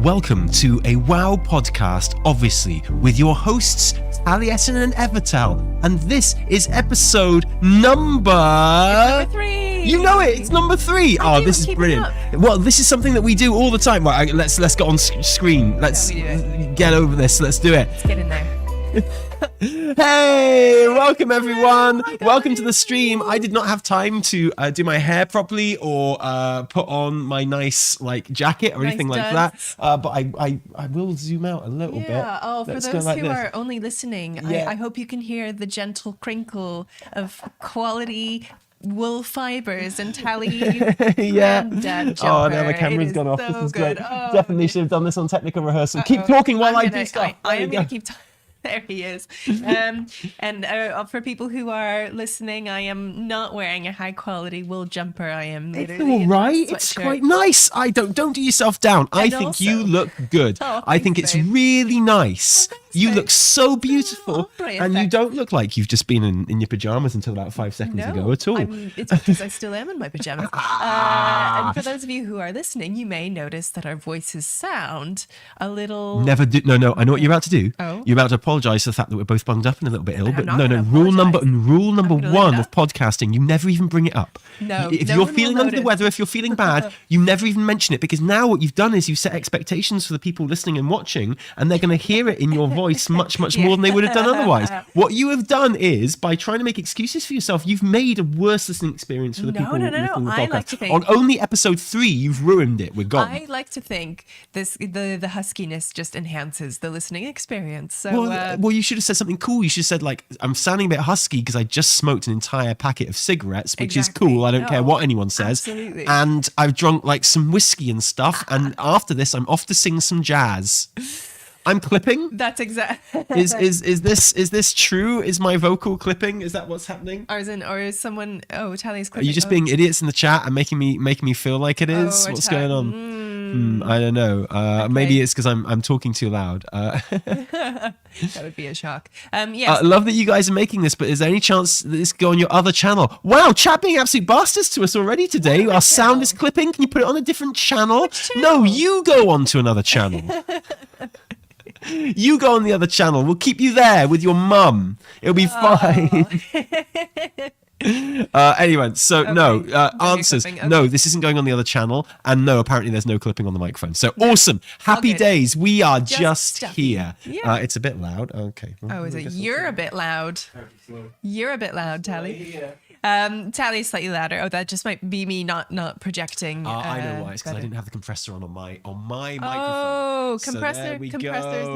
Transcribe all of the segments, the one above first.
Welcome to a WoW podcast, obviously, with your hosts, Taliesin and Evitel. And this is episode number 3. You know it, it's number 3. Oh, this is brilliant. Well, this is something that we do all the time. Right, let's get on screen. Let's get over this. Let's do it. Let's get in there. Hey, welcome everyone. Welcome to the stream. I did not have time to do my hair properly or put on my nice jacket or anything like that. But I will zoom out a little bit. Oh, for those who are only listening, I hope you can hear the gentle crinkle of quality wool fibers and Tally granddad jumper. Oh no, the camera's gone off. So this is good. great. Oh, Definitely should have done this on technical rehearsal. Keep talking while I do stuff. I am going to keep talking. There he is. And for people who are listening, I am not wearing a high quality wool jumper. I am literally all right. It's quite nice. Don't do yourself down. I think also, you look good. I think it's really nice. You look so beautiful, and you don't look like you've just been in your pajamas until about 5 seconds ago at all. It's because I still am in my pajamas. And for those of you who are listening, you may notice that our voices sound a little... Never do. No. I know what you're about to do. Oh. You're about to apologise for the fact that we're both bunged up and a little bit ill. But no. Rule number 1 of podcasting: you never even bring it up. No. If you're feeling under the weather, if you're feeling bad, you never even mention it, because now what you've done is you've set expectations for the people listening and watching, and they're going to hear it in your voice much more than they would have done otherwise. What you have done is, by trying to make excuses for yourself, you've made a worse listening experience for the people listening to the podcast. Like to think, on only episode 3, you've ruined it. We're gone. I like to think the huskiness just enhances the listening experience. So well, you should have said something cool. You should have said, I'm sounding a bit husky because I just smoked an entire packet of cigarettes, which is cool. I don't care what anyone says. Absolutely. And I've drunk some whiskey and stuff. And after this, I'm off to sing some jazz. I'm clipping. That's exactly. Is this true? Is my vocal clipping? Is that what's happening? Or is someone? Oh, Tally's clipping. Are you just being idiots in the chat and making me feel like it is? What's going on? I don't know. Okay. Maybe it's because I'm talking too loud. That would be a shock. Yes. I love that you guys are making this, but is there any chance that this go on your other channel? Wow, chat being absolute bastards to us already today. Our sound is clipping. Can you put it on a different channel? No, you go on to another channel. You go on the other channel. We'll keep you there with your mum. It'll be fine. Anyway, so answers. Okay. No, this isn't going on the other channel. And no, apparently there's no clipping on the microphone. So awesome. Happy days. We are just here. Yeah. It's a bit loud. Okay. Well, is it? You're a bit loud. You're a bit loud, Tally. Yeah. Tally is slightly louder. Oh, that just might be me not projecting. I know why. It's because I didn't have the compressor on my microphone. Oh, compressor's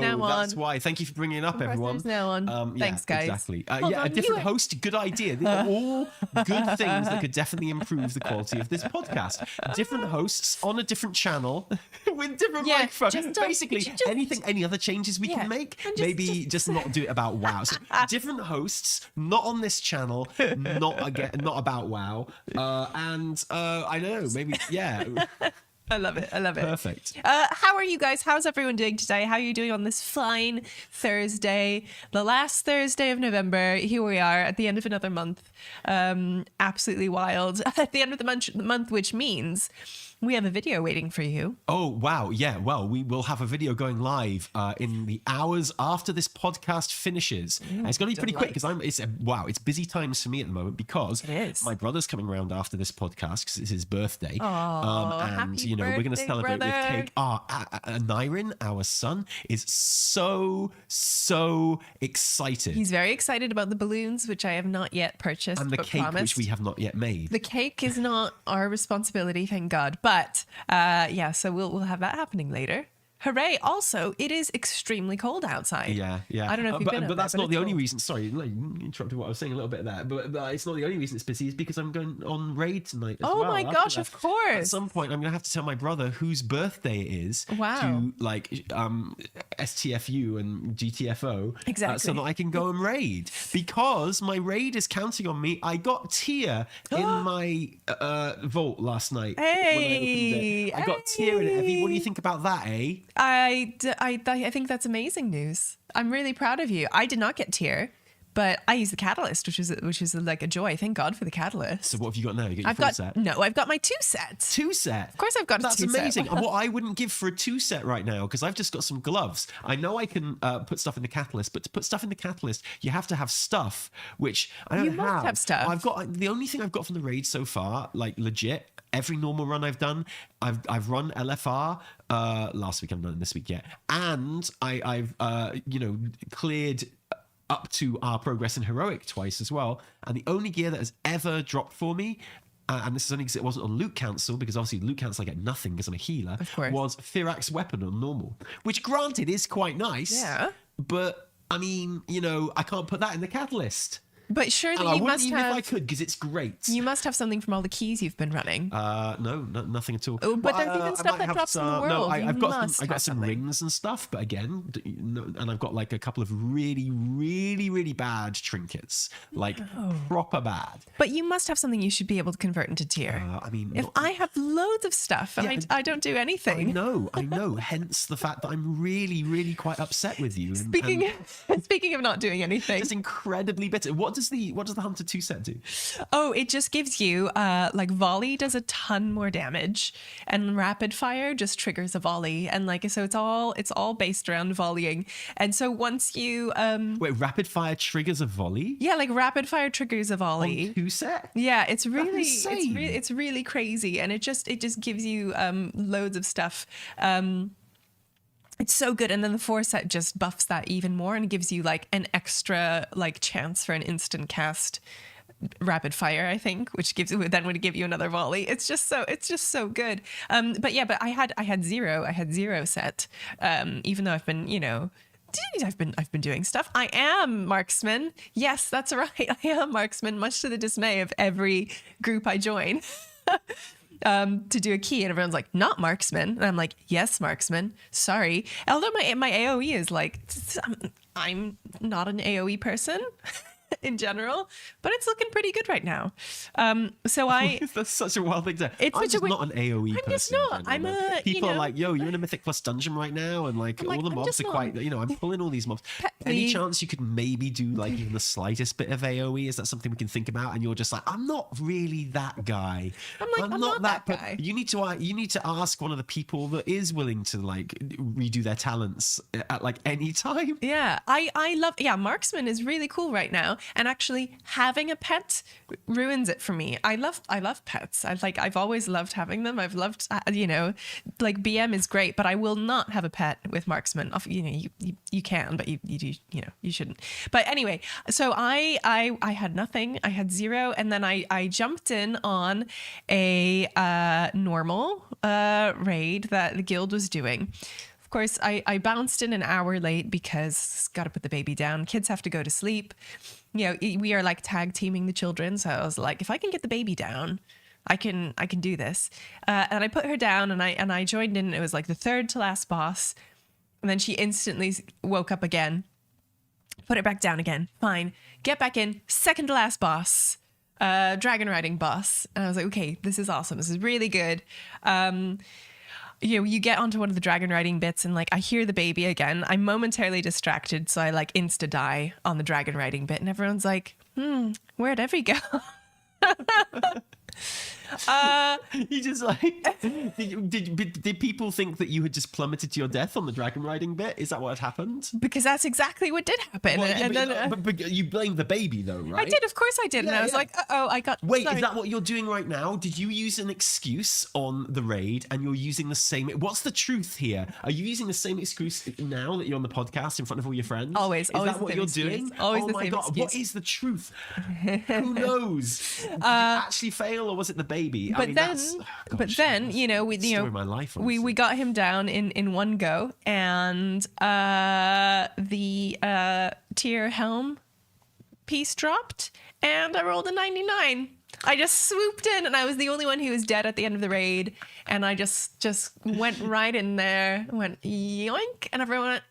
now on. That's why. Thank you for bringing it up, everyone. Now on. Thanks, guys. Exactly. A different host. Good idea. These are all good things that could definitely improve the quality of this podcast. Different hosts on a different channel with different microphones. Basically, any other changes we can make? Maybe just not do it about WoW. So different hosts, not on this channel, not about WoW, and I don't know, maybe I love it. Perfect. How are you guys? How's everyone doing today? How are you doing on this fine Thursday, the last Thursday of November? Here we are at the end of another month. Absolutely wild. At the end of the month, which means we have a video waiting for you. Oh, wow. Yeah, well, we will have a video going live in the hours after this podcast finishes. And it's going to be pretty quick because it's busy times for me at the moment because my brother's coming around after this podcast because it's his birthday. And, we're going to celebrate with cake. Nyrin, our son, is so excited. He's very excited about the balloons, which I have not yet purchased. And the cake, which we have not yet made. The cake is not our responsibility, thank God. But so we'll have that happening later. Hooray. Also, it is extremely cold outside. Yeah. I don't know if you've been but that's not the only reason. Sorry, you interrupted what I was saying a little bit there. But it's not the only reason it's busy. It's because I'm going on raid tonight as well. Oh my gosh, of course. At some point, I'm going to have to tell my brother whose birthday it is. Wow. To STFU and GTFO. Exactly. So that I can go and raid. Because my raid is counting on me. I got tier in my vault last night. Hey. I got tier in it. Evie, what do you think about that, eh? I think that's amazing news. I'm really proud of you. I did not get tier, But I use the Catalyst, which is like a joy. Thank God for the Catalyst. So what have you got now? You got your full set? No, I've got my 2 sets. 2 set? Of course I've got a 2 set. That's amazing. And what I wouldn't give for a 2 set right now, because I've just got some gloves. I know I can put stuff in the Catalyst, but to put stuff in the Catalyst, you have to have stuff, which I don't have. You must have stuff. I've got the only thing I've got from the raid so far, like legit, every normal run I've done, I've run LFR. Last week, I haven't done it this week yet. And I've cleared up to our progress in Heroic twice as well. And the only gear that has ever dropped for me, and this is only because it wasn't on Loot Council, because obviously Loot Council I get nothing because I'm a healer, of course, was Firax's weapon on normal, which granted is quite nice. Yeah. But I mean, I can't put that in the Catalyst. But surely And I you wouldn't must even have. if I could, because it's great. You must have something from all the keys you've been running. No, nothing at all. Oh, but there's even stuff that drops in the world. No, I've got some something. rings and stuff, but again, and I've got like a couple of really, really, really bad trinkets, like proper bad. But you must have something you should be able to convert into tier. I mean, if I have loads of stuff and I don't do anything. I know. Hence the fact that I'm really, really quite upset with you. Speaking of not doing anything, it's incredibly bitter. What does the Hunter 2 set do? Oh, it just gives you like volley does a ton more damage, and rapid fire just triggers a volley, and like so it's all based around volleying. And so once you wait, rapid fire triggers a volley? Yeah, like rapid fire triggers a volley. On 2 set? Yeah, it's really crazy, and it just gives you loads of stuff. It's so good. And then the 4 set just buffs that even more and gives you like an extra like chance for an instant cast rapid fire, I think, which would give you another volley. It's just so good. But I had zero set, even though I've been, I've been doing stuff. I am marksman. Yes, that's right. I am marksman, much to the dismay of every group I join. To do a key, and everyone's like, not marksman, and I'm like, yes, marksman, sorry. Although my AoE is like, I'm not an AoE person in general, but it's looking pretty good right now. So that's such a wild thing to say. I'm just not an AoE person. I'm just not. I'm people are like, yo, you're in a Mythic Plus dungeon right now, and like all the mobs are quite, I'm pulling all these mobs. Any chance you could maybe do like even the slightest bit of AoE? Is that something we can think about? And you're just like, I'm not really that guy. I'm not that guy. You need to ask one of the people that is willing to like redo their talents at like any time. Yeah, I love. Yeah, marksman is really cool right now. And actually having a pet ruins it for me. I love pets. I've always loved having them. I've loved, like BM is great, but I will not have a pet with marksman. You can, but you shouldn't. But anyway, so I had nothing. I had 0. And then I jumped in on a normal raid that the guild was doing. Of course, I bounced in an hour late because got to put the baby down. Kids have to go to sleep. We are like tag teaming the children. So I was like, if I can get the baby down, I can do this. And I put her down and I joined in. It was like the 3rd to last boss. And then she instantly woke up again. Put it back down again. Fine. Get back in. 2nd to last boss. Dragon riding boss. And I was like, okay, this is awesome. This is really good. You get onto one of the dragon riding bits and like I hear the baby again. I'm momentarily distracted, so I like insta die on the dragon riding bit, and everyone's like, where'd Evie go? You just like did people think that you had just plummeted to your death on the dragon riding bit? Is that what had happened? Because that's exactly what did happen. Well, but you blamed the baby though, right? I did, of course I did. And I was like, I got. Wait, sorry. Is that what you're doing right now? Did you use an excuse on the raid and you're using the same? What's the truth here? Are you using the same excuse now that you're on the podcast in front of all your friends? Always. Is that what you're doing? Always the same excuse. What is the truth? Who knows? Did you actually fail, or was it the baby? But then, we got him down in one go, and the tier helm piece dropped, and I rolled a 99. I just swooped in, and I was the only one who was dead at the end of the raid, and I just went right in there, went yoink, and everyone went,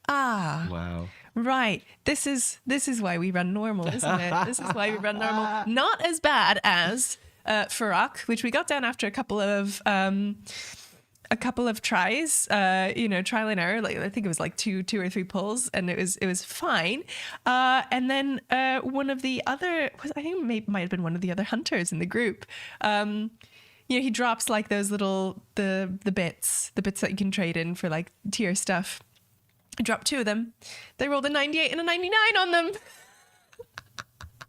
wow. Right. This is why we run normal, isn't it? This is why we run normal. Not as bad as Farak, which we got down after a couple of a couple of tries, trial and error. Like I think it was like two or three pulls, and it was fine. And then one of the other, I think it might have been one of the other hunters in the group. He drops like those little the bits that you can trade in for like tier stuff. I dropped two of them. They rolled a 98 and a 99 on them.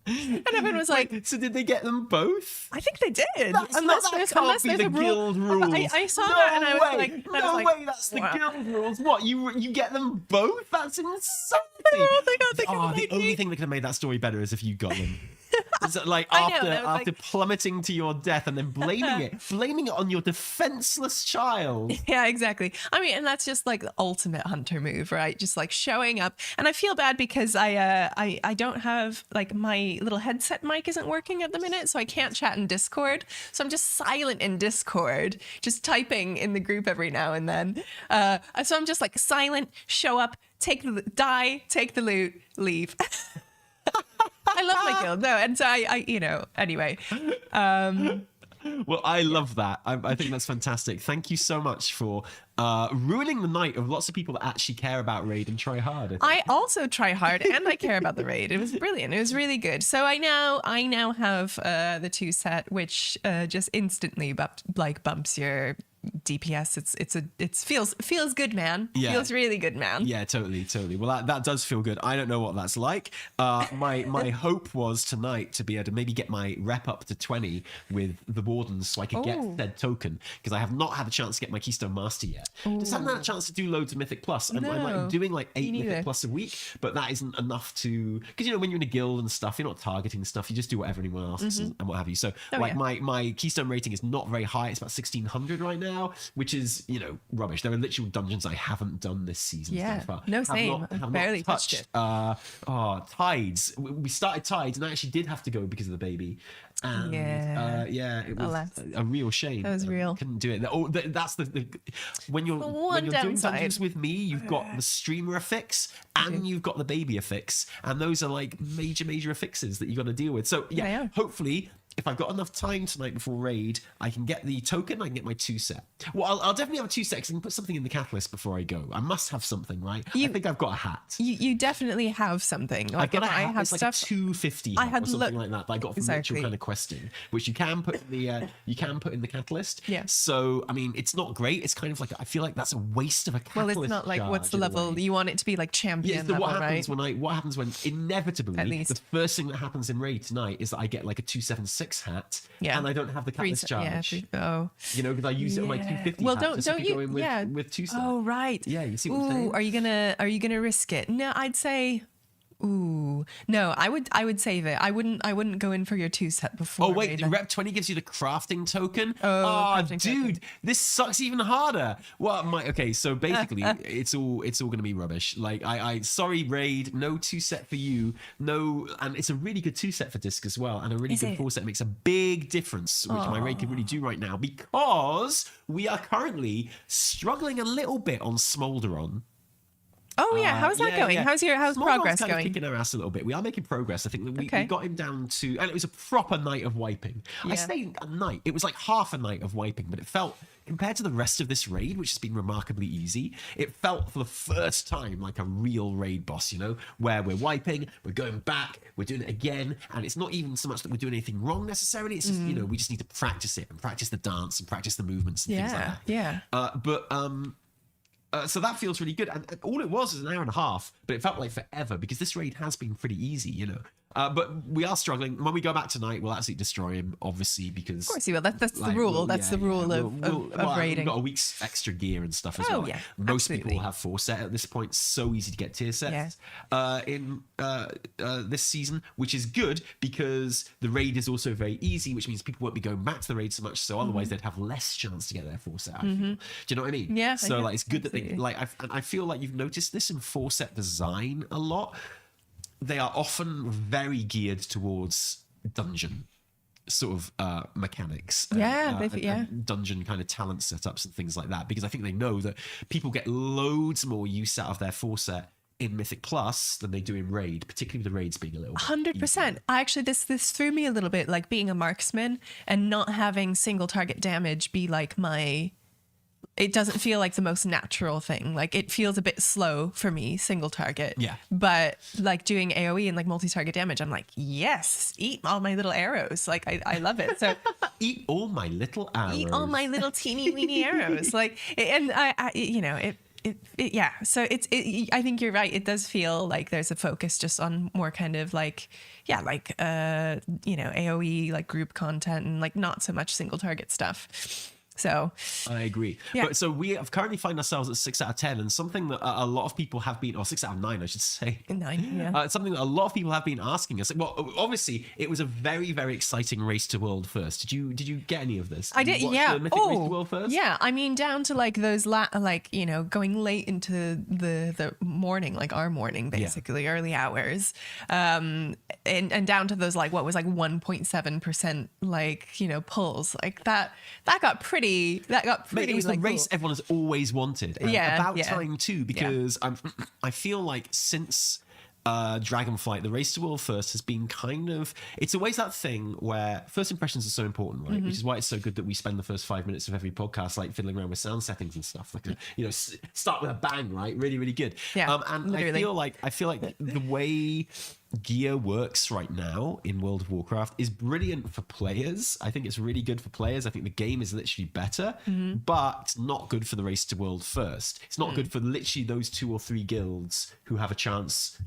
And everyone was like, so did they get them both? I think they did. Unless there's the guild rules. I saw that and I was like, no way, that's the guild rules. What, you get them both? That's insane. The only thing that could have made that story better is if you got them. Like after plummeting to your death and then blaming it on your defenseless child. Yeah, exactly. I mean, and that's just like the ultimate hunter move, right? Just like showing up. And I feel bad because I don't have, like, my little headset mic isn't working at the minute, so I can't chat in Discord. So I'm just silent in Discord, just typing in the group every now and then. So I'm just like silent, show up, take the loot, leave. I love my guild, though, and so I anyway. Well, I love that. I think that's fantastic. Thank you so much for ruining the night of lots of people that actually care about raid and try hard. I also try hard and I care about the raid. It was brilliant. It was really good. So I now have the 2 set, which just instantly bumps your DPS. It feels good, man. Yeah. Feels really good, man. Yeah, totally. Well, that does feel good. I don't know what that's like. My hope was tonight to be able to maybe get my rep up to 20 with the wardens so I could get said token, because I have not had a chance to get my Keystone Master yet. Just haven't had a chance to do loads of Mythic Plus. I'm doing like 8 Mythic Plus a week, but that isn't enough to, because when you're in a guild and stuff, you're not targeting stuff. You just do whatever anyone asks and what have you. So my Keystone rating is not very high. It's about 1600 right now, which is rubbish. There are literal dungeons I haven't done this season. Yeah, so far. no, same. I've barely touched it. Tides. We started Tides, and I actually did have to go because of the baby. And it was a real shame. That was real. Couldn't do it. That's the when you're doing dungeons with me, you've got the streamer affix and you've got the baby affix, and those are like major affixes that you got to deal with. So hopefully, if I've got enough time tonight before raid, I can get the token, I can get my 2 set. Well, I'll definitely have a 2 set because I can put something in the catalyst before I go. I must have something, right? I think I've got a hat. You definitely have something. Like, I've got a hat. I have it's like stuff. a 250 hat or something like that I got from Mitchell kind of questing, which you can put in the catalyst. Yeah. So, I mean, it's not great. It's kind of like, I feel like that's a waste of a catalyst. Well, it's not like, what's the level? You want it to be like champion level, what happens when inevitably the first thing that happens in raid tonight is that I get like a 276 hat. Yeah. And I don't have the catalyst charge. Because I use it on my 250 well, hat. Don't you? Go in with 2 set. Oh, right. Yeah, you see what I'm saying? Are you gonna risk it? No, I'd say. Ooh, no, I would save it. I wouldn't go in for your 2 set before. Oh wait, rep 20 gives you the crafting token. Crafting dude, token. This sucks even harder. Okay, so basically, it's all gonna be rubbish. Like I sorry raid, no 2 set for you, no, and it's a really good 2 set for disc as well, and a really good 4 set makes a big difference, which my raid can really do right now because we are currently struggling a little bit on Smolderon. Oh yeah, how's that going? How's progress kind going? Of kicking our ass a little bit. We are making progress. I think that we got him down to, and it was a proper night of wiping. I say a night. It was like half a night of wiping, but it felt, compared to the rest of this raid, which has been remarkably easy, it felt for the first time like a real raid boss. Where we're wiping, we're going back, we're doing it again, and it's not even so much that we're doing anything wrong necessarily. It's just we just need to practice it and practice the dance and practice the movements and things like that. Yeah. So that feels really good. And all it was an hour and a half, but it felt like forever because this raid has been pretty easy, But we are struggling. When we go back tonight, we'll absolutely destroy him, obviously, because... Of course you will. That's the rule. That's the rule of raiding. We've got a week's extra gear and stuff as well. Yeah, most people will have 4 set at this point. So easy to get tier sets in this season, which is good because the raid is also very easy, which means people won't be going back to the raid so much. So otherwise, they'd have less chance to get their 4 set, I feel. Do you know what I mean? Yeah. So it's good that they... I feel like you've noticed this in 4 set design a lot. They are often very geared towards dungeon sort of mechanics. And dungeon kind of talent setups and things like that, because I think they know that people get loads more use out of their 4 set in Mythic Plus than they do in Raid, particularly with the raids being a little 100%. Actually, this threw me a little bit, like being a marksman and not having single target damage be like my... it doesn't feel like the most natural thing. Like it feels a bit slow for me, single target. Yeah. But like doing AoE and like multi-target damage, I'm like, yes, eat all my little arrows. Like I love it. So eat all my little arrows. eat all my little teeny weeny arrows. Like, and I you know, yeah. So I think you're right. It does feel like there's a focus just on more kind of like, yeah, like, you know, AoE, like group content and like not so much single target stuff. So I agree. Yeah. But so we have currently find ourselves at 6 out of 10, and something that a lot of people have been, or 6 out of 9, I should say. 9, yeah. Something that a lot of people have been asking us. Well, obviously, it was a very, very exciting race to world first. Did you get any of this? I did, watch yeah. The Mythic race to world first? Yeah. I mean, down to like those, like, you know, going late into the morning, like our morning, basically, early hours, and down to those like what was like 1.7% like, you know, pulls like that got pretty. Mate, it was like, the race cool. everyone has always wanted. And about time too, because I feel like since Dragonflight, the race to world first has been kind of, it's always that thing where first impressions are so important, right? Which is why it's so good that we spend the first 5 minutes of every podcast like fiddling around with sound settings and stuff. Like, you know, start with a bang, right? Really, really good. Yeah, and literally. I feel like the way gear works right now in World of Warcraft is brilliant for players. I think it's really good for players. I think the game is literally better, but not good for the race to world first. It's not good for literally those 2 or 3 guilds who have a chance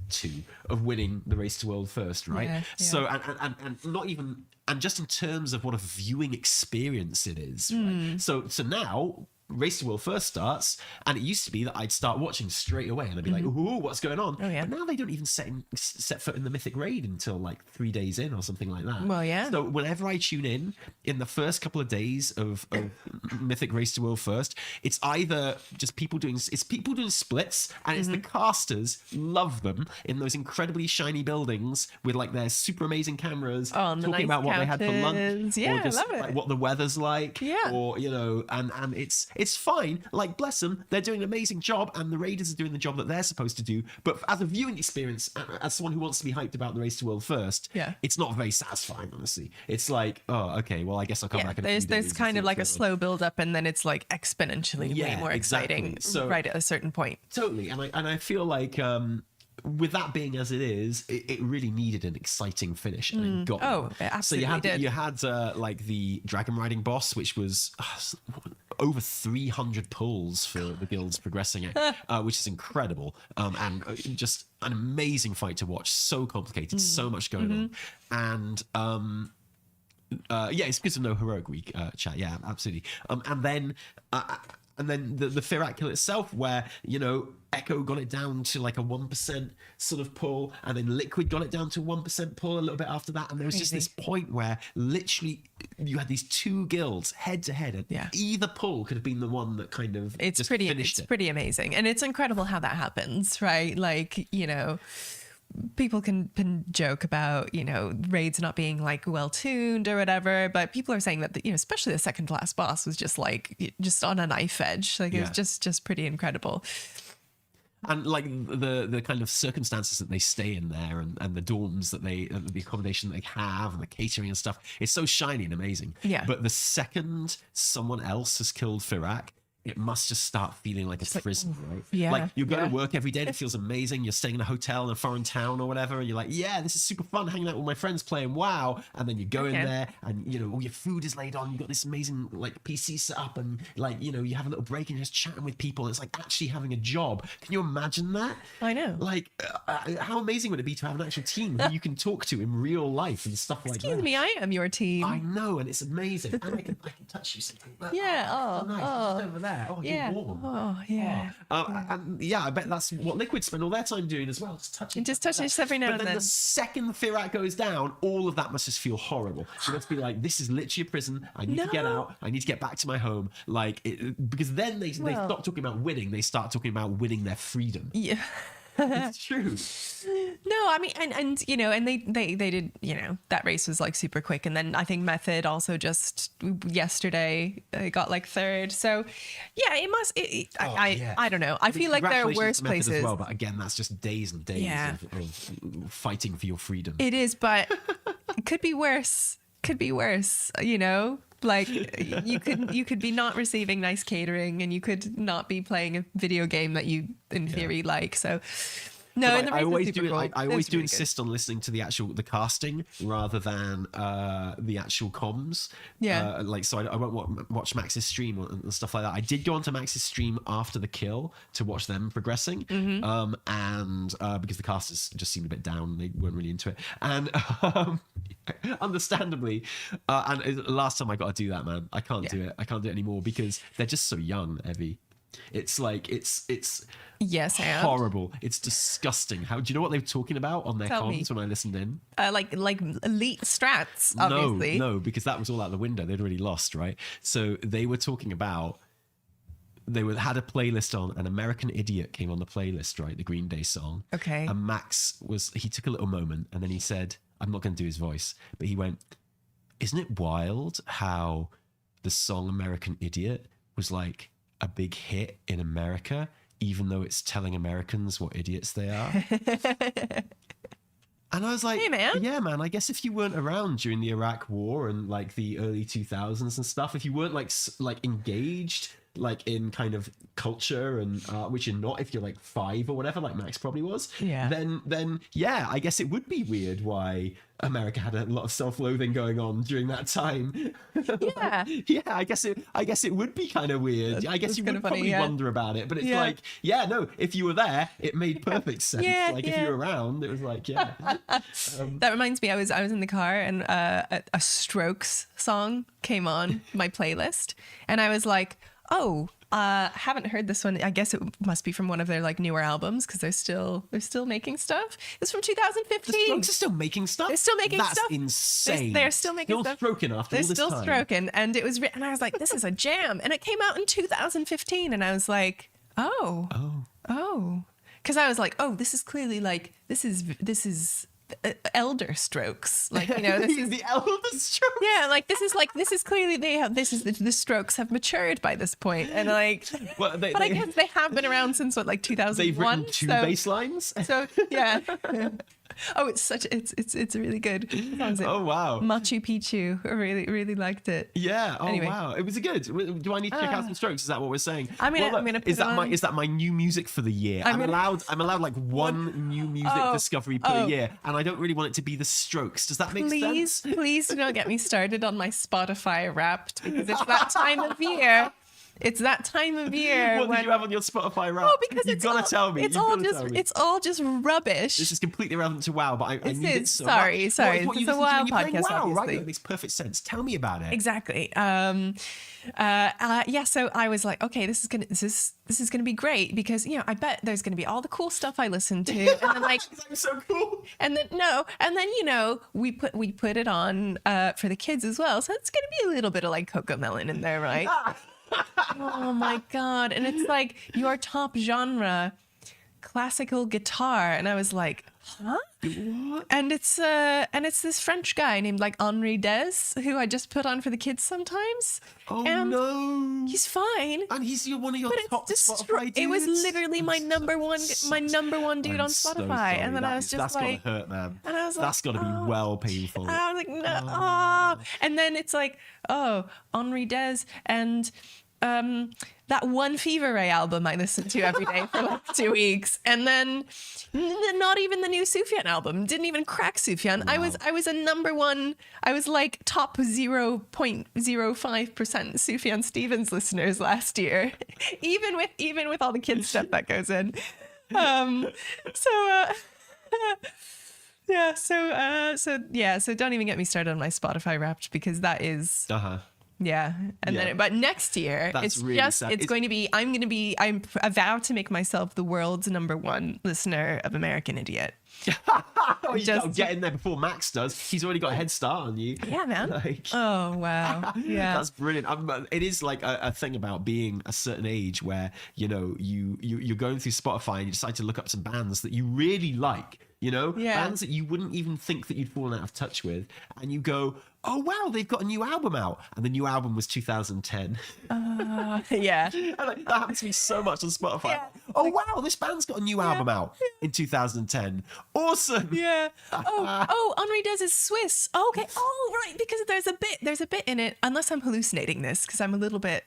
of winning the race to world first, right? Yeah. So and not even, and just in terms of what a viewing experience it is, right? So now race to world first starts, and it used to be that I'd start watching straight away and I'd be like, ooh, what's going on? Oh, yeah. But now they don't even set foot in the Mythic raid until like 3 days in or something like that. Well, yeah. So whenever I tune in the first couple of days of Mythic race to world first, it's either just people doing splits, and it's the casters love them in those incredibly shiny buildings with like their super amazing cameras, and the talking nice about what they had for lunch, Yeah, or just I love it. like what the weather's like, or you know, and it's fine. Like, bless them, they're doing an amazing job, and the raiders are doing the job that they're supposed to do. But as a viewing experience, as someone who wants to be hyped about the race to world first, it's not very satisfying, honestly. It's like, oh, okay, well, I guess I'll come back. There's kind of like a slow build up, and then it's like exponentially way more exciting right at a certain point. Totally, and I feel like with that being as it is, it really needed an exciting finish, and it got it absolutely so you had like the dragon riding boss, which was over 300 pulls for the guilds progressing it, which is incredible, and just an amazing fight to watch. So complicated, so much going on, and it's good to know heroic week chat. Yeah, absolutely. And then the Firaculate itself, where, you know, Echo got it down to like a 1% sort of pull, and then Liquid got it down to 1% pull a little bit after that. And there was just this point where literally you had these 2 guilds head to head, and either pull could have been the one that kind of finished it. It's pretty amazing. And it's incredible how that happens, right? Like, you know, people can joke about, you know, raids not being like well tuned or whatever, but people are saying that, you know, especially the second to last boss was just like just on a knife edge. Like it was just pretty incredible. And like the kind of circumstances that they stay in there, and the dorms that the accommodation that they have, and the catering and stuff, it's so shiny and amazing. Yeah. But the second someone else has killed Firak, it must just start feeling like a prison, right? Yeah. Like, you go to work every day and it feels amazing. You're staying in a hotel in a foreign town or whatever, and you're like, yeah, this is super fun hanging out with my friends playing WoW. And then you go in there, and, you know, all your food is laid on. You've got this amazing, like, PC set up, and, like, you know, you have a little break and you're just chatting with people. It's like actually having a job. Can you imagine that? I know. Like, how amazing would it be to have an actual team who you can talk to in real life and stuff like that? Excuse me, I am your team. I know, and it's amazing. And I can touch you something. Yeah. Oh, nice. Just over there. Oh, you're warm. Oh, yeah. And yeah, I bet that's what Liquid spend all their time doing as well. Just touching. Just touching just every now and then. But then the second Firak goes down, all of that must just feel horrible. You must be like, this is literally a prison. I need to get out. I need to get back to my home. Like, because then they stop talking about winning. They start talking about winning their freedom. Yeah. It's true. No, I mean, and you know, and they did, you know, that race was like super quick, and then I think Method also just yesterday got like 3rd. So yeah, it must. I don't know. I feel like there are worse places as well, but again, that's just days and days of fighting for your freedom. It is, but it could be worse. You know. Like you could be not receiving nice catering, and you could not be playing a video game that you in theory like. So no, and I always do. cool. I always do really insist on listening to the casting rather than the actual comms. Yeah. So I won't watch Max's stream and stuff like that. I did go onto Max's stream after the kill to watch them progressing, and because the casters just seemed a bit down, they weren't really into it, and understandably, and last time I got to do that, man, I can't do it. I can't do it anymore because they're just so young, Evie. It's like it's yes, horrible. It's disgusting. How do you know what they were talking about on their comms when I listened in? Like elite strats, obviously. No, because that was all out the window. They'd already lost, right? So they were talking about had a playlist on, and American Idiot came on the playlist, right? The Green Day song. Okay. And Max he took a little moment, and then he said, I'm not going to do his voice, but he went, "Isn't it wild how the song American Idiot was like a big hit in America, even though it's telling Americans what idiots they are?" And I was like, hey, man. Yeah, man, I guess if you weren't around during the Iraq War and like the early 2000s and stuff, if you weren't like engaged like in kind of culture and which you're not if you're like 5 or whatever, like Max probably was, then yeah, I guess it would be weird why America had a lot of self-loathing going on during that time. Yeah. Yeah, I guess it would be kind of weird. I guess you would probably wonder about it, but it's like, yeah, no, if you were there, it made perfect sense. If you were around, it was like, yeah. That reminds me, I was in the car, and a Strokes song came on my playlist, and I was like, oh, haven't heard this one. I guess it must be from one of their like newer albums, because they're still making stuff. It's from 2015. The Strokes are still making stuff. They're still making stuff. That's insane. They're still making stuff. Stroking after all this time. They're still stroking, and it was. And I was like, this is a jam. And it came out in 2015, and I was like, oh, because I was like, oh, this is clearly like this is. Elder Strokes, like, you know, this is the Elder Strokes. Yeah, like this is clearly the Strokes have matured by this point, and like, well, I guess they have been around since what, like 2001. They've written 2 bass lines. So yeah. Oh, it's really good. Oh wow, Machu Picchu. I really liked it. Yeah. Oh anyway. Wow, it was good. Do I need to check out some Strokes? Is that what we're saying? I'm gonna put is that my new music for the year? I'm allowed like one new music discovery per year, and I don't really want it to be the Strokes. Does that make sense? Please do not get me started on my Spotify Wrapped, because it's that time of year. It's that time of year. What did you have on your Spotify Wrapped? Oh, because you've got to tell me. It's all just rubbish. This is completely irrelevant to WoW, but I need it so sorry. much. It's a WoW WoW, podcast, obviously. right? It makes perfect sense. Tell me about it. Exactly. So I was like, okay, this is gonna be great, because, you know, I bet there's gonna be all the cool stuff I listen to, and then like so cool. And then you know, we put it on for the kids as well, so it's gonna be a little bit of like Cocomelon in there, right? Oh my god! And it's like your top genre, classical guitar, and I was like, huh? What? And it's this French guy named like Henri Dez, who I just put on for the kids sometimes. Oh and no! He's fine. And he's one of your top Spotify dudes? It was literally my number one dude on Spotify, so and then I was just that's like, gotta hurt, man. And I was like, that's gotta be well painful. And I was like, no. Oh. And then it's like, oh, Henri Dez and that one Fever Ray album I listened to every day for like 2 weeks, and then not even the new Sufjan album. Didn't even crack Sufjan. Wow. I was a number one. I was like top 0.05% Sufjan Stevens listeners last year, even with all the kids stuff that goes in. So don't even get me started on my Spotify Wrapped, because that is yeah. And then but next year that's it's really just sad. it's going to be I vow to make myself the world's number one listener of American Idiot. Oh, you gotta get in there before Max does. He's already got a head start on you. Yeah, man. Oh wow. Yeah. That's brilliant. It is like a thing about being a certain age where, you know, you're going through Spotify and you decide to look up some bands that you really like, you know, bands that you wouldn't even think that you'd fallen out of touch with, and you go, oh wow, they've got a new album out, and the new album was 2010. Yeah. And that happens to me so much on Spotify. Oh wow, this band's got a new album out in 2010. Awesome. Yeah. Oh, Henri Des is Swiss. Oh, okay. Oh, right. Because there's a bit in it, unless I'm hallucinating this, because I'm a little bit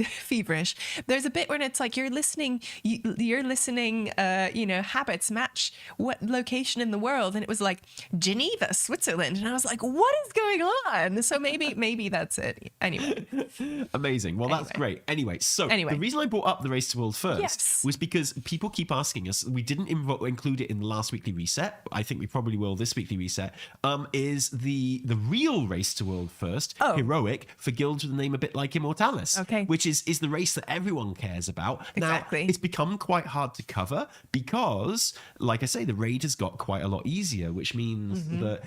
feverish. There's a bit where it's like you're listening, habits match what location in the world. And it was like Geneva, Switzerland. And I was like, what is going on? So maybe that's it. Anyway. Amazing. Well, that's great. Anyway, the reason I brought up the Race to World first was because people keep asking us, we didn't include it in the last weekly reset. I think we probably will this weekly reset. Is the real Race to World first, heroic, for guilds with a name a bit like Immortalis. Okay. Which is the race that everyone cares about. Exactly. Now, it's become quite hard to cover because, like I say, the raid has got quite a lot easier, which means that,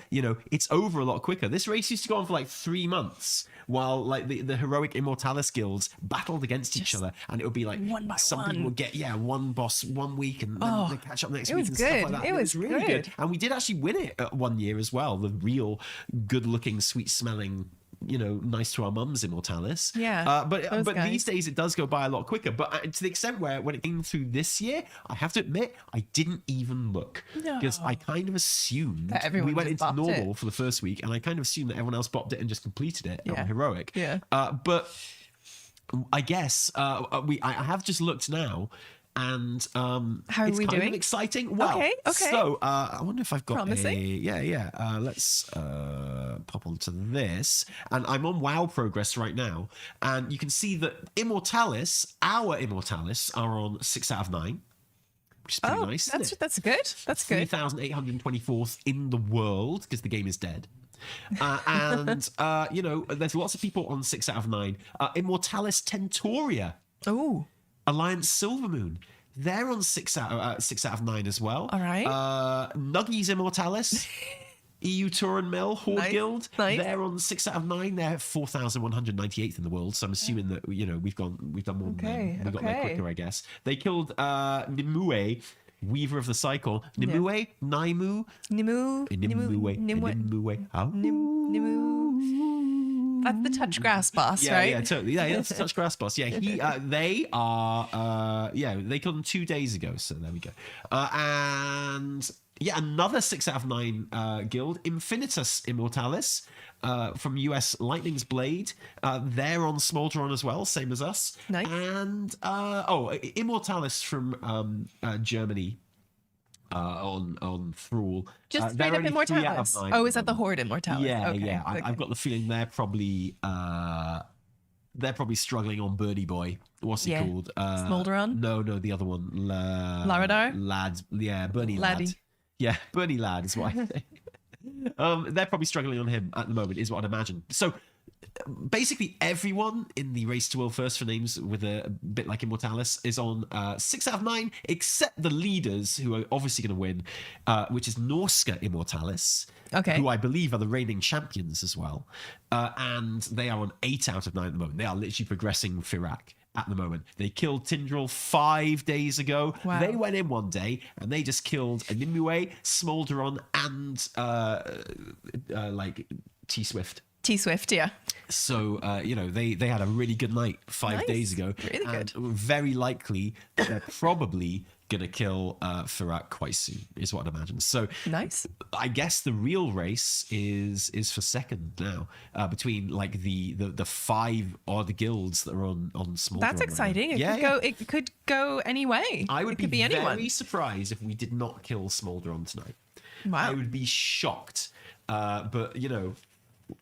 it's over a lot quicker. This race used to go on for like 3 months while like the heroic Immortalis guilds battled against each other, and it would be like some people would get one boss 1 week and then they catch up next week and stuff like that. It was really good. And we did actually win it 1 year as well, the real good looking, sweet smelling, nice to our mums Immortalis. Yeah. But these days it does go by a lot quicker. But to the extent where when it came through this year, I have to admit, I didn't even look. Because I kind of assumed we went into normal for the first week, and I kind of assumed that everyone else bopped it and just completed it on heroic. Yeah. But I guess I have just looked now. And how are it's we kind doing? of exciting. Well, okay. So I wonder if I've got promising. Let's pop onto this, and I'm on WoW progress right now, and you can see that our Immortalis, are on 6 out of 9, which is pretty nice. That's good. That's good. 3,824th in the world because the game is dead. And there's lots of people on 6 out of 9. Immortalis Tentoria. Oh. Alliance Silvermoon, they're on 6 out of 9 as well. All right. Nuggies Immortalis, EU Turin Mill, Horde Guild, they're on 6 out of 9. They're 4,198th in the world. So I'm assuming that we've done more than them. We got there quicker, I guess. They killed Nimue, Weaver of the Cycle. Nimue. That's the touch grass boss, right? Yeah, totally. Yeah, that's the touch grass boss. Yeah, they killed him 2 days ago. So there we go. And another 6 out of 9 guild, Infinitus Immortalis, from US Lightning's Blade. They're on Smolderon as well, same as us. Nice. And Immortalis from Germany. On Thrall. Just straight up Immortalis. Oh, is that the Horde Immortalis? Yeah. I've got the feeling they're probably struggling on Birdie Boy. What's he called? Smolderon? No, the other one. Laradar? Lad. Yeah, Bernie Laddie. Lad. Yeah, Bernie Lad is what I think. They're probably struggling on him at the moment, is what I'd imagine. So basically everyone in the Race to World First for names with a bit like Immortalis is on 6 out of 9, except the leaders, who are obviously going to win, which is Norska Immortalis, who I believe are the reigning champions as well. And they are on 8 out of 9 at the moment. They are literally progressing Firak at the moment. They killed Tindril 5 days ago. Wow. They went in one day and they just killed Nimue, Smolderon, and T-Swift. T-Swift, yeah. So, they had a really good night 5 days ago. Really good. Very likely they're probably going to kill Firak quite soon, is what I'd imagine. So, nice. I guess the real race is for second now, between like the 5 odd guilds that are on Smolderon. That's exciting. Right, it could go any way. I would be anyone. very surprised if we did not kill Smolderon tonight. Wow. I would be shocked. But,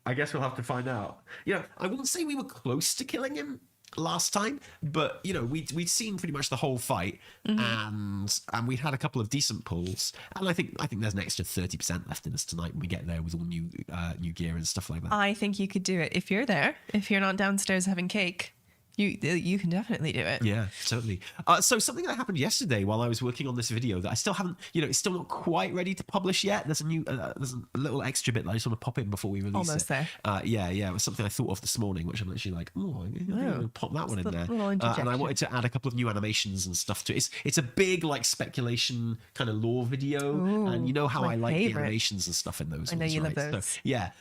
I guess we'll have to find out. I wouldn't say we were close to killing him last time, but we'd seen pretty much the whole fight, and we had a couple of decent pulls, and I think there's an extra 30% left in us tonight when we get there with all new gear and stuff like that. I think you could do it if you're there. If you're not downstairs having cake, you can definitely do it. Yeah, totally. So something that happened yesterday while I was working on this video that I still haven't, it's still not quite ready to publish yet. There's a little extra bit that I just want to pop in before we release Almost it. there. Yeah. It was something I thought of this morning, which I'm actually like, I'll pop that one in there. And I wanted to add a couple of new animations and stuff to it. It's a big like speculation kind of lore video. Ooh, and you know how I like favorite. the animations and stuff in those. I know ones, you right? love those. So, yeah.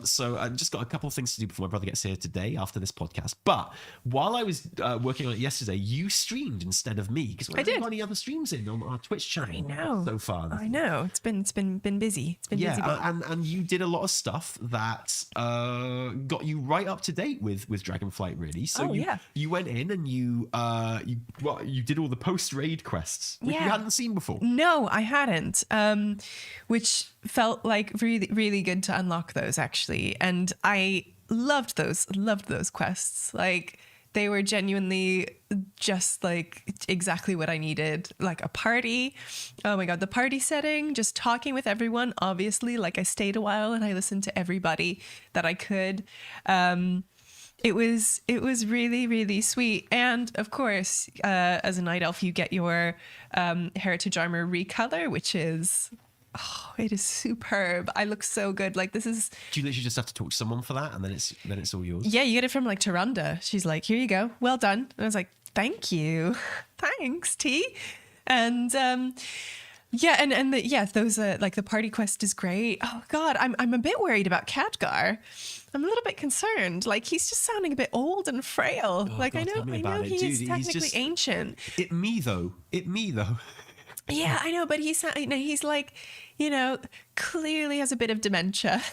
So I've just got a couple of things to do before my brother gets here today after this podcast. But while while I was working on it yesterday, you streamed instead of me because we haven't got any other streams in on our Twitch channel. I know. So far. I know. It's been busy. It's been busy. And you did a lot of stuff that got you right up to date with Dragonflight, really. So you went in and you did all the post raid quests, which you hadn't seen before. No, I hadn't. Which felt like really, really good to unlock those, actually. And I loved those quests. Like, they were genuinely just like exactly what I needed. Like a party. Oh my God, the party setting, just talking with everyone. Obviously, like, I stayed a while and I listened to everybody that I could. It was really, really sweet. And of course, as a night elf, you get your heritage armor recolor, which is, it is superb. I look so good. Like, this is. Do you literally just have to talk to someone for that, and then it's all yours? Yeah, you get it from like Taronda. She's like, "Here you go, well done." And I was like, "Thank you, thanks, T." And those like the party quest is great. Oh God, I'm a bit worried about Khadgar. I'm a little bit concerned. Like, he's just sounding a bit old and frail. Oh, like, God, I know he's technically ancient. It me though. Yeah, I know, but he's like, clearly has a bit of dementia,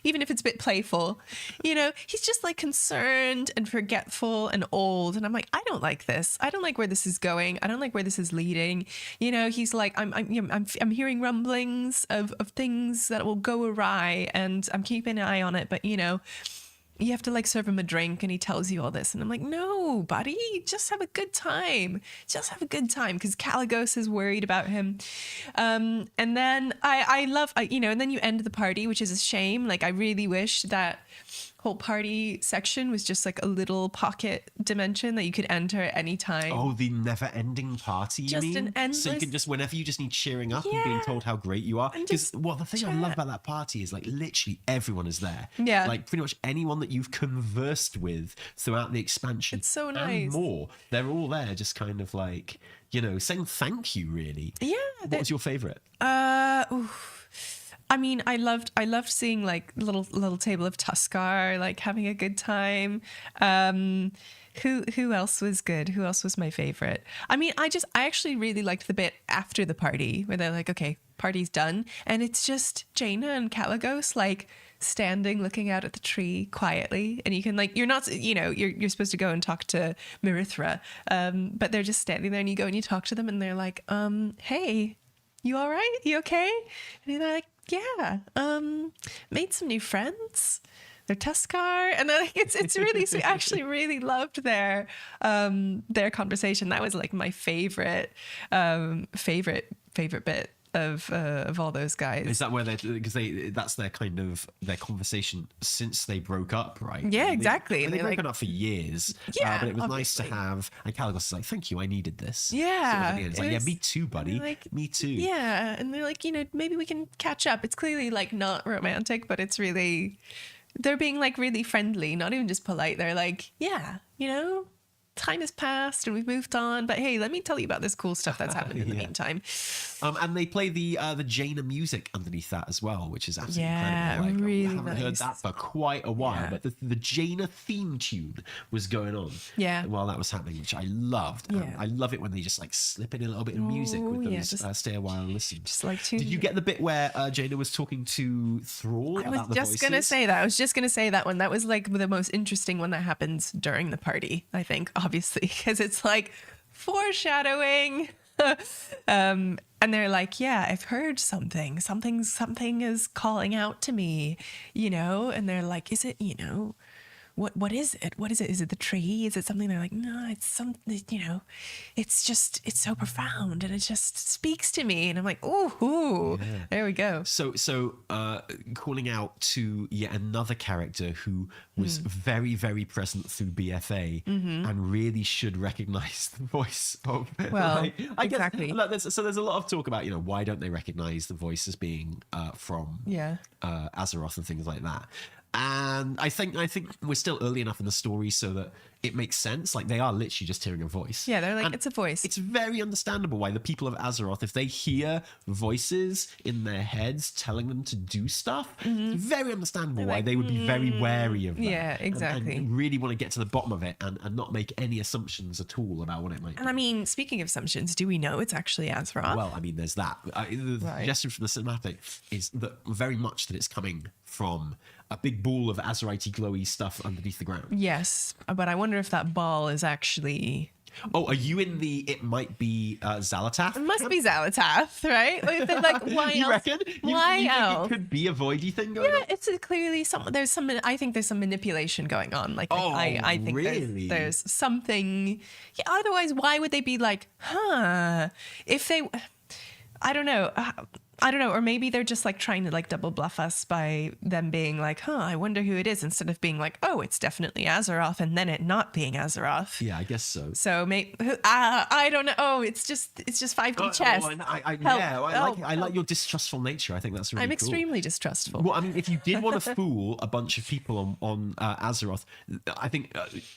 even if it's a bit playful. He's just like concerned and forgetful and old. And I'm like, I don't like this. I don't like where this is going. I don't like where this is leading. He's like, I'm hearing rumblings of things that will go awry, and I'm keeping an eye on it. But you have to like serve him a drink and he tells you all this. And I'm like, no, buddy, just have a good time. Just have a good time. Because Caligos is worried about him. And then I love, and then you end the party, which is a shame. Like, I really wish that whole party section was just like a little pocket dimension that you could enter at any time. Oh, the never-ending party, you mean? An endless... So you can just, whenever you just need cheering up and being told how great you are. Because, the thing I love about that party is, like, literally everyone is there. Yeah. Like, pretty much anyone that you've conversed with throughout the expansion. It's so nice. And more. They're all there just kind of like, saying thank you, really. Yeah. What was your favourite? I mean, I loved seeing like little table of Tuscar, like having a good time. Who else was good? Who else was my favorite? I mean, I actually really liked the bit after the party where they're like, okay, party's done, and it's just Jaina and Caligos like standing looking out at the tree quietly, and you can like, you're not, you're supposed to go and talk to Mirithra, but they're just standing there, and you go and you talk to them, and they're like, hey, you all right? You okay? And they're like, yeah, made some new friends. They're Tuscar, and then it's really sweet. I actually really loved their conversation. That was like my favorite bit of all those guys. Is that where that's their kind of their conversation since they broke up, right? Yeah, exactly. They've broken up for years. Yeah, but it was nice to have. And Caligos is like, "Thank you, I needed this." Yeah, so it's like, yeah, me too, buddy. Like, me too. Yeah, and they're like, maybe we can catch up. It's clearly like not romantic, but it's really, they're being like really friendly, not even just polite. They're like, yeah, time has passed and we've moved on, but hey, let me tell you about this cool stuff that's happened in the meantime. And they play the Jaina music underneath that as well, which is absolutely incredible. Like, really I haven't heard that for quite a while, but the Jaina theme tune was going on while that was happening, which I loved. Yeah. I love it when they just like slip in a little bit of music with those stay a while and listen. Just like Did you get the bit where Jaina was talking to Thrall about the voices? I was just going to say that one. That was like the most interesting one that happens during the party, I think, obviously, because it's like foreshadowing. And they're like, yeah, I've heard something is calling out to me, and they're like, is it, what is it? What is it? Is it the tree? Is it something? They're like, no, it's something, it's so profound and it just speaks to me. And I'm like, ooh, there we go. So calling out to yet another character who was very, very present through BFA and really should recognize the voice of. Well, I exactly. Guess, there's a lot of talk about, why don't they recognize the voice as being from Azeroth and things like that. And I think we're still early enough in the story so that it makes sense. Like, they are literally just hearing a voice. Yeah, they're like, And it's a voice. It's very understandable why the people of Azeroth, if they hear voices in their heads telling them to do stuff, it's very understandable why they would be very wary of that. Yeah, exactly. And really want to get to the bottom of it and not make any assumptions at all about what it might be. And I mean, speaking of assumptions, do we know it's actually Azeroth? Well, I mean, there's that. The suggestion from the cinematic is that very much that it's coming from a big ball of Azerite glowy stuff underneath the ground. Yes, but I wonder if that ball is actually... Oh, are you in the it might be Xalatath? It must be Xalatath, right? Or if they're like, why you else? reckon? Why you else? Think it could be a voidy thing going on? Yeah, it's clearly there's some. I think there's some manipulation going on. Like, I think really? there's something. Yeah, otherwise, why would they be like, if they? I don't know. Or maybe they're just like trying to like double bluff us by them being like, I wonder who it is, instead of being like, oh, it's definitely Azeroth, and then it not being Azeroth. Yeah, I guess so. So I don't know. Oh, it's just 5D chess. I like your distrustful nature. I think that's really cool. I'm extremely distrustful. Well, I mean, if you did want to fool a bunch of people on Azeroth, I think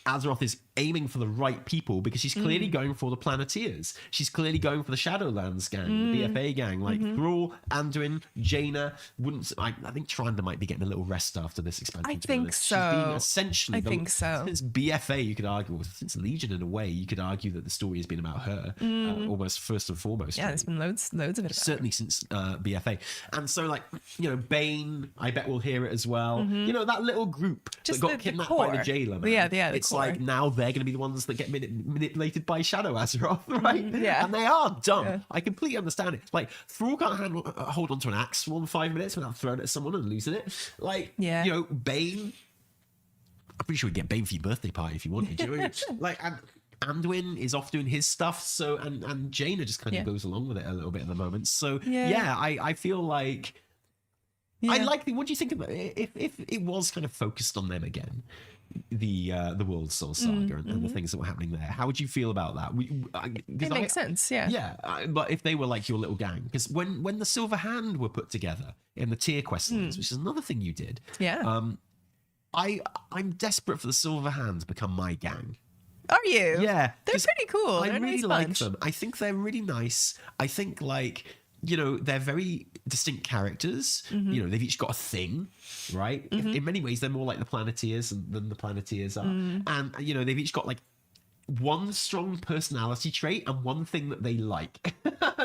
Azeroth is aiming for the right people because she's clearly going for the Planeteers. She's clearly going for the Shadowlands gang, the BFA gang, like Thrall, Anduin, Jaina. I think Tranda might be getting a little rest after this expansion. I think so. She's been essentially, so. Since BFA, you could argue, since Legion in a way, you could argue that the story has been about her, almost first and foremost. Yeah, there's been loads of it about certainly her. Since BFA. And so, like, Bane, I bet we'll hear it as well. That little group just that got kidnapped by the jailer, man. Yeah, it's core. like now they're going to be the ones that get manipulated by Shadow Azeroth, right? Yeah. And they are dumb. Yeah. I completely understand it. Like, Thrall can't hold onto an axe for more than 5 minutes without throwing it at someone and losing it. Like, Bane, I'm pretty sure we'd get Bane for your birthday party if you wanted. Do you know what I mean? Like, and Anduin is off doing his stuff, so and Jaina just kind of goes along with it a little bit at the moment. So I feel like I like what do you think about it? If it was kind of focused on them again, the World Soul Saga and the things that were happening there, how would you feel about that? It makes sense, yeah. But if they were like your little gang, because when the Silver Hand were put together in the tier questions, which is another thing you did, I'm desperate for the Silver Hand to become my gang. Are you? Yeah, they're pretty cool. I they're really nice like bunch. them. I think they're really nice. I think they're very distinct characters. They've each got a thing, right? In many ways, they're more like the Planeteers than the Planeteers are. And, they've each got like one strong personality trait and one thing that they like,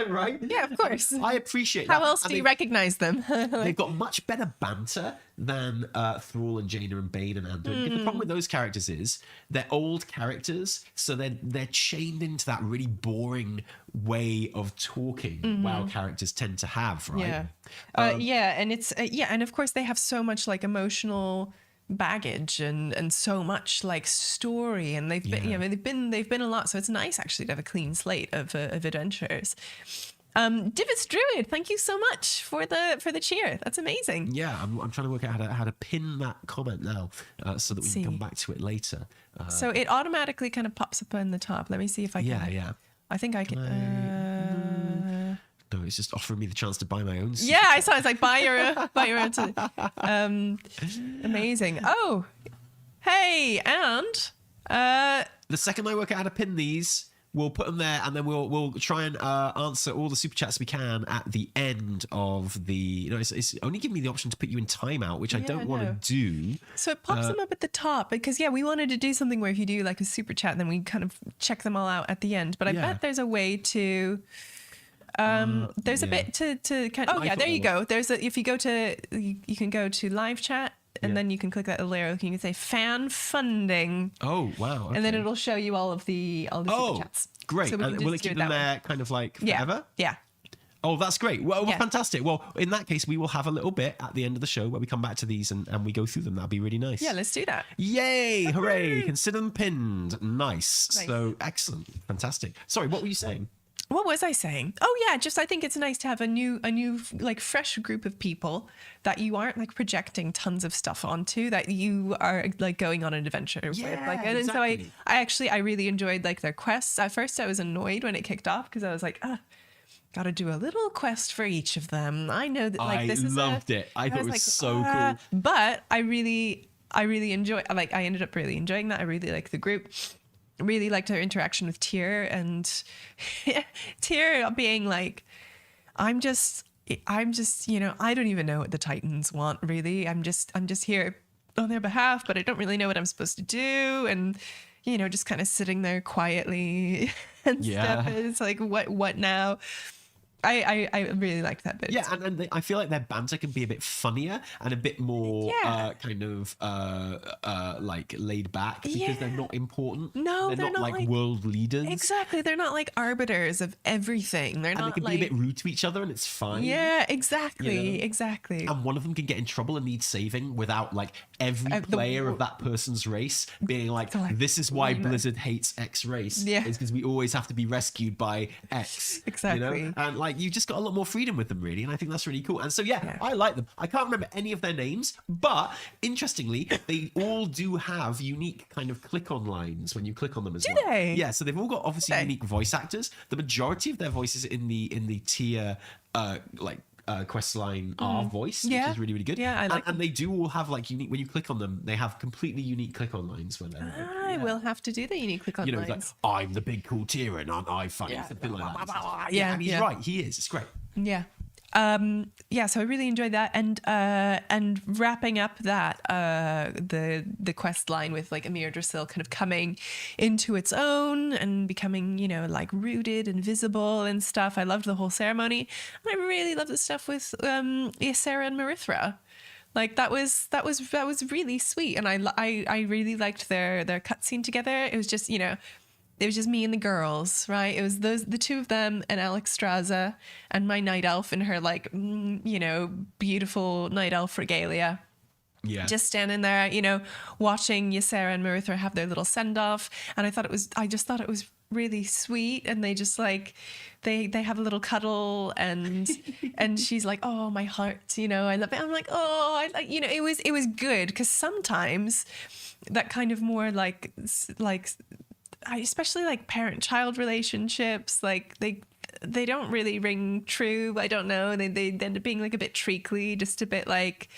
right? Yeah, of course. I appreciate How that. else do you recognize them? They've got much better banter than Thrall and Jaina and Bane and Anduin. The problem with those characters is they're old characters, so they're chained into that really boring way of talking WoW characters tend to have, right? And it's and of course they have so much like emotional baggage and so much like story, and they've been they've been a lot, so it's nice actually to have a clean slate of adventurers. Divitz Druid, thank you so much for the cheer. That's amazing. Yeah, I'm trying to work out how to pin that comment now so that we can come back to it later. So it automatically kind of pops up in the top. Let me see if I can. Yeah. I think I can. No, it's just offering me the chance to buy my own. Yeah, I saw. It's like buy your own. Amazing. Oh, hey, and the second I work out how to pin these, we'll put them there, and then we'll try and answer all the super chats we can at the end of the. It's only giving me the option to put you in timeout, which I don't want to do. So it pops them up at the top because we wanted to do something where if you do like a super chat, then we kind of check them all out at the end. But I bet there's a way to. There's a bit to kind of, there you go. There's if you go to, you can go to live chat and then you can click that little arrow. You can say fan funding. Oh, wow. Okay. And then it'll show you all of the super chats. Great. So will it keep them there kind of like forever? Yeah. Oh, that's great. Well, fantastic. Well, in that case, we will have a little bit at the end of the show where we come back to these and we go through them. That'd be really nice. Yeah, let's do that. Yay. Hooray. Consider them pinned. Nice. So excellent. Fantastic. Sorry, what were you saying? What was I saying? Oh yeah, just I think it's nice to have a new like fresh group of people that you aren't like projecting tons of stuff onto, that you are like going on an adventure with. Like, and exactly. So I really enjoyed like their quests. At first I was annoyed when it kicked off because I was like, got to do a little quest for each of them. I know that like this is loved it. I thought it was like, so cool. But I really enjoy. Like I ended up really enjoying that. I really liked the group. Really liked her interaction with Tyr, and Tyr being like, I'm just, you know, I don't even know what the Titans want really. I'm just here on their behalf, but I don't really know what I'm supposed to do. And, you know, just kind of sitting there quietly and stuff. It's like, what now? I really liked that bit. Yeah, and I feel like their banter can be a bit funnier and a bit more kind of like laid back because they're not important. No, they're not like world leaders. Exactly, they're not like arbiters of everything. They're not. They can like, be a bit rude to each other, and it's fine. Yeah, exactly, you know? Exactly. And one of them can get in trouble and need saving without like every player of that person's race being like, this is why Blizzard hates X race. Yeah, is because we always have to be rescued by X. Exactly. You know? And like you just got a lot more freedom with them, really, and I think that's really cool. And so I like them. I can't remember any of their names, but interestingly, they all do have unique kind of click-on lines when you click on them as well. Do they? Yeah, so they've all got obviously unique voice actors. The majority of their voices in the tier quest line are voiced, which is really, really good. Yeah, I like and they do all have like unique, when you click on them, they have completely unique click-on lines when they're I will have to do the unique click-on lines. You know, it's like, I'm the big cool tier and aren't I funny? Something like that. Yeah, and he's right. He is. It's great. Yeah. So I really enjoyed that, and wrapping up that the quest line with like Amir Drasil kind of coming into its own and becoming, you know, like rooted and visible and stuff. I loved the whole ceremony, and I really loved the stuff with Ysera and Marithra. Like that was really sweet, and I really liked their cutscene together. It was just, you know, it was just me and the girls, right? It was the two of them and Alex Straza and my night elf in her like, you know, beautiful night elf regalia. Yeah. Just standing there, you know, watching Ysera and Marithra have their little send off, and I just thought it was really sweet, and they just like they have a little cuddle, and and she's like, oh, my heart, you know, I love it. I'm like, oh, I like, you know, it was good, because sometimes that kind of more like especially like parent-child relationships, like they don't really ring true. I don't know. They end up being like a bit treacly, just a bit like.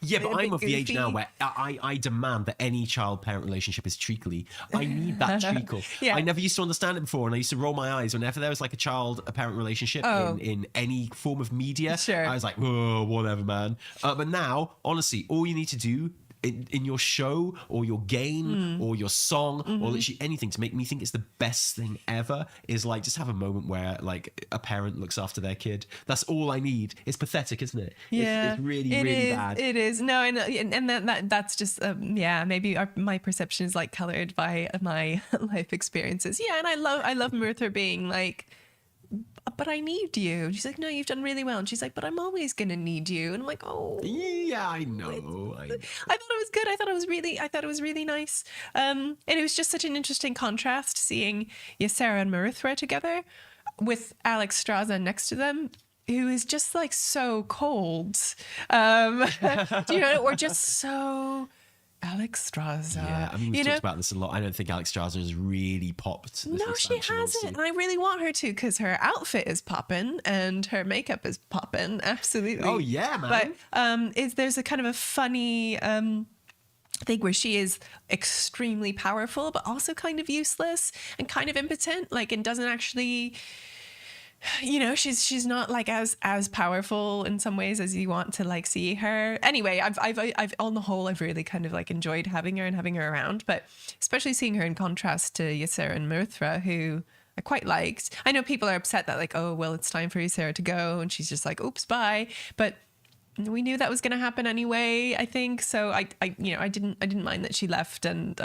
Yeah, but I'm of the age now where I demand that any child-parent relationship is treacly. I need that treacle. I never used to understand it before, and I used to roll my eyes whenever there was like a child-parent relationship in any form of media. Sure. I was like, oh, whatever, man. But now, honestly, all you need to do in your show or your game or your song or literally anything to make me think it's the best thing ever is like just have a moment where like a parent looks after their kid. That's all I need. It's pathetic, isn't it? Yeah, it's really bad. It is. No, and that's just maybe my perception is like colored by my life experiences. Yeah, and I love Martha being like, but I need you. And she's like, no, you've done really well. And she's like, but I'm always gonna need you. And I'm like, oh yeah, I know. I thought it was good. I thought it was really nice. And it was just such an interesting contrast seeing Ysera and Marithra together with Alex Straza next to them, who is just like so cold. Do you know, or just so Alex Straza. Yeah, I mean, we've talked about this a lot. I don't think Alex Straza has really popped. No, she hasn't. And I really want her to, because her outfit is popping and her makeup is popping. Absolutely. Oh, yeah, man. But there's a kind of a funny thing where she is extremely powerful, but also kind of useless and kind of impotent, like, and doesn't actually... You know, she's not like as powerful in some ways as you want to like see her. Anyway, I've on the whole I've really kind of like enjoyed having her and having her around, but especially seeing her in contrast to Ysera and Marithra, who I quite liked. I know people are upset that like, oh well, it's time for Ysera to go, and she's just like, oops, bye. But we knew that was going to happen anyway, I think. So I didn't mind that she left, and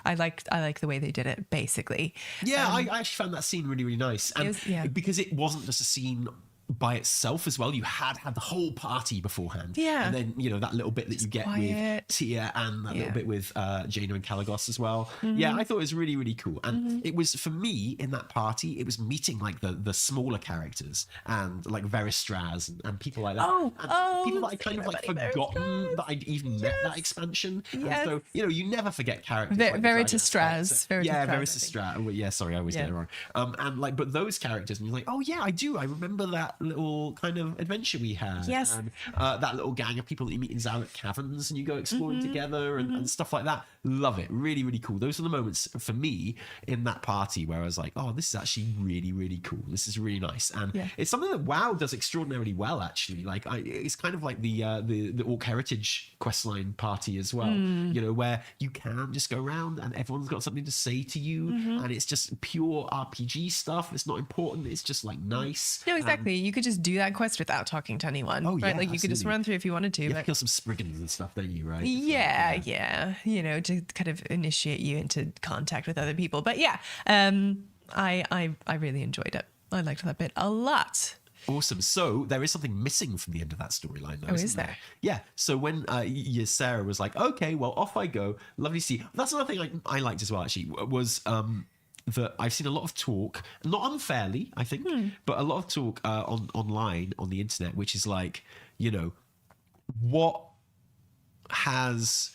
I liked the way they did it, basically. Yeah, I actually found that scene really, really nice, and because it wasn't just a scene by itself as well. You had the whole party beforehand. Yeah. And then, that little bit that you get with Tia and that little bit with Jaina and Kalagos as well. Yeah, I thought it was really, really cool. And it was, for me, in that party, it was meeting like the smaller characters and like Veristraz and people like that. And people that I kind of like forgotten that I'd even met that expansion. Yes. And so, you never forget characters. Veritastraz. Veritastraz. Well, yeah, sorry, I always get it wrong. And like, but those characters, and you're like, oh yeah, I do. I remember that little kind of adventure we had. Yes. And that little gang of people that you meet in Zalek Caverns and you go exploring together and stuff like that. Love it. Really, really cool. Those are the moments for me in that party where I was like, oh, this is actually really, really cool. This is really nice. And it's something that WoW does extraordinarily well, actually. Like, it's kind of like the Orc Heritage questline party as well, where you can just go around and everyone's got something to say to you and it's just pure RPG stuff. It's not important. It's just like nice. No, exactly. You could just do that quest without talking to anyone. Oh, right? yeah, Like you could just run through if you wanted to. You have to kill some Spriggans and stuff, don't you, right? Yeah. To kind of initiate you into contact with other people. But yeah, I really enjoyed it. I liked that bit a lot. Awesome. So there is something missing from the end of that storyline, though. Oh, is there? Yeah. So when Sarah was like, okay, well, off I go. Lovely to see. That's another thing I liked as well, actually, was that I've seen a lot of talk, not unfairly, I think, but a lot of talk online on the internet, which is like, what has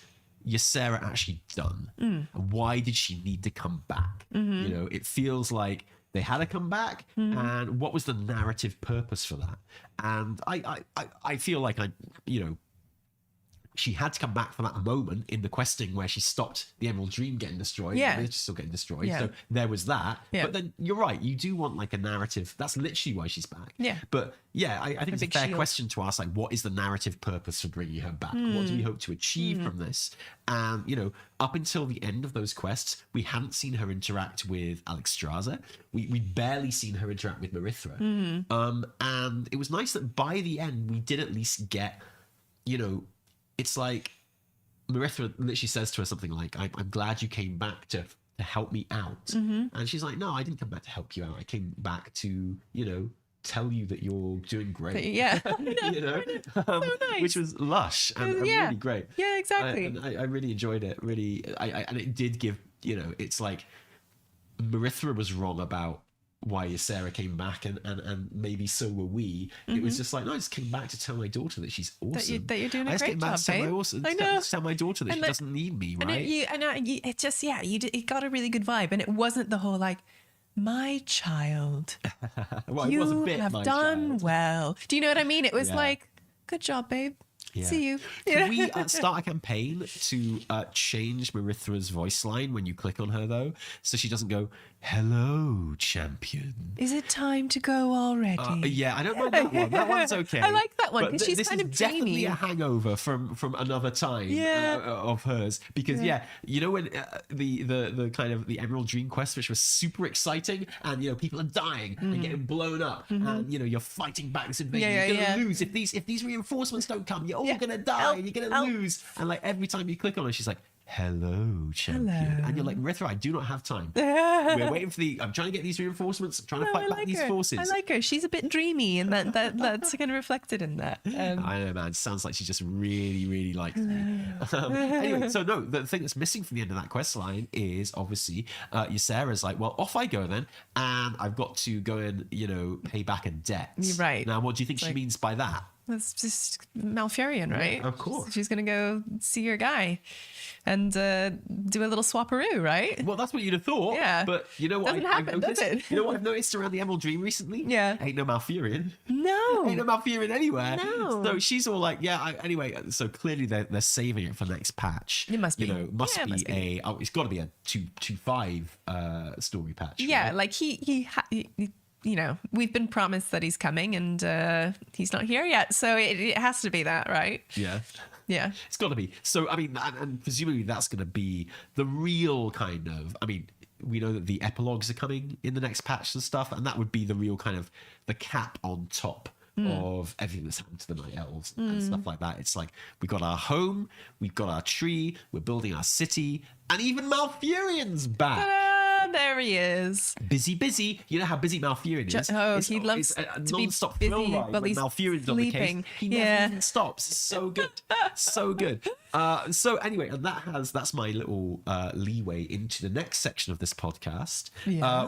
Ysera actually done? And why did she need to come back? It feels like they had to come back, and what was the narrative purpose for that? And I feel like she had to come back for that moment in the questing where she stopped the Emerald Dream getting destroyed. Yeah. It's still getting destroyed. Yeah. So there was that. Yeah. But then you're right. You do want like a narrative. That's literally why she's back. Yeah. But yeah, I think it's a fair shield. question to ask, like, what is the narrative purpose for bringing her back? What do we hope to achieve from this? And, up until the end of those quests, we hadn't seen her interact with Alexstrasza. We barely seen her interact with Marithra. And it was nice that by the end, we did at least get, it's like Marithra literally says to her something like, I'm glad you came back to help me out. And she's like, no, I didn't come back to help you out. I came back to, tell you that you're doing great. Yeah. So nice. Which was lush and really great. Yeah, exactly. I really enjoyed it. Really, and it did give, it's like Marithra was wrong about why Sarah came back, and maybe so were we. It was just like, no, I just came back to tell my daughter that she's awesome. That you're doing a great job, I know. To tell my daughter that she doesn't need me, right? It just, it got a really good vibe, and it wasn't the whole like, my child, well, you have done well. Do you know what I mean? It was like, good job, babe. Yeah. See you. Can we start a campaign to change Marithra's voice line when you click on her, though? So she doesn't go, hello, champion. Is it time to go already? Yeah, I don't know that one. That one's okay. I like that one because she's this kind is of definitely dreamy. a hangover from another time of hers. Because, when the kind of the Emerald Dream quest, which was super exciting, and, people are dying and getting blown up, and, you're fighting back this invasion. You're going to lose. If these reinforcements don't come, you're all going to die and you're going to lose. And, like, every time you click on her, she's like, hello, champion. Hello. And you're like, Marithra, I do not have time. We're waiting for I'm trying to get these reinforcements. I'm trying to fight back these forces. I like her. She's a bit dreamy, and that's kind of reflected in that. I know, man. Sounds like she just really, really likes me. Anyway, so no, the thing that's missing from the end of that quest line is obviously Ysera's like, well, off I go then, and I've got to go and, pay back a debt. Right. Now, what do you think she means by that? That's just Malfurion, right? Yeah, of course. She's going to go see your guy and do a little swapperoo, right? Well, that's what you'd have thought. Yeah. But you know what? Doesn't happen, does it? You know what I've noticed around the Emerald Dream recently? Yeah. Ain't no Malfurion. No. Ain't no Malfurion anywhere. No. So she's all like, anyway, so clearly they're saving it for next patch. It must be. It's got to be a 2.5 story patch. Yeah, right? like he we've been promised that he's coming, and he's not here yet, so it has to be that, right? Yeah. Yeah. It's got to be. So, I mean, and presumably that's going to be the real kind of, we know that the epilogues are coming in the next patch and stuff, and that would be the real kind of the cap on top of everything that's happened to the Night Elves and stuff like that. It's like, we got our home, we've got our tree, we're building our city, and even Malfurion's back. there he is. Busy. You know how busy Malfurion is. He loves it's a to be non-stop busy, thrill ride but when he's Malfurion's on the case. sleeping. He never even stops. It's so good. So good. So anyway, and that's my little leeway into the next section of this podcast,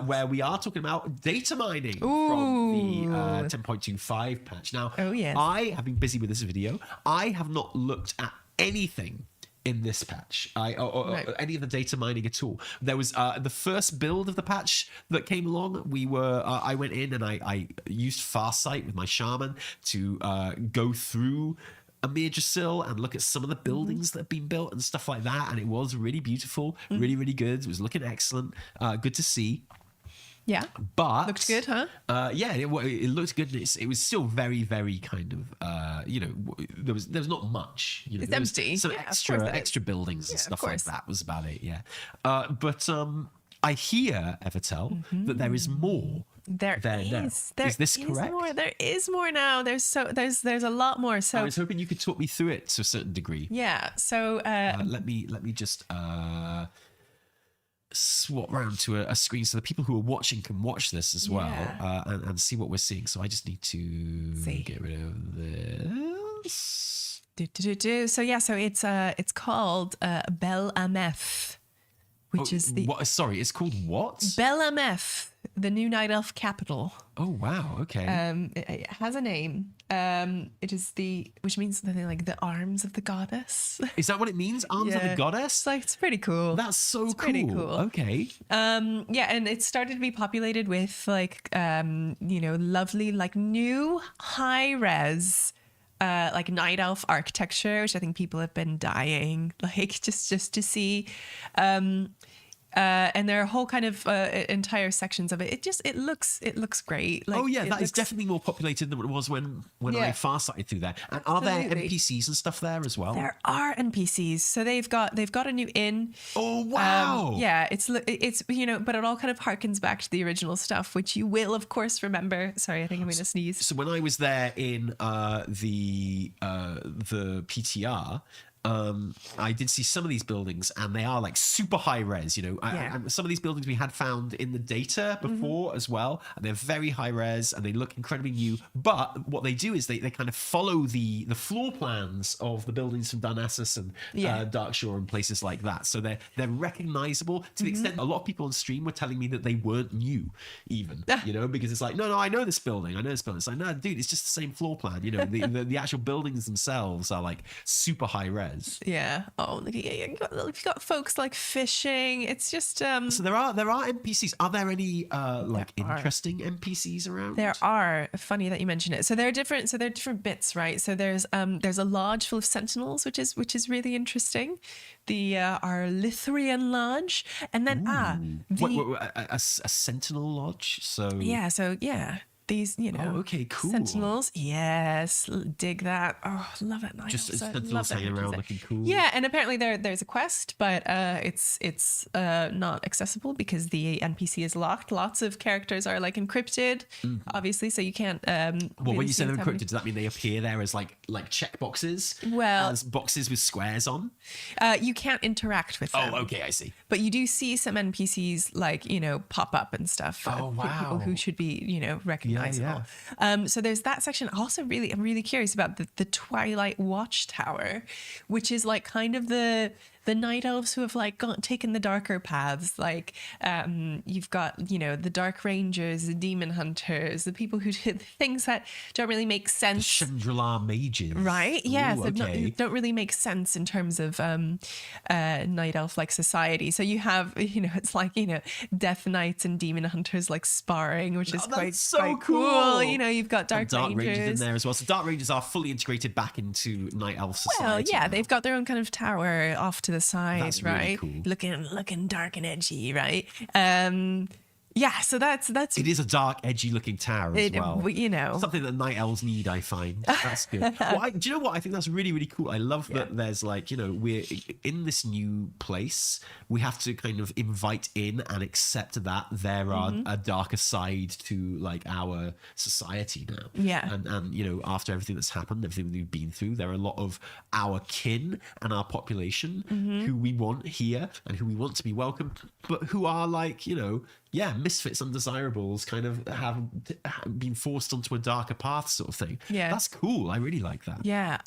where we are talking about data mining from the 10.25 patch. Now, I have been busy with this video. I have not looked at anything in this patch, or any of the data mining at all. There was the first build of the patch that came along. I went in and I used Farsight with my shaman to go through Amir Jasil and look at some of the buildings that have been built and stuff like that. And it was really beautiful, really, really good. It was looking excellent. Good to see. Yeah, but looked good, huh? Yeah, it looked good. And it was still very, very kind of, there was not much. It's empty. Some extra buildings and stuff like that was about it. Yeah, but I hear, Evitel, that there is more. There is. Is this correct? More. There is more now. There's a lot more. So I was hoping you could talk me through it to a certain degree. Yeah. So let me just swap round to a screen so the people who are watching can watch this as well and see what we're seeing. So I just need to get rid of this. So it's called Bel Ameth, which is the it's called what? Bel Ameth, the new Night Elf capital. Oh wow, okay. It has a name. It is which means something like the arms of the goddess. Is that what it means? Arms of the goddess? It's pretty cool. That's so cool. Pretty cool. Okay. And it started to be populated with lovely new high res night elf architecture, which I think people have been dying just to see. And there are whole kind of entire sections of it. It looks great. That is definitely more populated than it was when I farsighted through there. And are there NPCs and stuff there as well? There are NPCs. So they've got a new inn. Oh wow! It's but it all kind of harkens back to the original stuff, which you will of course remember. Sorry, I think I'm going to sneeze. So when I was there in the PTR. I did see some of these buildings and they are super high res, and some of these buildings we had found in the data before as well, and they're very high res and they look incredibly new. But what they do is they kind of follow the floor plans of the buildings from Darnassus and Darkshore and places like that. So they're recognizable to the extent a lot of people on stream were telling me that they weren't new even, because it's no, I know this building. It's like, no, dude, it's just the same floor plan. The actual buildings themselves are super high res. Yeah. Oh, you've got folks fishing. It's just So there are NPCs. Are there any interesting NPCs around? There are. Funny that you mention it. So there are different bits, right? So there's a lodge full of sentinels, which is really interesting. Our Lithrian lodge, and then a sentinel lodge. These, okay, cool. sentinels. Yes, dig that. Oh, love it. Just sentinels hanging around looking cool. Yeah, and apparently there's a quest, but it's not accessible because the NPC is locked. Lots of characters are encrypted, obviously, so you can't. Well, when you say they're encrypted, does that mean they appear there as like checkboxes? Well, as boxes with squares on. You can't interact with them. Oh, okay, I see. But you do see some NPCs pop up and stuff. Oh wow! People who should be recognizable. Yeah. So there's that section. Also, I'm really curious about the Twilight Watchtower, which is kind of the night elves who have taken the darker paths. You've got the Dark Rangers, the Demon Hunters, the people who did things that don't really make sense. The Chandrila mages, right? Yes, ooh, okay. Don't really make sense in terms of night elf society. So you have Death Knights and Demon Hunters sparring, which is quite cool. You've got Dark Rangers in there as well. So Dark Rangers are fully integrated back into night elf society. Well, yeah, they've got their own kind of tower off to the side. That's right? Really cool. Looking dark and edgy, right? Yeah, so that's It is a dark, edgy-looking tower as well. You know, something that night elves need, I find. That's good. Well, do you know what? I think that's really, really cool. I love that there's like, you know, we're in this new place. We have to kind of invite in and accept that there are a darker side to like our society now. Yeah. And you know, after everything that's happened, everything we've been through, there are a lot of our kin and our population who we want here and who we want to be welcomed, but who are like, you know, misfits, undesirables, kind of have been forced onto a darker path sort of thing. Yeah. That's cool. I really like that. Yeah.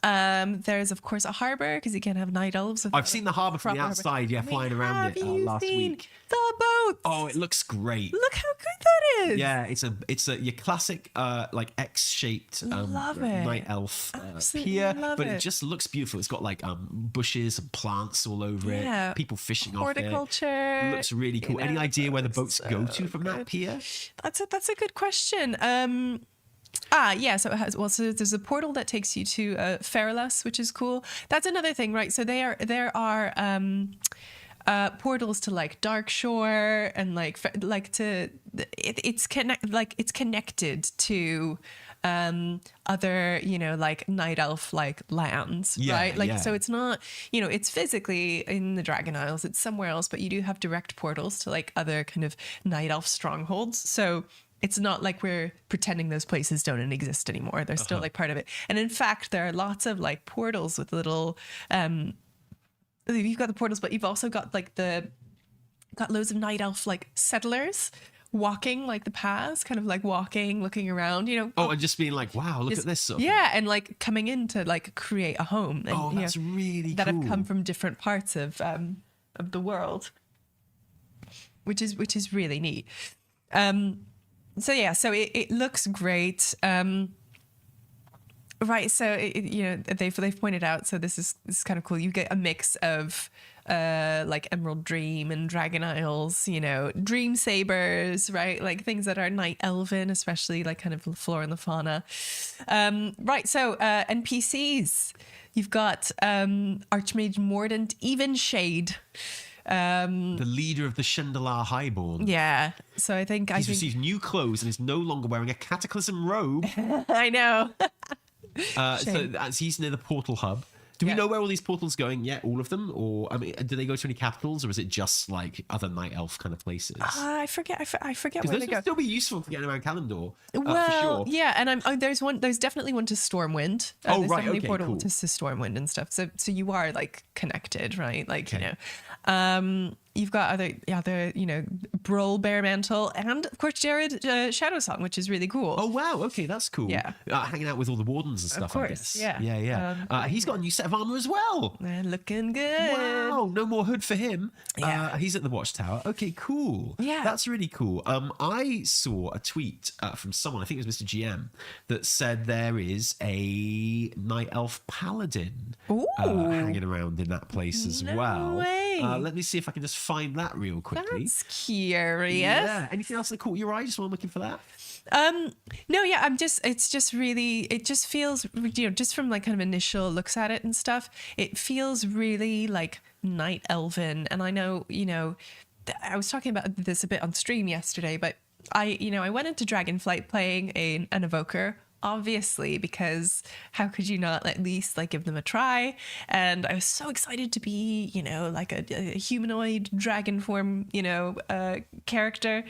There's, of course, a harbour, because you can't have night elves. I've seen the harbour from the outside, flying around it last week. The boats? Oh, it looks great. Look how good that is. Yeah, it's a your classic like X-shaped night elf pier, love but it. it just looks beautiful. It's got like bushes and plants all over it. People fishing off it. Horticulture. Looks really cool. Any idea where the boats go to from that pier? That's a good question. So it has. Well, so there's a portal that takes you to Feralas, which is cool. That's another thing, right? So there are portals to like Darkshore and it's connected to other, you know, like night elf like lands, right? Like, so it's not, you know, it's physically in the Dragon Isles, it's somewhere else, but you do have direct portals to like other kind of night elf strongholds. So it's not like we're pretending those places don't exist anymore. They're still like part of it. And in fact, there are lots of like portals with little, you've got the portals, but you've also got like got loads of night elf like settlers walking like the paths, kind of like walking, looking around, you know. Oh, and just being like, wow, look at this sort of thing. And like coming in to like create a home. And, that's really cool. That have come from different parts of the world, which is really neat. So it looks great. Right, so you know they've pointed out. So this is kind of cool. You get a mix of like Emerald Dream and Dragon Isles, you know, Dream Sabers, right? Like things that are night elven, especially like kind of flora and the fauna. Right, so NPCs. You've got Archmage Mordant Evenshade. The leader of the Shendalar Highborn. Yeah, so I think he's received new clothes and is no longer wearing a cataclysm robe. I know. So he's near the portal hub. Do we know where all these portals going yet? All of them? Or, I mean, do they go to any capitals, or is it just like other night elf kind of places? I forget where they go. Because those would still be useful for getting around Kalimdor, well, for sure. Yeah, and there's definitely one to Stormwind. There's definitely okay, portal cool. to Stormwind and stuff. So you are like connected, right? Like, you know. You've got other, you know, Brawl Bearmantle, and of course Jared Shadowsong, which is really cool. Oh wow, okay, that's cool. Yeah, hanging out with all the wardens and stuff. Of course, I guess. Yeah. He's got a new set of armor as well. Looking good. Wow, no more hood for him. Yeah. He's at the Watchtower. Okay, cool. Yeah, that's really cool. I saw a tweet from someone, I think it was Mr. GM, that said there is a night elf paladin hanging around in that place as well. Way. Let me see if I can just find that real quickly. That's curious. Yeah. Anything else that caught your eye just while I'm looking for that? No, yeah, it just feels, you know, just from like kind of initial looks at it and stuff, it feels really like night elven. And I know, you know, I was talking about this a bit on stream yesterday, but I went into Dragonflight playing an evoker, obviously, because how could you not at least like give them a try? And I was so excited to be, you know, like a humanoid dragon form, you know, character.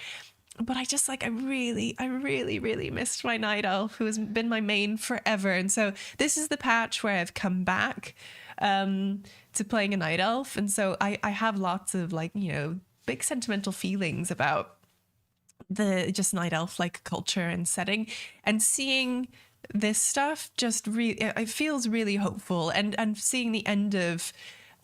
But I just like, I really missed my night elf, who has been my main forever. And so this is the patch where I've come back to playing a night elf. And so I have lots of like, you know, big sentimental feelings about the just night elf like culture and setting, and seeing this stuff just really, it feels really hopeful. And seeing the end of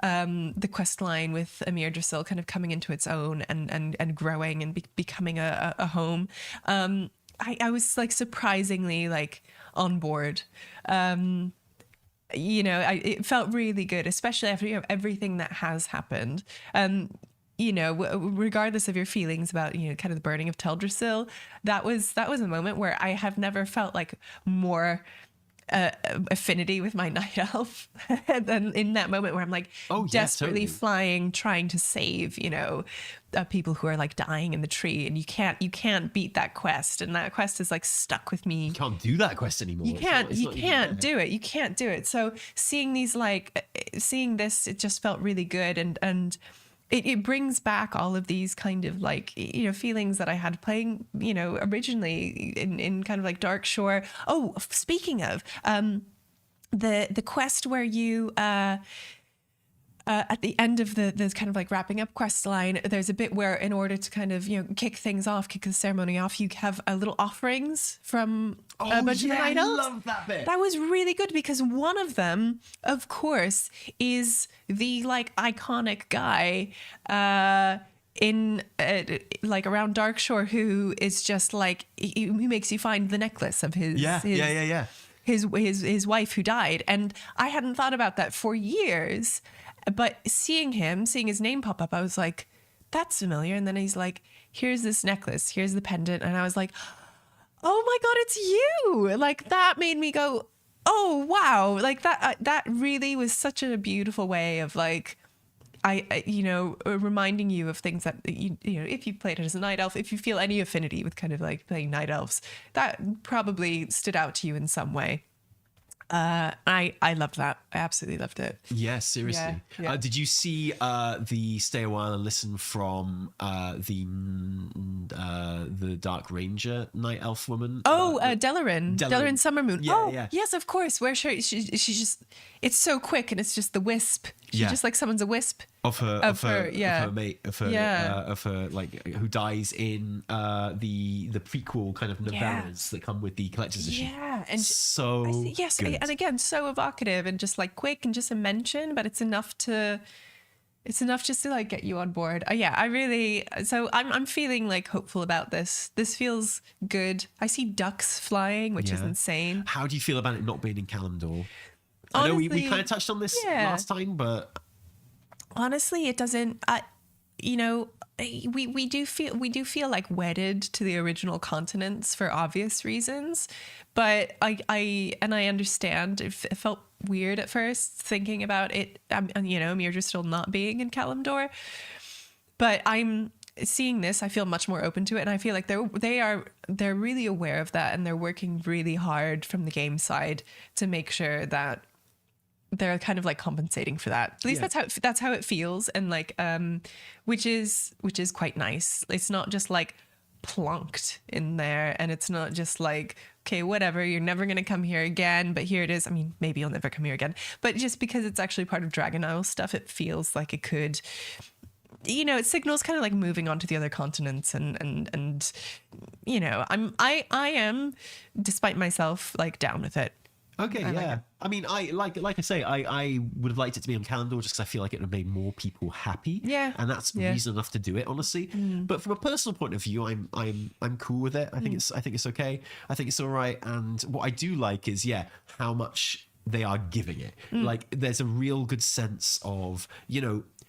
the quest line with Amir Drasil kind of coming into its own and growing and becoming a home. I was like surprisingly like on board. You know, it felt really good, especially after, you know, everything that has happened. You know, regardless of your feelings about, you know, kind of the burning of Teldrassil, that was a moment where I have never felt like more affinity with my night elf. And then in that moment where I'm like desperately flying, trying to save, people who are like dying in the tree, and you can't beat that quest, and that quest is like stuck with me. You can't do that quest anymore. You can't do it. You can't do it. So seeing this, it just felt really good, and it brings back all of these kind of like, feelings that I had playing, originally in kind of like Dark Shore. Oh, speaking of, the quest where you, at the end of the kind of like wrapping up quest line, there's a bit where in order to kind of, kick the ceremony off, you have little offerings from a bunch of the night elves. I love that bit. That was really good because one of them, of course, is the like iconic guy in like around Dark Shore who is just like, he makes you find the necklace of his his wife who died. And I hadn't thought about that for years. But seeing his name pop up, I was like, that's familiar. And then he's like, here's this necklace, here's the pendant. And I was like, oh my God, it's you. Like that made me go, oh, wow. Like that really was such a beautiful way of like, reminding you of things that, if you played it as a night elf, if you feel any affinity with kind of like playing night elves, that probably stood out to you in some way. I loved that. I absolutely loved it. Yeah, seriously. Yeah. Did you see the Stay a While and Listen from the Dark Ranger night elf woman? Oh, Delarin Summermoon. Yeah. Yes, of course. Where she just, it's so quick and it's just the wisp. She just like summons a wisp of her mate, of her like who dies in the prequel kind of novellas that come with the collector's edition. Yeah, and good. And again, so evocative and just like quick and just a mention, but it's enough just to like get you on board. I'm feeling like hopeful about this. This feels good. I see ducks flying, which is insane. How do you feel about it not being in Kalimdor? I know we kind of touched on this last time, but honestly, it doesn't. We do feel like wedded to the original continents for obvious reasons, but I understand. It felt weird at first thinking about it. Mirja still not being in Kalimdor, but I'm seeing this. I feel much more open to it, and I feel like they're really aware of that, and they're working really hard from the game side to make sure that they're kind of like compensating for that. At least that's how it feels, and like which is quite nice. It's not just like plonked in there, and it's not just like, okay, whatever, you're never going to come here again, but here it is. I mean, maybe you'll never come here again, but just because it's actually part of Dragon Isle stuff, it feels like it could, it signals kind of like moving on to the other continents, and I am, despite myself, like down with it. Okay, yeah. I mean, I I say, I would have liked it to be on Kalimdor just because I feel like it would have made more people happy. Yeah, and that's reason enough to do it, honestly. But from a personal point of view, I'm cool with it. I think it's okay. I think it's all right. And what I do like is how much they are giving it. Like, there's a real good sense of,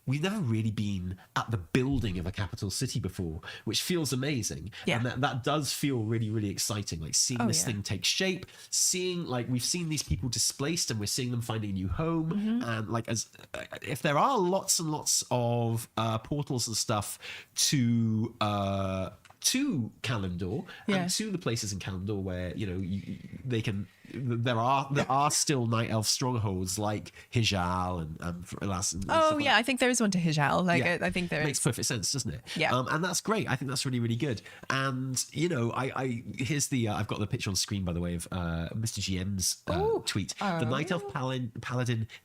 we've never really been at the building of a capital city before, which feels amazing. Yeah. And that does feel really, really exciting. Like seeing this thing take shape, seeing like we've seen these people displaced and we're seeing them finding a new home. And like if there are lots and lots of portals and stuff to Kalimdor and to the places in Kalimdor where there are still night elf strongholds like Hijal and Elas. I think there is one to Hijal. I think there makes perfect sense, doesn't it? Yeah, and that's great. I think that's really, really good. And here's the I've got the picture on screen, by the way, of Mr. GM's tweet. The night elf paladin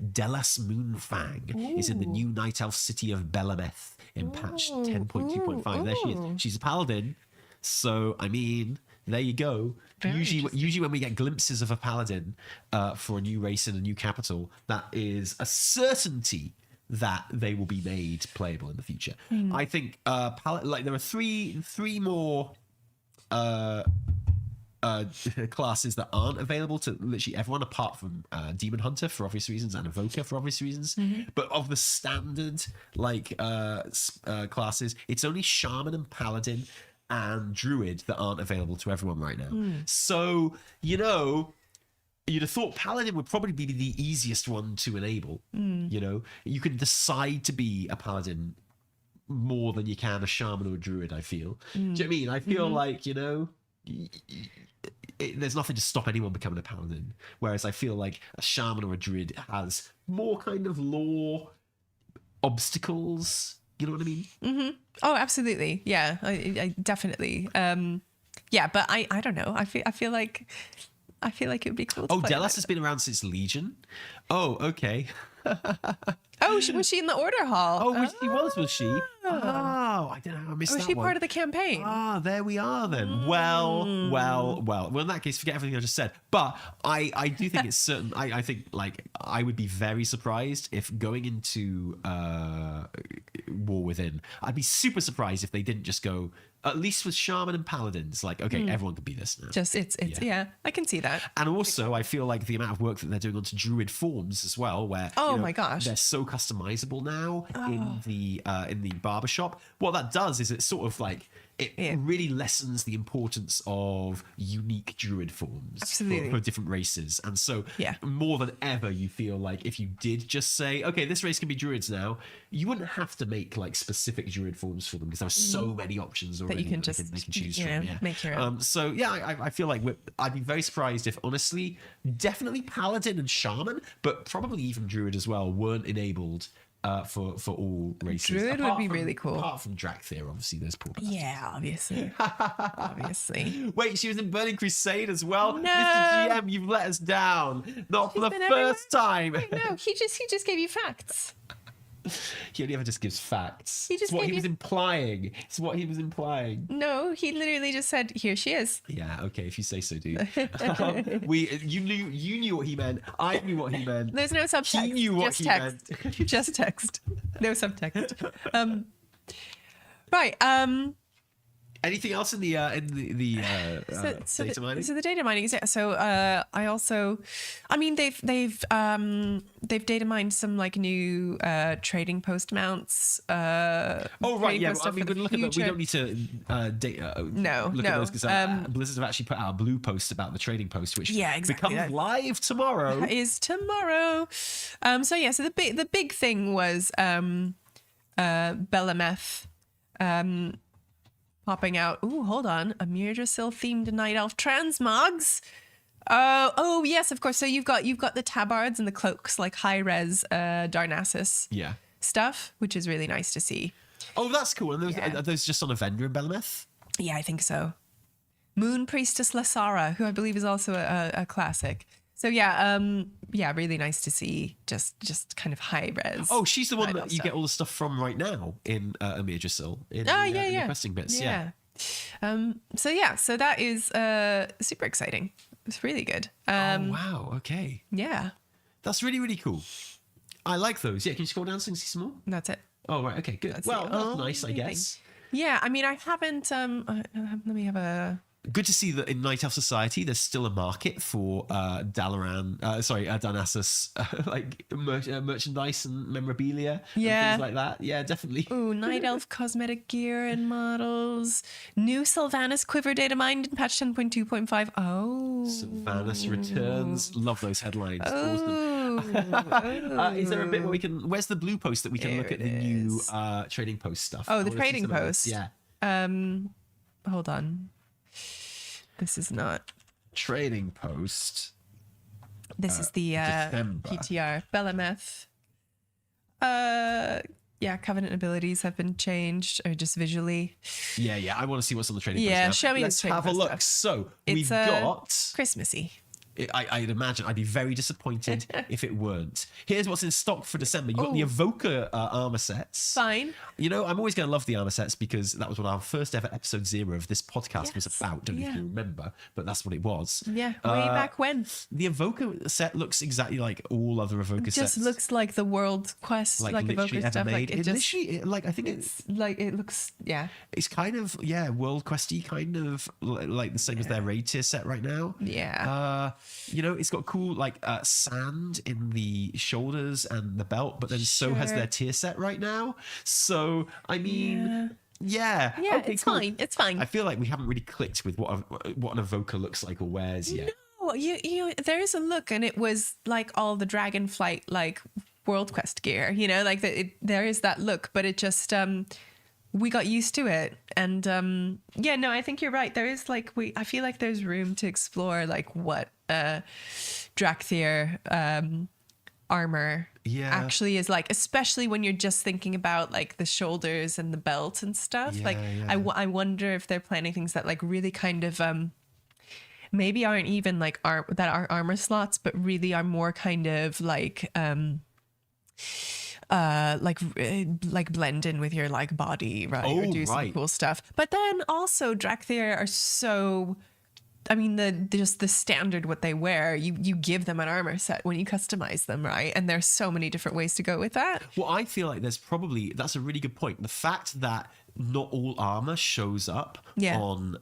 Delas Moonfang is in the new night elf city of Belameth in patch 10.2.5. There she is. She's a paladin. So, I mean, there you go. Usually when we get glimpses of a paladin for a new race in a new capital, that is a certainty that they will be made playable in the future. I think there are three more classes that aren't available to literally everyone apart from Demon Hunter for obvious reasons and Evoker for obvious reasons. But of the standard classes, it's only Shaman and Paladin and Druid that aren't available to everyone right now. So you'd have thought Paladin would probably be the easiest one to enable. You know, you can decide to be a Paladin more than you can a Shaman or a Druid, I feel. Do you know what I mean? I feel like, you know, there's nothing to stop anyone becoming a Paladin. Whereas I feel like a Shaman or a Druid has more kind of lore obstacles. You know what I mean? Mm-hmm. Oh, absolutely. Yeah, I definitely. Yeah, but I don't know. I feel like it would be cool. Oh, Delos has been around since Legion. Oh, okay. Oh, was she in the Order Hall? Oh, was she? Oh, I don't know. I missed that one. Was she part of the campaign? Ah, there we are then. Well, in that case, forget everything I just said. But I do think it's certain. I think, like, I would be very surprised if going into War Within, I'd be super surprised if they didn't just go, at least with Shaman and Paladins, like, okay, everyone can be this now. Just it's yeah, I can see that. And also, I feel like the amount of work that they're doing onto Druid forms as well, where my gosh, they're so customizable now in the barbershop. What that does is it sort of like it really lessens the importance of unique Druid forms for different races. And so more than ever, you feel like if you did just say, okay, this race can be Druids now, you wouldn't have to make like specific Druid forms for them because there are so many options already that you can just they can choose from. Make your own. So I feel like I'd be very surprised if, honestly, definitely Paladin and Shaman, but probably even Druid as well, weren't enabled for all races. Druid would be really cool. Apart from Drakthir, obviously, there's poor. Yeah, obviously. Obviously. Wait, she was in Burning Crusade as well? No. Mr. GM, you've let us down. Not for the first time. No, he just gave you facts. He only ever just gives facts. It's what he was implying. It's what he was implying. No, he literally just said, "Here she is." Yeah, okay, if you say so, dude. You knew what he meant. I knew what he meant. There's no subtext. He knew what he meant. Just text. No subtext. Right. Anything else in the data mining? So the data mining is so they've data mined some like new trading post mounts. Right, yeah. I mean, look at that. We don't need to look at those because Blizzard have actually put out a blue post about the trading post, which becomes live tomorrow. That is tomorrow. So the big thing was Belemeth. Popping out. Ooh, hold on. A Myrdrasil themed night elf transmogs. Oh yes, of course. So you've got the tabards and the cloaks, like high res Darnassus stuff, which is really nice to see. Oh, that's cool. And are those just on a vendor in Belemeth? Yeah, I think so. Moon Priestess Lasara, who I believe is also a classic. So really nice to see just kind of high res. Oh, she's the one that you get all the stuff from right now in Myrdrasil. In the questing bits. Yeah. So that is super exciting. It's really good. Wow. Okay. Yeah. That's really, really cool. I like those. Yeah. Can you scroll down so you can see some more? That's it. Oh, right. Okay. Good. That's nice, I guess. Yeah. I mean, I haven't. Let me have a. Good to see that in Night Elf Society, there's still a market for Darnassus, like merchandise and memorabilia and things like that. Yeah, definitely. Ooh, Night Elf cosmetic gear and models. New Sylvanas quiver data mined in patch 10.2.5. Oh. Sylvanas returns. Love those headlines. Oh. Is there a bit where we can... Where's the blue post that we can look at the new trading post stuff? Oh, the trading post. Yeah. Hold on. This is not trading post. This is the PTR. Belemeth. Covenant abilities have been changed, or just visually. Yeah. I want to see what's on the trading post. Yeah, now. show me. Let's have a look. Stuff. So we've got Christmassy. I'd imagine I'd be very disappointed if it weren't. Here's what's in stock for December. You've got the Evoker armor sets. Fine. You know, I'm always going to love the armor sets because that was what our first ever episode 0 of this podcast was about. Don't know if you remember, but that's what it was. Yeah, way back when. The Evoker set looks exactly like all other Evoker sets. Just looks like the World Quest, like Evoker stuff. Made. Like I think it's like it looks. Yeah. It's kind of World Questy, kind of like the same as their raid tier set right now. Yeah. It's got cool sand in the shoulders and the belt, but then so has their tier set right now. So I mean, okay, it's cool. fine. It's fine. I feel like we haven't really clicked with what an Evoker looks like or wears yet. No, you there is a look, and it was like all the Dragonflight like World Quest gear, you know, like there is that look, but it just we got used to it. And yeah, no, I think you're right. There is like I feel like there's room to explore like what Drakthir armor actually is like, especially when you're just thinking about like the shoulders and the belt and stuff. I wonder if they're planning things that like really kind of maybe aren't even like that are armor slots, but really are more kind of like blend in with your like body, right? Or do some cool stuff. But then also Drakthir are so, I mean, just the standard what they wear, you give them an armor set when you customize them, right? And there's so many different ways to go with that. Well, I feel like that's a really good point. The fact that not all armor shows up on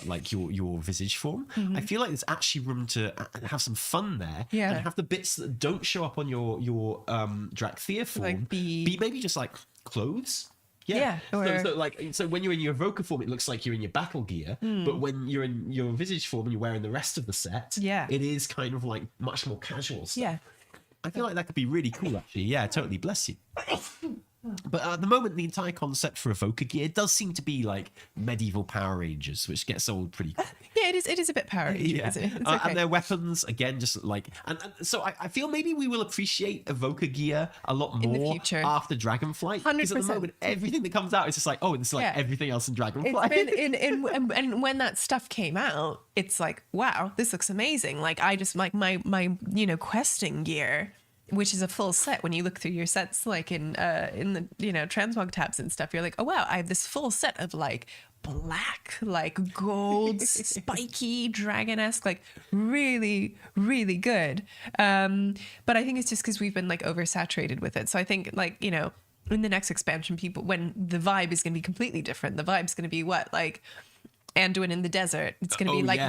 like your visage form. I feel like there's actually room to have some fun there and have the bits that don't show up on your Drakthir form like be maybe just like clothes. So when you're in your evoker form, it looks like you're in your battle gear. But when you're in your visage form and you're wearing the rest of the set, it is kind of like much more casual stuff. Yeah. I feel like that could be really cool, actually. Yeah, totally. Bless you. But at the moment, the entire concept for evoker gear does seem to be like medieval Power Rangers, which gets old pretty quick. Yeah, it is a bit Power Rangers. Yeah. It's okay. And their weapons, again, just like... And so I feel maybe we will appreciate evoker gear a lot more in the future after Dragonflight. 100%. Because at the moment, everything that comes out is just like, oh, it's like everything else in Dragonflight. And when that stuff came out, it's like, wow, this looks amazing. Like, I just like my questing gear, which is a full set. When you look through your sets, like in the transmog tabs and stuff, you're like, oh wow, I have this full set of like black, like gold, spiky, dragon-esque, like really, really good. But I think it's just because we've been like oversaturated with it. So I think like, in the next expansion, when the vibe is going to be completely different, the vibe's going to be what, like Anduin in the desert. It's going to be like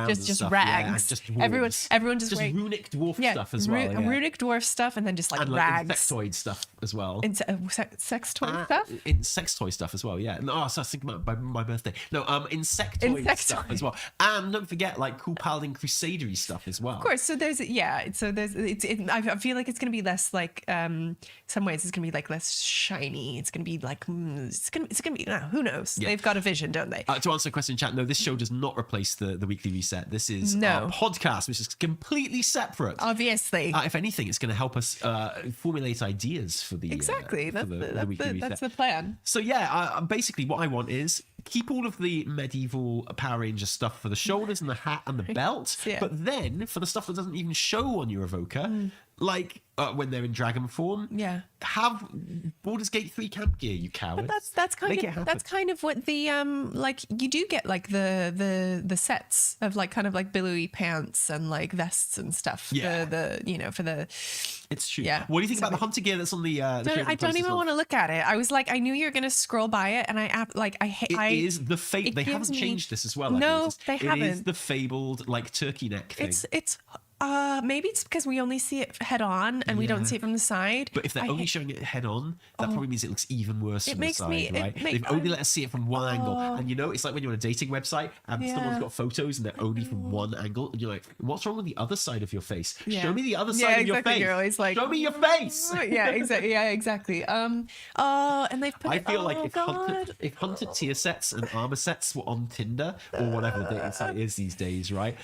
just rags. Just everyone just runic dwarf stuff as well. Runic dwarf stuff, and then just like rags. Insectoid stuff as well. Sex toy stuff. Sex toy stuff as well. Yeah. No, so I was thinking about my birthday. No, insectoid stuff as well. And don't forget like cool Paladin Crusadery stuff as well. Of course. So there's I feel like it's going to be less like some ways it's going to be like less shiny. It's going to be like it's going to be who knows? Yeah. They've got a vision, don't they? To answer a question in chat, no, this show does not replace the weekly reset. This is our podcast, which is completely separate. Obviously, if anything, it's going to help us formulate ideas for the exactly. That's the plan. So yeah, basically, what I want is keep all of the medieval Power Ranger stuff for the shoulders and the hat and the belt, but then for the stuff that doesn't even show on your evoker, like when they're in dragon form, have Baldur's Gate 3 camp gear, you cowards. But that's kind of what the like you do get like the sets of like kind of like billowy pants and like vests and stuff. Yeah. For the it's true. Yeah. What do you think about the hunter gear that's on the I don't even want to look at it. I was like, I knew you were gonna scroll by it, and it is the fable. They haven't changed this as well. No, they haven't. It is the fabled like turkey neck thing. It's maybe it's because we only see it head on and we don't see it from the side. But if they're only showing it head on, that probably means it looks even worse from the side, right? They've only let us see it from one angle. And it's like when you're on a dating website and someone's got photos and they're only from one angle, and you're like, what's wrong with the other side of your face? Show me the other side of your face. You're always like, show me your face. Exactly. And they've put I feel like if hunted tier sets and armor sets were on Tinder or whatever the dating site is these days, right?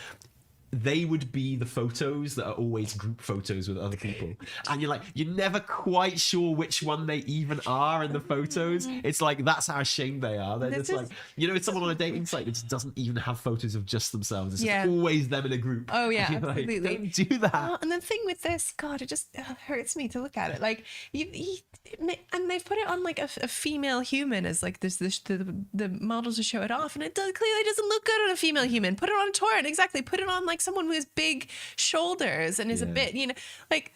They would be the photos that are always group photos with other people. And you're never quite sure which one they even are in the photos. It's like, that's how ashamed they are. They're just like, it's someone on a dating site that just doesn't even have photos of just themselves. It's just always them in a group. Oh, yeah, absolutely. Don't do that. And the thing with this, God, it just hurts me to look at it. Like, and they've put it on like a female human as like the model to show it off. And it clearly doesn't look good on a female human. Put it on a Tauren, exactly. Put it on like someone who has big shoulders and is a bit, like.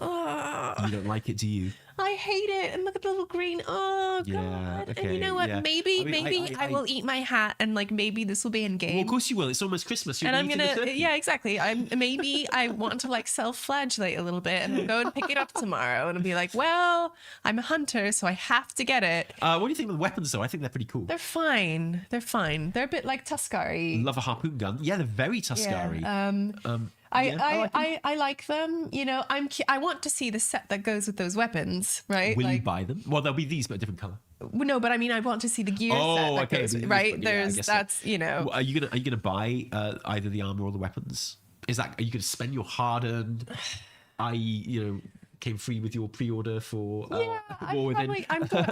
You don't like it, do you? I hate it. And look at the little green. Oh God. okay, and you know what? yeah. Maybe I will eat my hat, and like maybe this will be in game. Well, of course you will. It's almost Christmas. You're and I'm eating the gonna, turkey. yeah, exactly. Maybe I want to like self-flagellate a little bit, and I'll go and pick it up tomorrow, and I'll be like, well, I'm a hunter, so I have to get it. What do you think of the weapons, though? I think they're pretty cool. They're fine. They're fine. They're a bit like Tuscari. Love a harpoon gun. Yeah, they're very Tuscari. I like them. You know, I want to see the set that goes with those weapons, right? Will you buy them? Well, they'll be these, but a different color. No, but I mean, I want to see the gear set that goes with, right? Well, are you gonna buy either the armor or the weapons? Are you gonna spend your hard-earned, came free with your pre-order for War Within,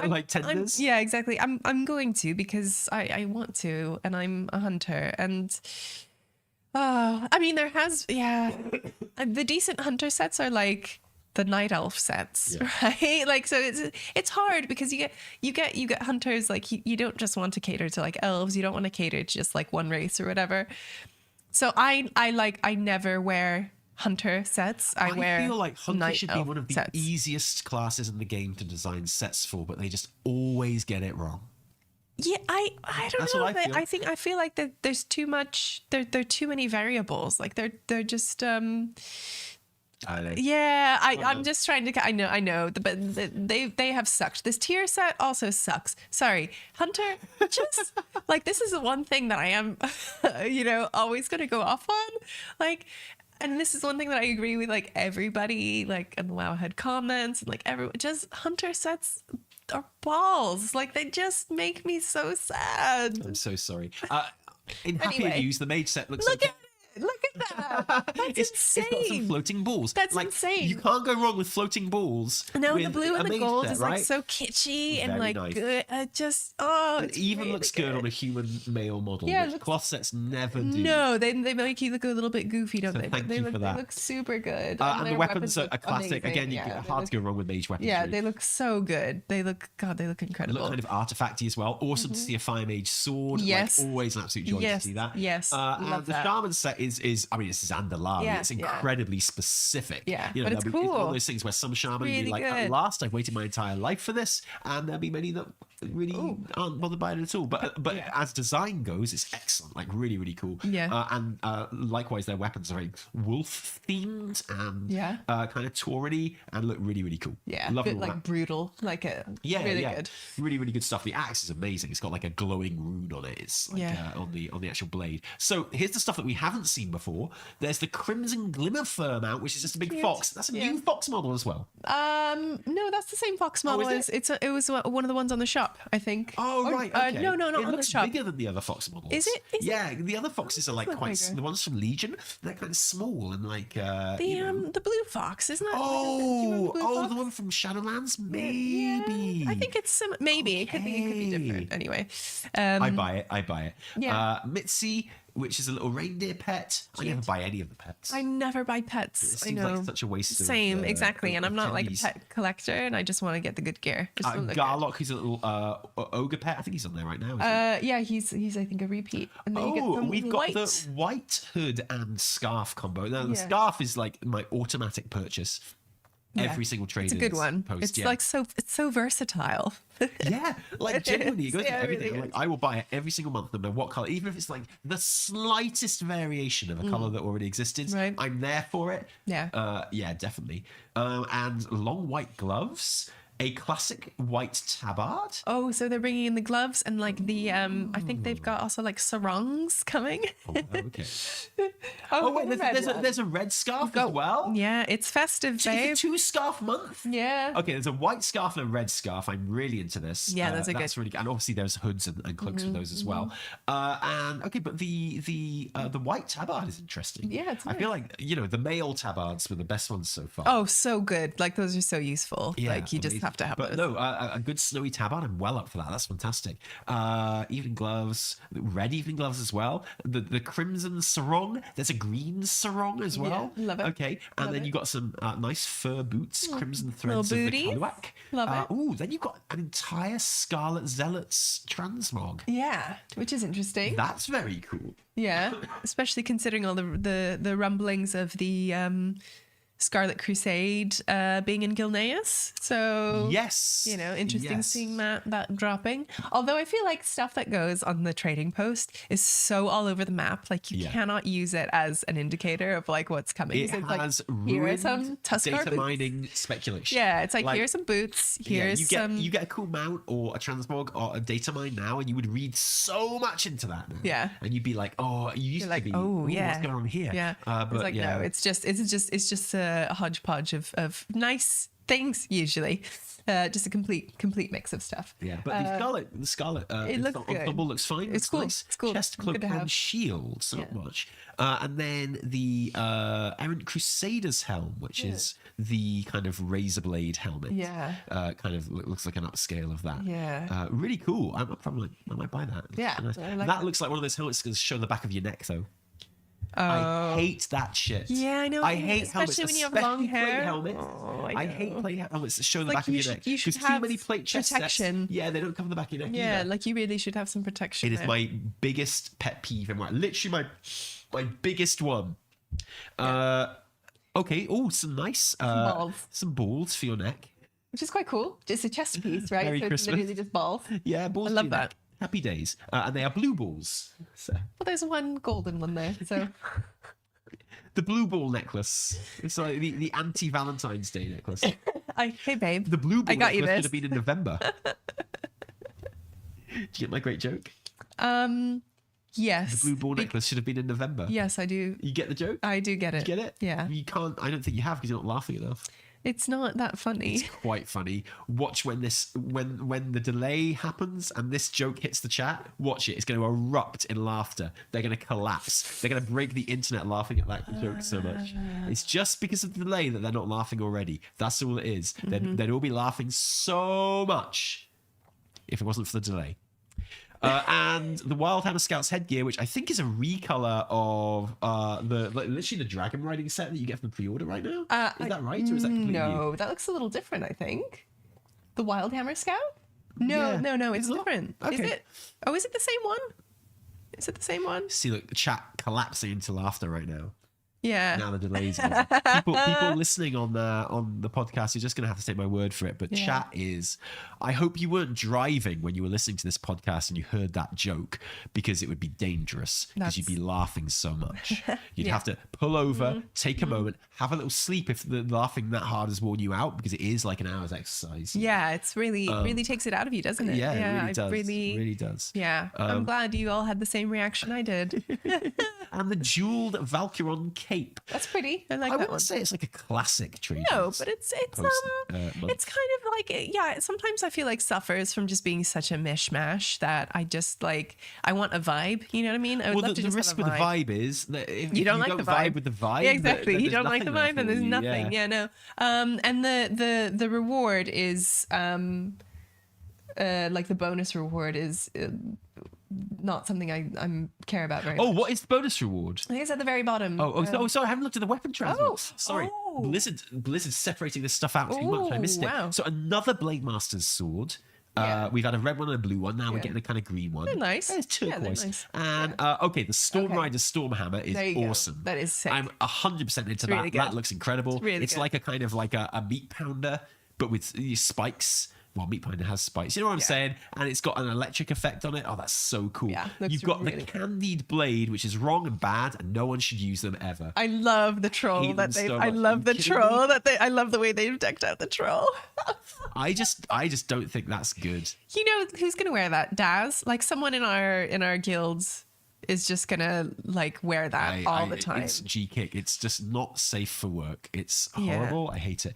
like tenders? Yeah, exactly. I'm going to, because I want to, and I'm a hunter, and I mean, the decent hunter sets are like the night elf sets, right? Like, so it's hard because you get hunters, like you don't just want to cater to like elves, you don't want to cater to just like one race or whatever. So I never wear hunter sets. I feel like hunter should be one of the sets. easiest classes in the game to design sets for, but they just always get it wrong. Yeah, I don't That's know. what I feel. I feel like that there's too much. There are too many variables. Like they're just. I know. Yeah, I'm just trying to. I know, but they have sucked. This tier set also sucks. Sorry, Hunter. Just like, this is the one thing that I am, always gonna go off on. Like, and this is one thing that I agree with, like, everybody, like, in the WoWhead comments, and like everyone, just Hunter sets are balls. Like, they just make me so sad. I'm so sorry. In happier news, the mage set looks like. Look at that. That's insane. It's got some floating balls. That's insane. You can't go wrong with floating balls. No, the blue and the gold set, is right? like so kitschy and Very like nice. good. It even really looks good on a human male model, which cloth sets never do. No, they make you look a little bit goofy, don't they? Thank you for that. They look super good. And the weapons are classic. amazing. Again, hard to go wrong with mage weapons. Yeah, they look so good. They look They incredible. look kind of artifacty as well. Awesome to see a fire mage sword. Yes. Like, always an absolute joy to see that. Yes. And the shaman set is I mean, it's Zandalari. Yeah, It's incredibly specific. Yeah, but it's cool. It's one of those things where some shaman will be like, at last, I've waited my entire life for this, and there'll be many that really aren't bothered by it at all. But as design goes, it's excellent. Like, really, really cool. Yeah. And likewise, their weapons are very wolf themed and kind of Tauren-y and look really, really cool. Yeah, love a bit like brutal, like it. Really good. Really, really good stuff. The axe is amazing. It's got like a glowing rune on it. It's like on the actual blade. So here's the stuff that we haven't seen before. There's the Crimson Glimmer Firm out, which is just a big fox. That's a new fox model as well. No, that's the same fox model. It was one of the ones on the shop, I think. Oh, right. Okay. No, not on the shop. It looks bigger than the other fox models. Is it? The other foxes are like quite. The ones from Legion, they're kind of small and like. The blue fox, isn't it? The one from Shadowlands, maybe. Yeah, I think it's maybe it could be different. Anyway, I buy it. Yeah. Mitzi, which is a little reindeer pet. Cute. I never buy any of the pets. I never buy pets. It seems like such a waste. Same, exactly. And I'm not like a pet collector, and I just want to get the good gear. Garlock, who's a little ogre pet. I think he's on there right now. Yeah, he's I think a repeat. And then we've got the white hood and scarf combo. Now the scarf is like my automatic purchase. Every single trader. It's a good one. Post, it's so versatile. Yeah, like genuinely, it goes to everything. Really like, I will buy it every single month, no matter what color, even if it's like the slightest variation of a color that already existed. Right. I'm there for it. Yeah. Yeah, definitely. And long white gloves. A classic white tabard. Oh, so they're bringing in the gloves and like the I think they've got also like sarongs coming. Okay. Wait, there's a red scarf as well. Yeah, it's festive, babe. It's a 2-scarf month. Yeah. Okay, there's a white scarf and a red scarf. I'm really into this. Yeah, that's really good. And obviously there's hoods and cloaks for those as well. But the white tabard is interesting. Yeah, it's nice. I feel like the male tabards were the best ones so far. Oh, so good. Like, those are so useful. Yeah, like, you just have to have those. No, a good snowy tabard. I'm well up for that. That's fantastic. Evening gloves, red evening gloves as well. The crimson sarong. There's a green sarong as well. Yeah, love it. Okay, and then you got some nice fur boots, crimson threads of booties. the Kaluak. Love it. Then you've got an entire Scarlet Zealots transmog. Yeah, which is interesting. That's very cool. Yeah, especially considering all the rumblings of the Scarlet Crusade being in Gilneas. So yes, interesting seeing that dropping. Although I feel like stuff that goes on the trading post is so all over the map, like you cannot use it as an indicator of like what's coming. It has here are some Tuskar data boots. Mining speculation. Yeah, it's like here's some boots. Here's you get a cool mount or a transmog or a data mine now, and you would read so much into that now. Yeah, and you'd be like, oh, you used to be, what's going on here? Yeah, but it's like no, it's just a hodgepodge of nice things usually. Just a complete mix of stuff. Yeah, but the Scarlet it looks good. ensemble looks fine. It's cool. Nice. It's cool. Chest, cloak, and shield, so not much. And then the Errant Crusader's helm, which is the kind of razor blade helmet. Yeah. Kind of looks like an upscale of that. Yeah. Really cool. I might buy that. Yeah. Nice. Like that looks like one of those helmets that's show the back of your neck though. Oh. I hate that shit. Yeah, I know. I hate especially helmets, when you have long hair. Plate helmets. Oh, I hate plate helmets that show the like back of your neck. You should have too many plate chest protection. Sets, yeah, they don't cover the back of your neck. Yeah, either. like you really should have some protection. It is my biggest pet peeve and literally my biggest one. Okay. Oh, some nice some balls for your neck, which is quite cool. It's a chest piece, right? Merry so Christmas. it's literally just balls. Yeah, balls. I love that. Happy days, and they are blue balls. So. Well, there's one golden one there, so. The blue ball necklace. It's like the anti-Valentine's Day necklace. Hey, babe. The blue ball I got necklace you this. should have been in November. Did you get my great joke? Yes. The blue ball necklace should have been in November. Yes, I do. You get the joke? I do get it. Did you get it? Yeah. You can't. I don't think you have because you're not laughing enough. It's not that funny. It's quite funny. Watch when the delay happens and this joke hits the chat. Watch it. It's going to erupt in laughter. They're going to collapse. They're going to break the internet laughing at that joke so much. It's just because of the delay that they're not laughing already. That's all it is. They'd all be laughing so much if it wasn't for the delay. And the Wildhammer Scout's headgear, which I think is a recolor of literally the dragon riding set that you get from the pre-order right now. Is that right, or is that completely no? new? That looks a little different. I think the Wildhammer Scout. No, it's different. Okay. Is it? Oh, is it the same one? Is it the same one? See, look, the chat collapsing into laughter right now. Yeah. Now the delays. people listening on the podcast, you're just going to have to take my word for it. But chat is. I hope you weren't driving when you were listening to this podcast and you heard that joke, because it would be dangerous because you'd be laughing so much. You'd have to pull over, take a moment, have a little sleep if the laughing that hard has worn you out, because it is like an hour's exercise. Yeah, it's really takes it out of you, doesn't it? Yeah, it really does. It really does. Yeah, I'm glad you all had the same reaction I did. And the jeweled Valkyron cape. That's pretty. I like I that wouldn't one. say it's like a classic trade. No, but it's kind of like sometimes I feel like suffers from just being such a mishmash that I just like I want a vibe. You know what I mean? I would love to the just risk have a with the vibe is that if you don't like the vibe with the vibe, yeah, exactly. then You don't like the vibe, then there's nothing. Yeah. No. And the reward is like the bonus reward is. Not something I care about very much. What is the bonus reward? I think it's at the very bottom. Sorry, I haven't looked at the weapon transmog. Sorry. Oh. Blizzard's separating this stuff out too much. I missed wow. it. So another Blade Master's sword. We've had a red one and a blue one. Now we're getting a kind of green one. They're nice. It's turquoise. They're nice. And the Storm Rider Stormhammer is awesome. That is sick. I'm 100% into that. Really good. That looks incredible. It's like a kind of like a meat pounder, but with these spikes. Well, meat pounder has spikes. You know what I'm saying? And it's got an electric effect on it. Oh, that's so cool. Yeah, You've got really the candied blade, which is wrong and bad, and no one should use them ever. I love the troll that they. I love the troll that they. I love the way they've decked out the troll. I just don't think that's good. You know who's gonna wear that? Daz, like someone in our guilds is just gonna like wear that all the time. It's G-Kick. It's just not safe for work. It's horrible. I hate it.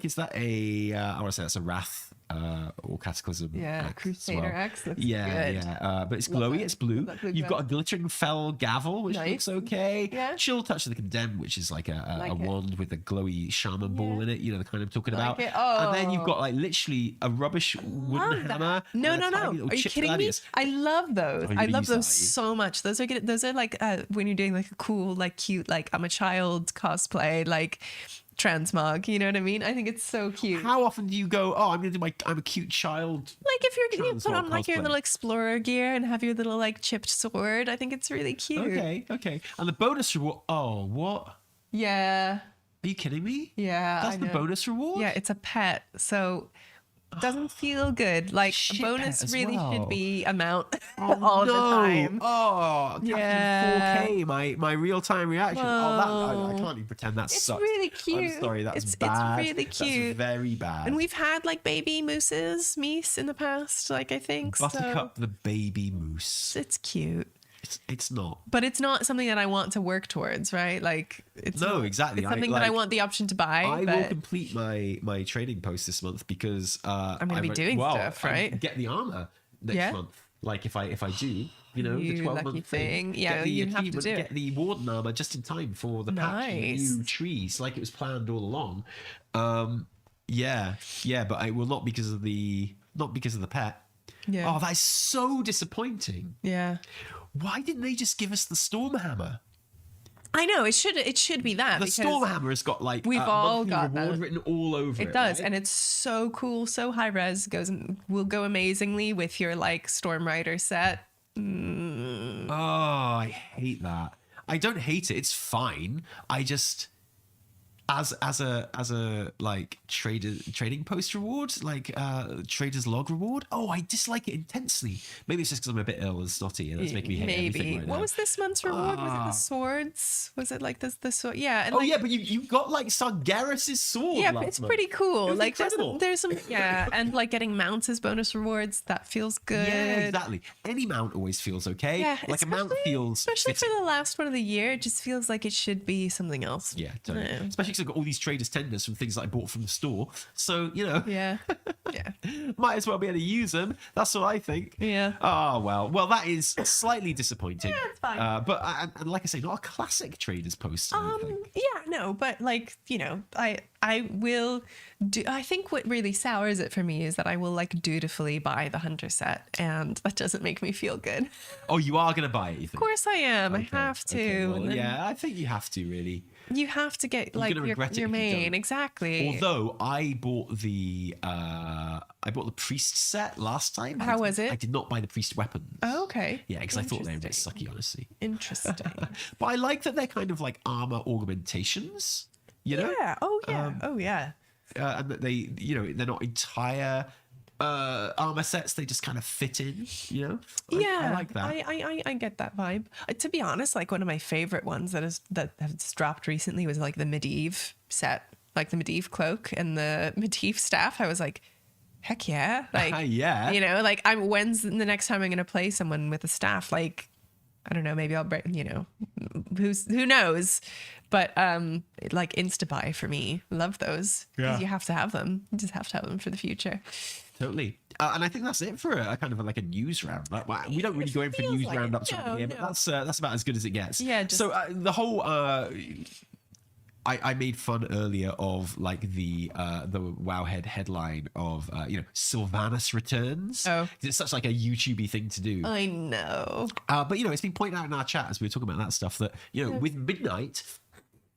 Is that a? I want to say that's a Wrath or Cataclysm. Yeah, Crusader Axe looks good. But it's glowy. It's blue. You've got a glittering fell gavel, which looks okay. Yeah. Chill Touch of the Condemned, which is like a wand with a glowy shaman ball in it. You know the kind I'm talking about. And then you've got like literally a rubbish wooden hammer. No. Are you kidding me? I love those. I love those so much. Those are good. Those are like when you're doing like a cool, like cute, like I'm a child cosplay, like transmog. You know what I mean? I think it's so cute. How often do you go, I'm gonna do I'm a cute child? Like if you put on like your little explorer gear and have your little like chipped sword, I think it's really cute. Okay. And the bonus reward. Oh, what? Yeah. Are you kidding me? Yeah, That's I the know. bonus reward? Yeah, it's a pet, so it doesn't feel good. Like Shit pet bonus as really well. should be amount Oh, all no. the time. Oh, Yeah. Captain 4K, my real-time reaction. Oh, that I can't even pretend that It's sucks. really cute. I'm sorry, that's It's bad. really cute. That's very bad. And we've had like baby mooses, meese in the past, like I think. Buttercup the baby moose. So it's cute. It's not. But it's not something that I want to work towards, right? Like it's No, not- exactly. It's something that I want the option to buy. I but will complete my trading post this month because I'm gonna be doing stuff, right? Get the armor next Yeah. month. Like if I do, you know, the You 12-month lucky thing. thing. Yeah, get the you have to achievement, do it. get the warden armor just in time for the patch of Nice. new trees, like it was planned all along. Yeah, but I will not because of the pet. Yeah. Oh, that is so disappointing. Yeah. Why didn't they just give us the storm hammer? I know it should be that The because storm hammer has got like we've all monthly got reward that. written all over it. it does, right? and it's so cool, so high res. Will go amazingly with your like Storm Rider set. Oh, I hate that. I don't hate it. It's fine. I just as a like trading post reward, like trader's log reward. Oh, I dislike it intensely. Maybe it's just because I'm a bit ill and snotty, and that's making me hate everything Maybe. right What now. was this month's reward? Was it the swords? Was it like the sword? Yeah. And Oh like, yeah, but you got like Sargeras' sword. yeah, last but it's month. pretty cool. It was Like incredible. there's some yeah, and like getting mounts as bonus rewards, that feels good. Yeah, exactly. Any mount always feels okay. Yeah, like a mount feels especially for fitting. the last one of the year, it just feels like it should be something else. Yeah, totally. Yeah. Especially because I've got all these traders tenders from things that I bought from the store. So, you know, Yeah. Yeah. might as well be able to use them. That's what I think. Yeah. Oh, well, that is slightly disappointing. Yeah, it's fine. But and like I say, not a classic traders post. I don't think. Yeah, no, but like, you know, I will do. I think what really sours it for me is that I will like dutifully buy the hunter set, and that doesn't make me feel good. Oh, you are going to buy it, you think? Of course I am. Okay, I have to. okay, well, and then yeah, I think you have to, really. You have to get like gonna regret it your if you main. don't. Exactly. Although I bought the priest set last time. How was it? I did not buy the priest weapons. Oh, okay. Yeah, because I thought they were a bit Interesting. sucky, honestly. Interesting. But I like that they're kind of like armor augmentations, you know? Yeah. Oh yeah. Oh yeah. And that they, you know, they're not entire armor sets. They just kind of fit in, you know? I like that. I get that vibe. To be honest, like one of my favorite ones that has dropped recently was like the Medivh set, like the Medivh cloak and the Medivh staff. I was like, heck yeah. Like, Yeah. you know, like when's the next time I'm going to play someone with a staff? Like, I don't know, maybe I'll break, you know, who knows? But like insta buy for me. Love those. Yeah. You have to have them. You just have to have them for the future. Totally. And I think that's it for a kind of like a news round. Like, well, we don't really go in for feels news like it. roundups No, around here, but no. that's about as good as it gets. Yeah, just- So the whole I made fun earlier of like the Wowhead headline of you know, Sylvanas returns. Oh. 'Cause it's such like a YouTubey thing to do. I know. But you know, it's been pointed out in our chat as we were talking about that stuff that, you know, with midnight.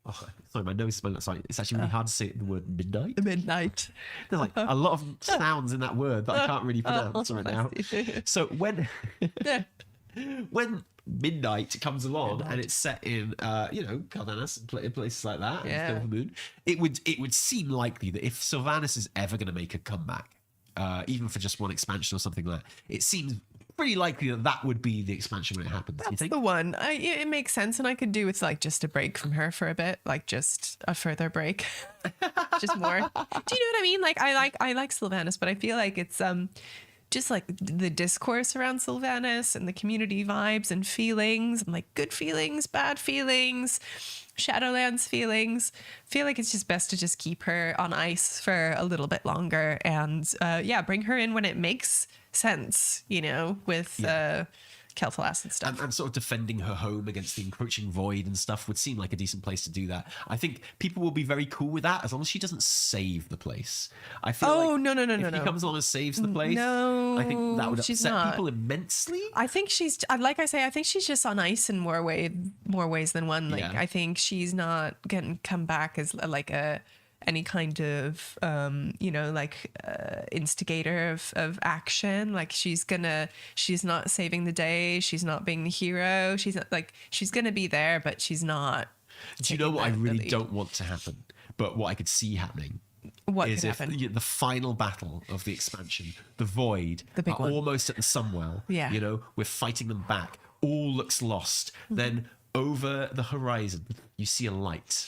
Oh, sorry, my nose smells. Sorry, it's actually really hard to say the word midnight. Midnight. There's like a lot of sounds in that word that I can't really pronounce right now. So when midnight comes along and it's set in you know, Cardenas and places like that, Yeah. and Still the Moon, it would seem likely that if Sylvanas is ever going to make a comeback, even for just one expansion or something like that, it seems pretty likely that would be the expansion when it happens. You That's think? the one. It makes sense, and I could do with like just a break from her for a bit, like just a further break, just more. Do you know what I mean? Like I like Sylvanas, but I feel like it's just like the discourse around Sylvanas and the community vibes and feelings, and like good feelings, bad feelings, Shadowlands feelings. I feel like it's just best to just keep her on ice for a little bit longer, and yeah, bring her in when it makes sense, you know, with Kel'Thas and stuff. And sort of defending her home against the encroaching void and stuff would seem like a decent place to do that. I think people will be very cool with that as long as she doesn't save the place. I feel Oh, like no, if she comes along and saves the place, No, I think that would she's upset not. people immensely. I think she's, like I say, I think she's just on ice in more ways than one. Like, Yeah. I think she's not gonna come back as like any kind of you know, like instigator of action. Like she's not saving the day. She's not being the hero. She's not, like, she's gonna be there, but she's not Do you know what I really don't want to happen, but what I could see happening? What is could if happen? the final battle of the expansion, the Void, The big one. almost at the Sunwell, Yeah. you know, we're fighting them back, all looks lost. Then over the horizon, you see a light.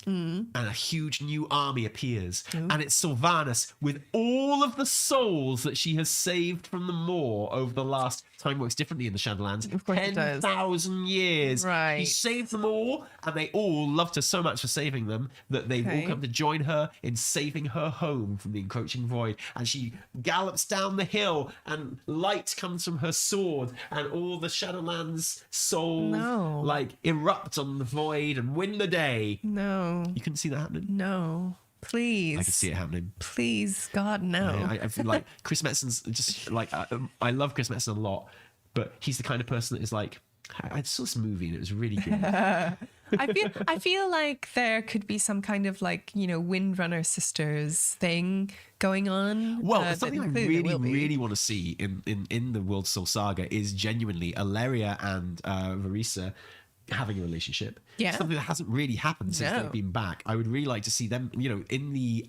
And a huge new army appears, and it's Sylvanas with all of the souls that she has saved from the Maw over the last, time works differently in the Shadowlands, Of course it does. 10,000 years. Right. She saved them all, and they all loved her so much for saving them that they've all Okay. come to join her in saving her home from the encroaching void. And she gallops down the hill, and light comes from her sword, and all the Shadowlands souls No. like erupt on the void and win the day. No. You couldn't see that happening? No. Please. I could see it happening. Please, God, no. I feel like Chris Metzen's just like, I love Chris Metzen a lot, but he's the kind of person that is like, I saw this movie and it was really good. I feel like there could be some kind of like, you know, Windrunner Sisters thing going on. Well, something I clearly there will be. really want to see in the World Soul Saga is genuinely Alleria and Varisa having a relationship. Yeah. Something that hasn't really happened since No. they've been back. I would really like to see them, you know, in the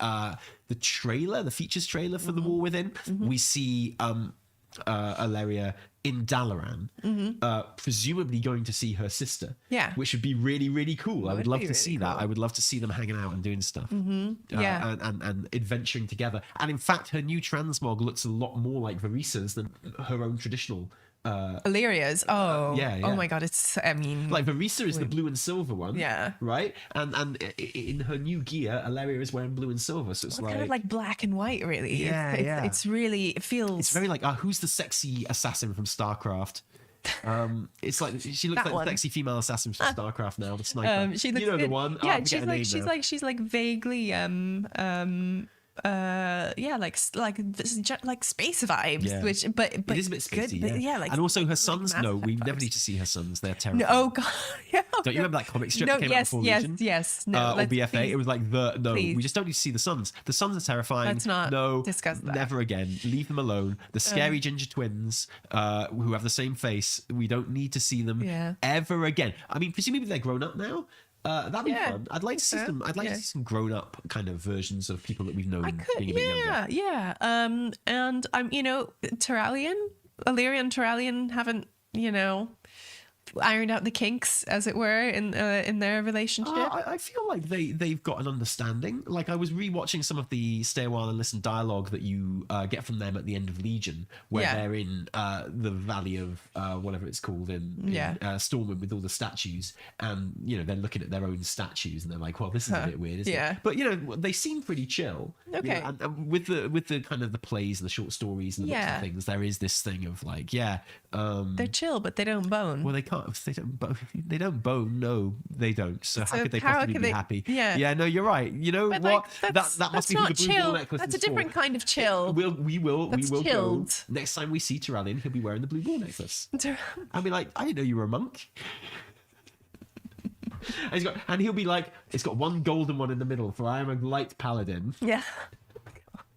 trailer, the features trailer for The War Within, we see Alleria in Dalaran, presumably going to see her sister. Yeah. Which would be really, really cool. I would love be to really see that. cool. I would love to see them hanging out and doing stuff. Yeah. And adventuring together. And in fact, her new transmog looks a lot more like Varisa's than her own traditional. Illyria's. Oh. yeah. Oh my God. It's, I mean. Like Varisa is the blue and silver one. Yeah. Right? And in her new gear, Alleria is wearing blue and silver. So it's kind of like black and white, really. Yeah, it's, yeah. It's really, it feels. It's very like, who's the sexy assassin from StarCraft? It's like she looks That like one. the sexy female assassin from StarCraft now, the sniper. She looks you know the good. one. Yeah, I forget her name now. she's like vaguely like space vibes, Yeah. which but It is a bit good, spacey, but yeah. like, and also her like sons. Mass No, Effect we never vibes. need to see her sons. They're No, terrible. oh God, yeah. Don't you remember that comic strip No, that came yes, out before yes, Legion? yes. No, or let's BFA. please- It was like no. Please. We just don't need to see the sons. The sons are terrifying. Let's not no, discuss that. Never again. Leave them alone. The scary ginger twins who have the same face. We don't need to see them Yeah. ever again. I mean, presumably they're grown up now. That'd be Yeah, fun. I'd like to see so. some. I'd like Yeah. to see some grown-up kind of versions of people that we've known I could, being a bit younger. yeah. And I'm, you know, Illyria and Terralion haven't, you know, ironed out the kinks, as it were, in their relationship. I feel like they've got an understanding. Like I was rewatching some of the Stay a While and Listen dialogue that you get from them at the end of Legion, where Yeah. they're in the Valley of whatever it's called in Stormwind with all the statues, and you know they're looking at their own statues and they're like, well, this is a bit weird, isn't Yeah. it? But you know they seem pretty chill. you know, Okay. and with the kind of the plays and the short stories and the books Yeah. and things, there is this thing of like, They're chill, but they don't bone. well, they can't. They don't bone. They don't bone. No, they don't. So how So could they how possibly could be they- happy? yeah. Yeah. No, you're right. You know But what? like, that must be who the not blue chill. ball necklace That's a is for. different kind of chill. We will That's go. chilled. Next time we see Tyrallion, he'll be wearing the blue ball necklace. I'll be like, I didn't know you were a monk. And he'll be like, it's got one golden one in the middle, for I am a light paladin. Yeah.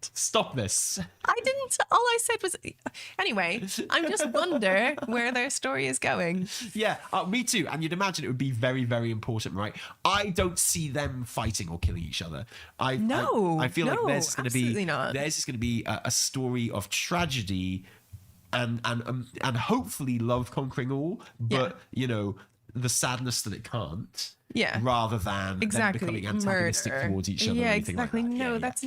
Stop this. I didn't. All I said was, anyway. I just wonder where their story is going. Yeah, me too. And you'd imagine it would be very, very important, right? I don't see them fighting or killing each other. I feel like theirs is going to be absolutely not. theirs is going to be a story of tragedy, and hopefully love conquering all. But you know, the sadness that it can't. Yeah. Rather than them becoming antagonistic Murder. towards each other. Yeah, or anything exactly. Like that. No, Yeah, that's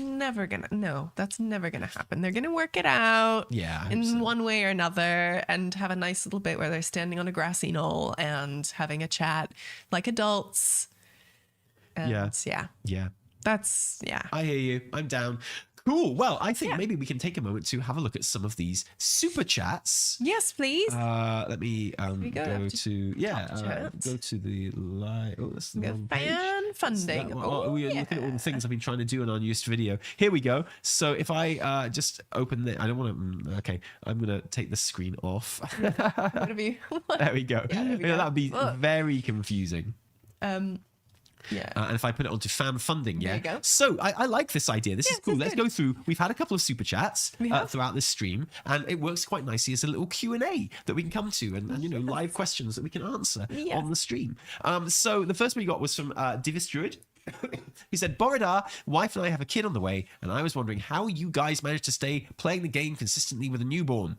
never gonna happen. They're gonna work it out. Yeah, I hope in so. one way or another, and have a nice little bit where they're standing on a grassy knoll and having a chat like adults. And Yeah. That's I hear you. I'm down. Cool. Well, I think maybe we can take a moment to have a look at some of these super chats. Yes, please. Let me go go to to chat. go to the live. Oh, that's the We got wrong page. fan funding. That one. We're looking at all the things I've been trying to do in our newest video. Here we go. So if I just open the, I don't want to. Okay, I'm gonna take the screen off. Whatever you want. There we go. Yeah, there we You know, go. that'd be Look. very confusing. Yeah. And if I put it onto fan funding, There yeah. you go. So I like this idea. This is cool. Let's go through. We've had a couple of super chats throughout this stream, and it works quite nicely as a little Q&A that we can come to, and you know, live questions that we can answer on the stream. So the first one we got was from Divis Druid. He said, Borodar, wife and I have a kid on the way, and I was wondering how you guys managed to stay playing the game consistently with a newborn.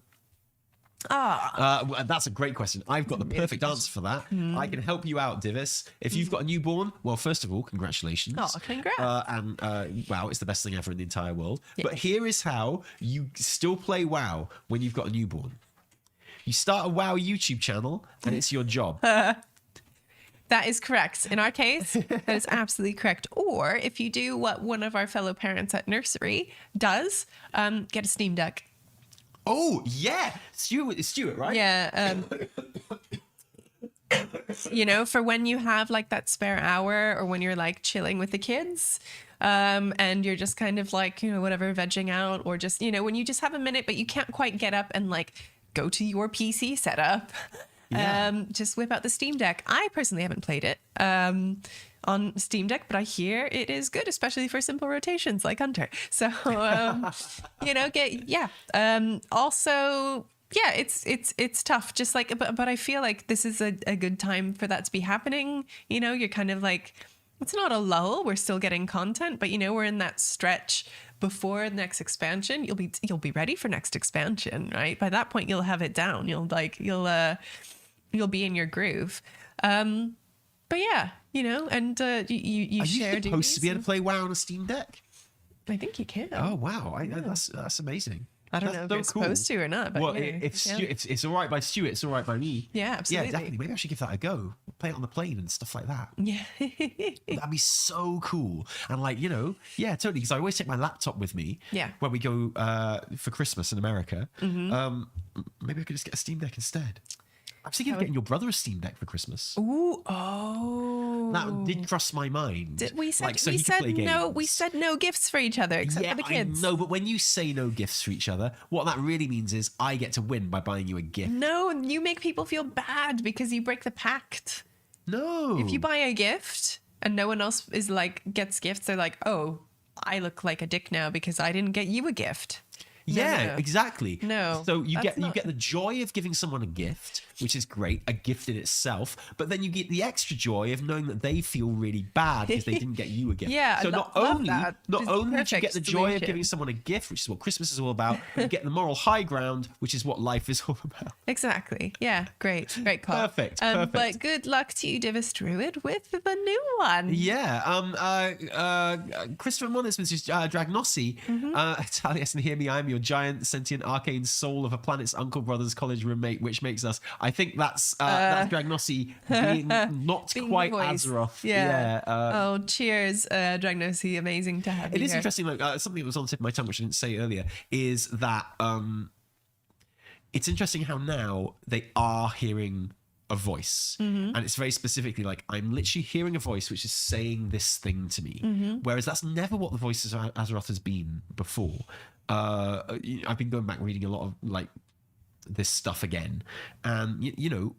That's a great question. I've got the perfect answer for that. I can help you out, Divis. If you've got a newborn, well, first of all, congratulations. Oh, congrats. Wow, it's the best thing ever in the entire world. Yeah. But here is how you still play WoW when you've got a newborn. You start a WoW YouTube channel, and it's your job. That is correct. In our case, that is absolutely correct. Or if you do what one of our fellow parents at nursery does, get a Steam Deck. Oh, yeah. Stuart, right? Yeah. You know, for when you have like that spare hour or when you're like chilling with the kids and you're just kind of like, you know, whatever, vegging out, or just, you know, when you just have a minute, but you can't quite get up and like go to your PC setup. Just whip out the Steam Deck. I personally haven't played it on Steam Deck, but I hear it is good, especially for simple rotations like Hunter. So, you know, also, yeah, it's tough. Just like, but I feel like this is a good time for that to be happening. You know, you're kind of like, it's not a lull. We're still getting content, but you know, we're in that stretch before the next expansion. You'll be ready for next expansion, right? By that point, you'll have it down. You'll be in your groove. But yeah, you know, and you share. Are you supposed to be able to play WoW on a Steam Deck? I think you can. Oh wow, that's amazing. I don't know if you're supposed to or not. But well, if it's all right by Stuart, it's all right by me. Yeah, absolutely. Yeah, definitely. Maybe I should give that a go. Play it on the plane and stuff like that. Yeah, that'd be so cool. And like, you know, yeah, totally. Because I always take my laptop with me. Yeah. When we go for Christmas in America, maybe I could just get a Steam Deck instead. I was thinking of getting your brother a Steam Deck for Christmas. Ooh, oh. That did cross my mind. We said no gifts for each other except for the kids. No, but when you say no gifts for each other, what that really means is I get to win by buying you a gift. No, you make people feel bad because you break the pact. No. If you buy a gift and no one else is like gets gifts, they're like, oh, I look like a dick now because I didn't get you a gift. No. Exactly. No. So you get the joy of giving someone a gift, which is great, a gift in itself, but then you get the extra joy of knowing that they feel really bad because they didn't get you a gift. Yeah. So not only do you get the joy solution of giving someone a gift, which is what Christmas is all about, but you get the moral high ground, which is what life is all about. Exactly. Yeah. Great call. Perfect. But good luck to you, Divis Druid, with the new one. Yeah. Christopher Moniz, which is Dragnossi. Taliesin, hear me, I'm your giant sentient arcane soul of a planet's uncle brother's college roommate, which makes us. I think that's Dragnossi being not being quite Azeroth. Yeah. Cheers, Dragnossi. Amazing to have you. It is interesting. Like something that was on the tip of my tongue, which I didn't say earlier, is that it's interesting how now they are hearing a voice, and it's very specifically like, I'm literally hearing a voice which is saying this thing to me, whereas that's never what the voice of Azeroth has been before. I've been going back reading a lot of like this stuff again, and you know,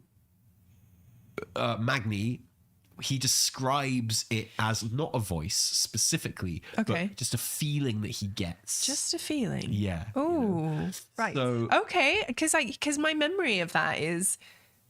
Magni, he describes it as not a voice specifically, but just a feeling that he gets. Just a feeling. Yeah. Oh, you know? right. So, okay, because my memory of that is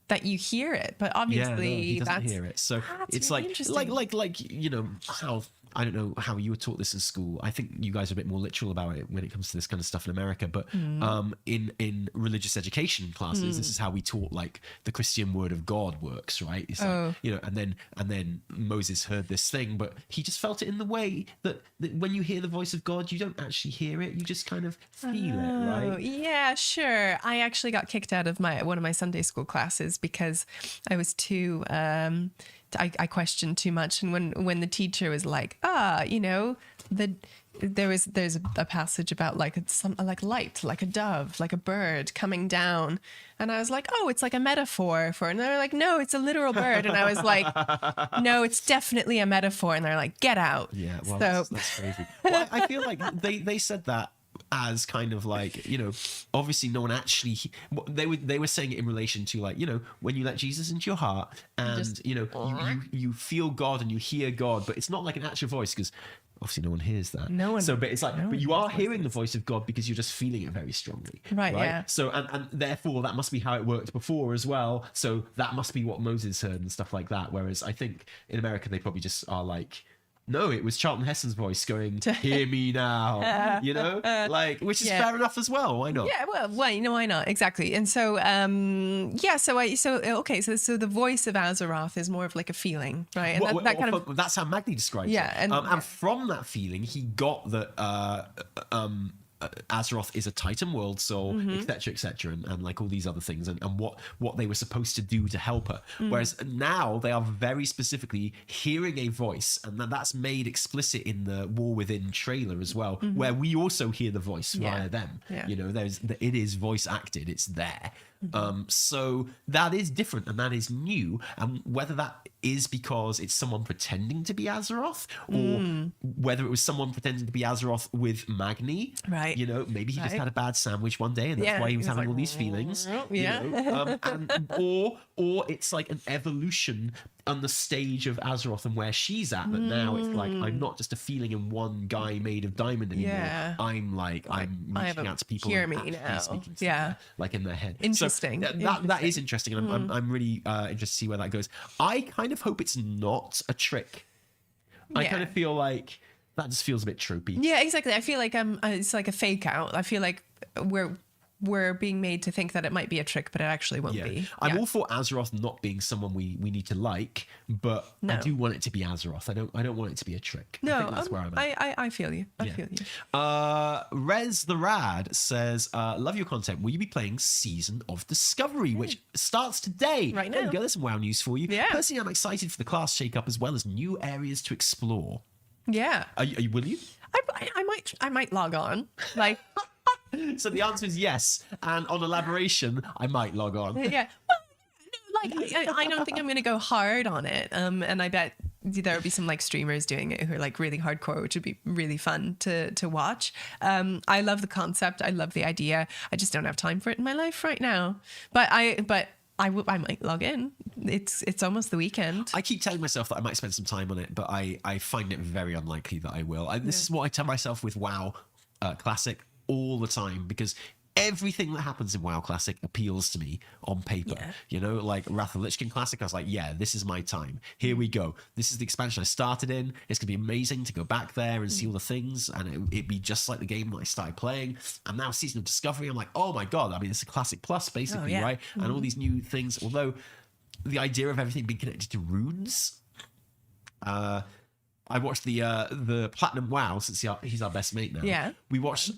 that you hear it, but obviously he doesn't hear it. So it's really like you know how. I don't know how you were taught this in school. I think you guys are a bit more literal about it when it comes to this kind of stuff in America. But in religious education classes, this is how we taught like the Christian word of God works, right? It's like, you know, and then Moses heard this thing, but he just felt it in the way that when you hear the voice of God, you don't actually hear it; you just kind of feel it, right? Yeah, sure. I actually got kicked out of one of my Sunday school classes because I was too. I questioned too much, and when the teacher was like, you know, there's a passage about like like light, like a dove, like a bird coming down, and I was like, oh, it's like a metaphor for, and they're like, no, it's a literal bird, and I was like, no, it's definitely a metaphor, and they're like, get out. Yeah, well, that's crazy. Well, I feel like they said that as kind of like, obviously no one actually, they were saying it in relation to like, when you let Jesus into your heart and you feel God and you hear God, but it's not like an actual voice, because obviously no one hears that. No one. So, but it's like, but you are hearing the voice of God because you're just feeling it very strongly. Right. Yeah. So, and therefore that must be how it worked before as well. So that must be what Moses heard and stuff like that. Whereas I think in America, they probably just are like, no, it was Charlton Heston's voice going, hear me now, which is fair enough as well. Why not? Yeah, well, why not? Exactly. And so, so the voice of Azeroth is more of like a feeling, right? And that's how Magni describes it. And from that feeling, he got that Azeroth is a Titan world soul, etc., and like all these other things, and what they were supposed to do to help her. Whereas now they are very specifically hearing a voice, and that's made explicit in the War Within trailer as well, where we also hear the voice via them. Yeah. It is voice acted, it's there. So that is different and that is new, and whether that is because it's someone pretending to be Azeroth, or whether it was someone pretending to be Azeroth with Magni, right? Maybe he just had a bad sandwich one day and that's why he was having all these feelings, or it's like an evolution on the stage of Azeroth and where she's at, but now it's like, I'm not just a feeling in one guy made of diamond anymore. I'm reaching out to people hear me now. Like in their head. Interesting. So that is interesting, and I'm really interested to see where that goes. I kind of hope it's not a trick. I kind of feel like that just feels a bit tropey. Yeah, exactly. I feel like it's like a fake out. I feel like we're being made to think that it might be a trick, but it actually won't be. I'm all for Azeroth not being someone we need to like, but I do want it to be Azeroth. I don't want it to be a trick. No, I think that's where I'm at. I feel you. I feel you. Rez the Rad says, love your content. Will you be playing Season of Discovery, which starts today? Right now. There we go. There's some WoW news for you. Yeah. Personally, I'm excited for the class shake-up as well as new areas to explore. Yeah. Will you? I might log on. Like... So the answer is yes, and on elaboration, I might log on. Yeah, well, I don't think I'm going to go hard on it. And I bet there will be some like streamers doing it who are like really hardcore, which would be really fun to watch. I love the concept. I love the idea. I just don't have time for it in my life right now. But I might log in. It's almost the weekend. I keep telling myself that I might spend some time on it, but I find it very unlikely that I will. This is what I tell myself with WoW Classic all the time, because everything that happens in WoW Classic appeals to me on paper. Like Wrath of Lich King Classic, I was like, this is my time. Here we go. This is the expansion I started in. It's gonna be amazing to go back there and see all the things, and it'd be just like the game that I started playing. And now Season of Discovery, I'm like, oh my god, I mean, it's a Classic Plus basically, right? And all these new things, although the idea of everything being connected to runes, I watched the Platinum WoW, since he's our best mate now. Yeah.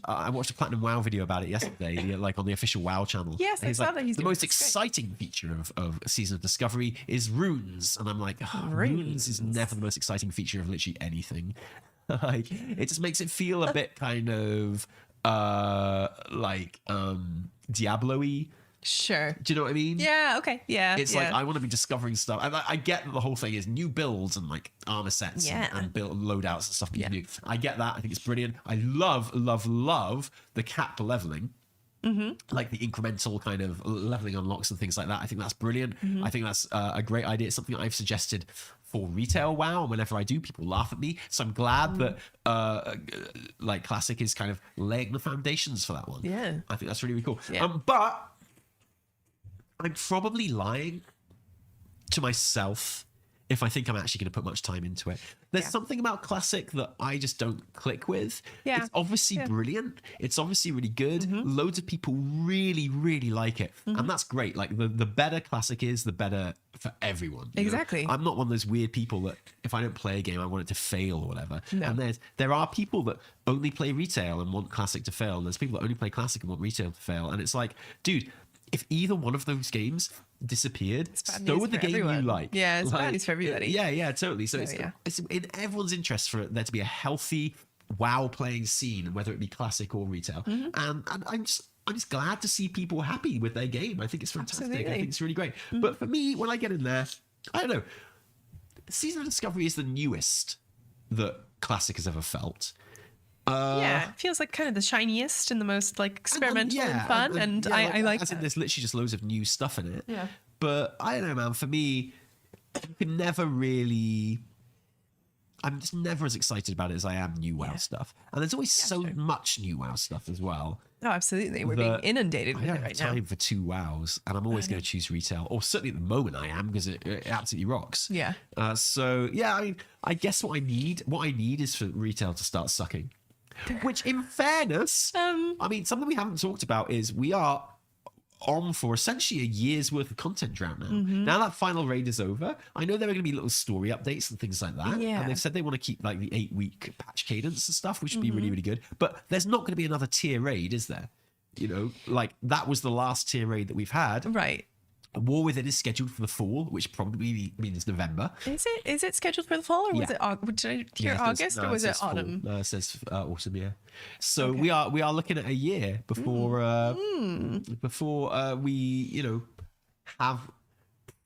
I watched a Platinum WoW video about it yesterday, like on the official WoW channel. Yes, I saw that. The most exciting feature of Season of Discovery is runes, and I'm like, runes is never the most exciting feature of literally anything. Like, it just makes it feel a bit kind of Diablo-y. Sure. Do you know what I mean? Yeah, okay. Yeah. It's like, I want to be discovering stuff. And I get that the whole thing is new builds and like armor sets and build loadouts and stuff you can do. I get that. I think it's brilliant. I love the capped leveling. Like the incremental kind of leveling unlocks and things like that. I think that's brilliant. I think that's a great idea. It's something I've suggested for retail WoW, and whenever I do, people laugh at me. So I'm glad that like Classic is kind of laying the foundations for that one. Yeah. I think that's really, really cool. Yeah. But I'm probably lying to myself if I think I'm actually going to put much time into it. There's something about Classic that I just don't click with. Yeah. It's obviously brilliant. It's obviously really good. Loads of people really, really like it. And that's great. Like the better Classic is, the better for everyone. Exactly. I'm not one of those weird people that if I don't play a game, I want it to fail or whatever. No. And there are people that only play retail and want Classic to fail. And there's people that only play Classic and want retail to fail. And it's like, dude, if either one of those games disappeared, so would the game you like. Yeah, it's bad news for everybody. Yeah, totally. So it's in everyone's interest for there to be a healthy WoW playing scene, whether it be Classic or retail. And I'm just glad to see people happy with their game. I think it's fantastic. Absolutely. I think it's really great. But for me, when I get in there, I don't know. Season of Discovery is the newest that Classic has ever felt. Yeah, it feels like kind of the shiniest and the most like experimental and fun, and I like as in there's literally just loads of new stuff in it. Yeah. But I don't know, man. For me, you can never really. I'm just never as excited about it as I am new WoW stuff, and there's always so much new WoW stuff as well. Oh, absolutely, we're being inundated with it right now. I don't have time for 2 WoWs, and I'm always going to choose retail, or certainly at the moment I am, because it absolutely rocks. Yeah. So yeah, I mean, I guess what I need is for retail to start sucking. Which, in fairness, I mean, something we haven't talked about is we are on for essentially a year's worth of content drought now. Now that final raid is over, I know there are going to be little story updates and things like that. Yeah. And they've said they want to keep like the 8-week patch cadence and stuff, which would be really, really good. But there's not going to be another tier raid, is there? You know, like that was the last tier raid that we've had. Right. War Within is scheduled for the fall, which probably means November. Is it scheduled for the fall, or was it did I hear August, or was it autumn? No, it says autumn. Yeah. So we are looking at a year before we have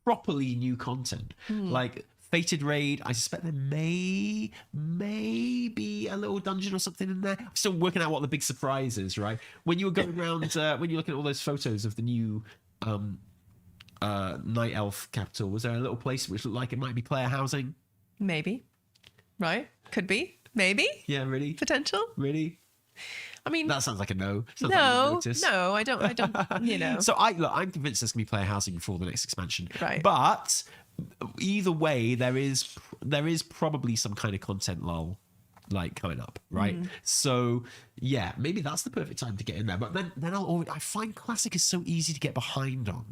properly new content like Fated Raid. I suspect there may be a little dungeon or something in there. I'm still working out what the big surprise is. Right, when you were going around, when you're looking at all those photos of the new Night Elf capital, was there a little place which looked like it might be player housing? Maybe. Right? Could be. Maybe. Yeah, really? Potential. Really? I mean, that sounds like a no. No, I don't. You know. So I'm convinced there's gonna be player housing before the next expansion. Right. But either way, there is probably some kind of content lull like coming up, right? So yeah, maybe that's the perfect time to get in there. But then I find classic is so easy to get behind on,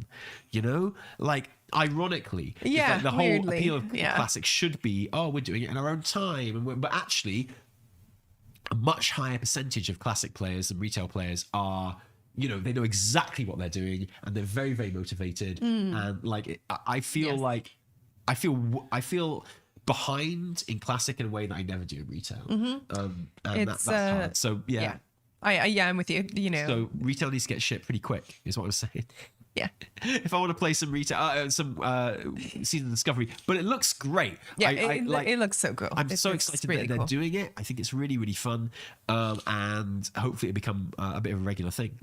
you know, like ironically, yeah, like the weirdly. whole appeal of classic should be, oh, we're doing it in our own time, but actually a much higher percentage of classic players and retail players are, you know, they know exactly what they're doing and they're very, very motivated. And like I feel behind in classic in a way that I never do in retail. And that's hard. So yeah. I'm with you. You know, so retail needs to get shit pretty quick, is what I'm saying. Yeah. If I want to play some retail, some season discovery, but it looks great. Yeah, it looks so cool. I'm so excited really that they're doing it. I think it's really, really fun, and hopefully it become a bit of a regular thing.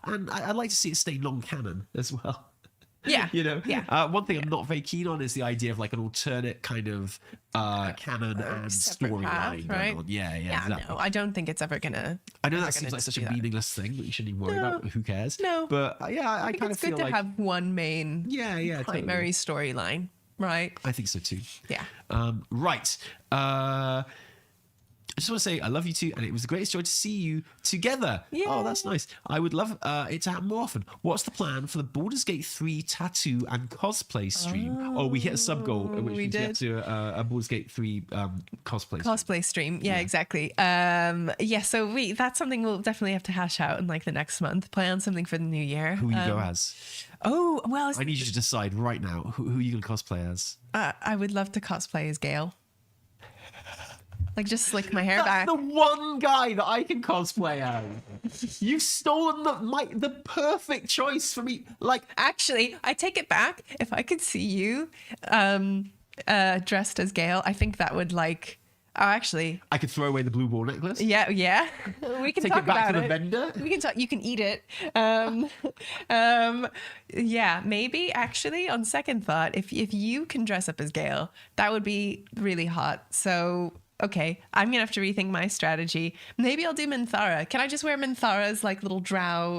And I'd like to see it stay non-canon as well. Yeah. You know, one thing I'm not very keen on is the idea of like an alternate kind of canon and storyline going on. Yeah, exactly. No, I don't think it's ever gonna. I know that seems like such a meaningless thing that you shouldn't even worry about. Who cares? No, but I kind of feel like it's good to have one main, primary storyline, right? I think so too. Yeah. Right. I just want to say I love you two, and it was the greatest joy to see you together. Yeah. Oh, that's nice. I would love it to happen more often. What's the plan for the Baldur's Gate 3 tattoo and cosplay stream? Oh, we hit a sub goal, which we did to a Baldur's Gate 3 cosplay stream. Yeah, exactly. So that's something we'll definitely have to hash out in like the next month. Plan something for the new year. Who you go as? Oh, well, I need you to decide right now who are you going to cosplay as. I would love to cosplay as Gale. Like, just slick my hair back. That's the one guy that I can cosplay as. You've stolen the perfect choice for me. Like, actually, I take it back. If I could see you dressed as Gale, I think that would like. Oh, actually, I could throw away the blue ball necklace. Yeah. We can take talk it back about to the vendor. We can talk. You can eat it. Yeah, maybe. Actually, on second thought, if you can dress up as Gale, that would be really hot. So. Okay, I'm gonna have to rethink my strategy. Maybe I'll do Minthara. Can I just wear Minthara's like little drow?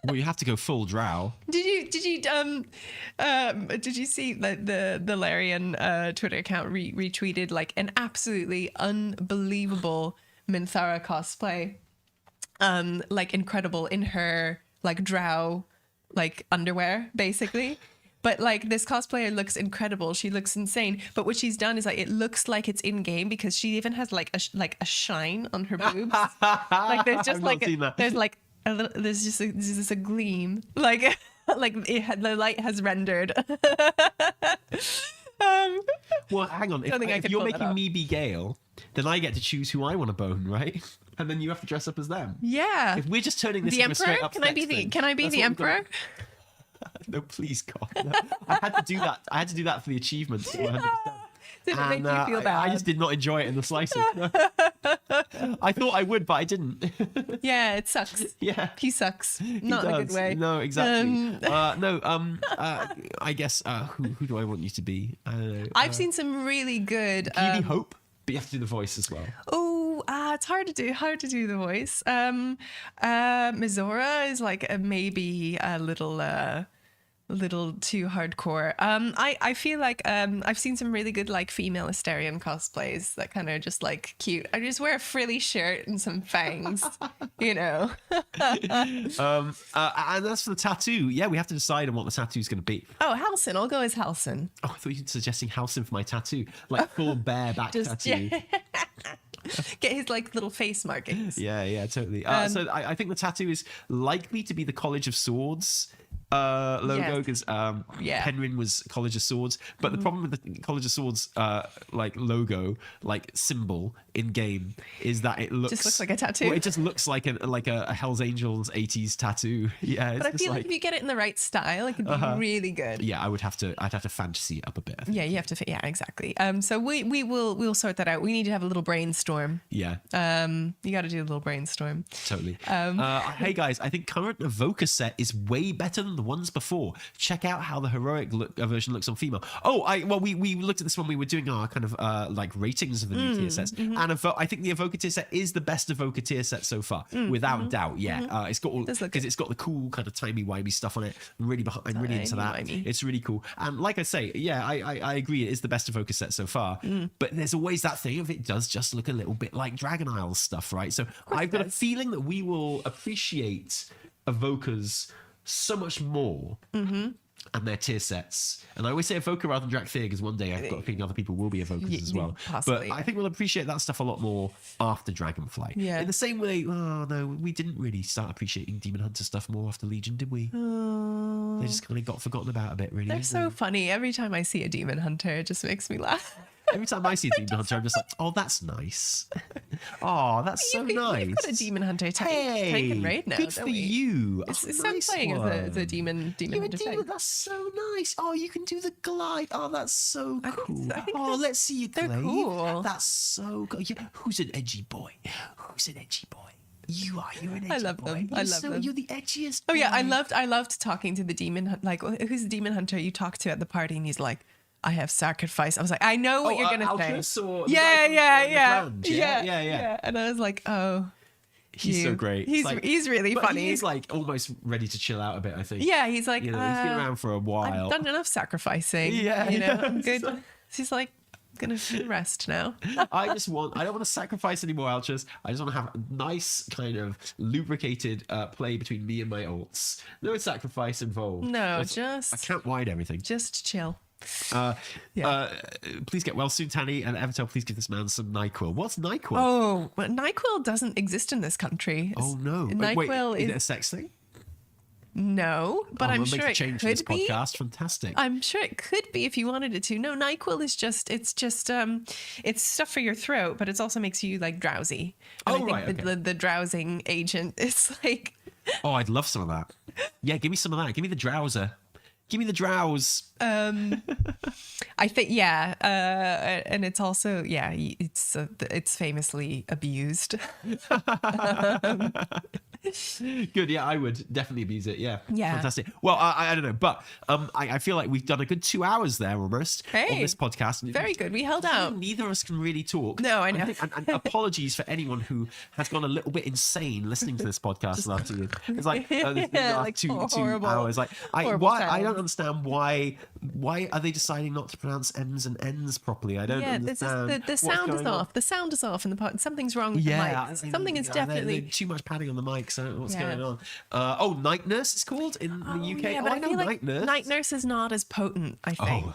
Well, you have to go full drow. Did you see the Larian Twitter account retweeted like an absolutely unbelievable Minthara cosplay, like incredible in her like drow like underwear basically. But like this cosplayer looks incredible. She looks insane. But what she's done is like it looks like it's in game because she even has like a shine on her boobs. Like there's just there's just a gleam. Like the light has rendered. Well, hang on. If you're making me be Gale, then I get to choose who I want to bone, right? And then you have to dress up as them. Yeah. If we're just turning this the into a straight up Can I be the Emperor? No, please, God. No. I had to do that. I had to do that for the achievements. 100%. Did it make you feel bad? I just did not enjoy it in the slightest. I thought I would, but I didn't. Yeah, it sucks. Yeah. He sucks. Not in a good way. No, exactly. I guess who do I want you to be? I don't know. I've seen some really good. Can you be Hope? But you have to do the voice as well. Oh, it's hard to do the voice. Mizora is like maybe a little too hardcore. I feel like I've seen some really good like female Asterion cosplays that kind of just like cute. I just wear a frilly shirt and some fangs, you know. And that's for the tattoo. Yeah, we have to decide on what the tattoo is going to be. Oh, Halsin. I'll go as Halsin. Oh, I thought you were suggesting Halsin for my tattoo, like full bareback tattoo. Yeah. Get his like little face markings. Yeah, totally. So I think the tattoo is likely to be the College of Swords logo, because Penryn was College of Swords, but the problem with the College of Swords like logo, like symbol in game, is that it just looks like a tattoo. Well, it just looks like a Hell's Angels 80s tattoo. Yeah, but I feel like if you get it in the right style, it could be really good. Yeah, I'd have to fantasy it up a bit. Yeah, you have to. Yeah, exactly. So we'll sort that out. We need to have a little brainstorm. Yeah. You got to do a little brainstorm. Totally. Hey guys, I think current Evoker set is way better than the ones before. Check out how the heroic version looks on female. We looked at this when we were doing our kind of like ratings of the new tier sets, and I think the Evoker tier set is the best Evoker tier set so far, without doubt. Yeah, it's got all because it's got the cool kind of timey-wimey stuff on it. I'm really into that. It's really cool. And like I say, yeah, I agree. It is the best Evoker set so far. But there's always that thing of it does just look a little bit like Dragon Isles stuff, right? So I've got a feeling that we will appreciate Evokers so much more and their tier sets. And I always say Evoker rather than Drakthir, because one day I've got a feeling other people will be Evokers as well. Possibly. But I think we'll appreciate that stuff a lot more after Dragonflight. Yeah. In the same way, we didn't really start appreciating Demon Hunter stuff more after Legion, did we? They just kind of got forgotten about a bit, really. They're so funny. Every time I see a Demon Hunter, it just makes me laugh. Every time I see a Demon Hunter, I'm just like, oh, that's nice. Oh, that's so nice. You've got a Demon Hunter tank and raid now, good for you. It's nice playing as a demon Hunter tank. That's so nice. Oh, you can do the glide. Oh, that's so cool. I think let's see you glide. They're cool. That's so cool. Yeah, who's an edgy boy? You are. You're an edgy boy. I love them. I love them. You're the edgiest. Oh yeah, I loved talking to the demon. Like, who's the Demon Hunter you talked to at the party? And he's like, I have sacrificed. I was like, I know what you're gonna say. Yeah. And I was like, oh, he's so great. He's really funny. He's like almost ready to chill out a bit, I think. Yeah, he's like, he's been around for a while. I've done enough sacrificing. Yeah, I'm good. He's like, I'm gonna rest now. I don't want to sacrifice anymore, Alchus. I just want to have a nice kind of lubricated play between me and my ults. No sacrifice involved. No, I can't wide everything. Just chill. Please get well soon, Tanny, and Evitel, please give this man some NyQuil. What's NyQuil? Oh, but NyQuil doesn't exist in this country. Oh no! NyQuil is it a sex thing? No, but I'm sure it change could this be. Podcast. Fantastic. I'm sure it could be if you wanted it to. No, NyQuil is just it's stuff for your throat, but it also makes you like drowsy. And I think the drowsing agent is like. Oh, I'd love some of that. Yeah, give me some of that. Give me the drowser. Give me the drowse. I think, and it's also, it's famously abused. Good, yeah, I would definitely abuse it. Yeah, fantastic. Well, I don't know, but I feel like we've done a good 2 hours there almost on this podcast. Very good. We held out. Neither of us can really talk. No, I know. And apologies for anyone who has gone a little bit insane listening to this podcast last 2 years. It's like two hours. Like, I don't understand why are they deciding not to pronounce M's and N's properly? I don't understand. The sound is off. The sound is off in the pod. Something's wrong with the mic. Something is definitely too much padding on the mics. I don't know what's going on. Night Nurse is called in the UK. Yeah, but I know Night Nurse. Night Nurse is not as potent, I think.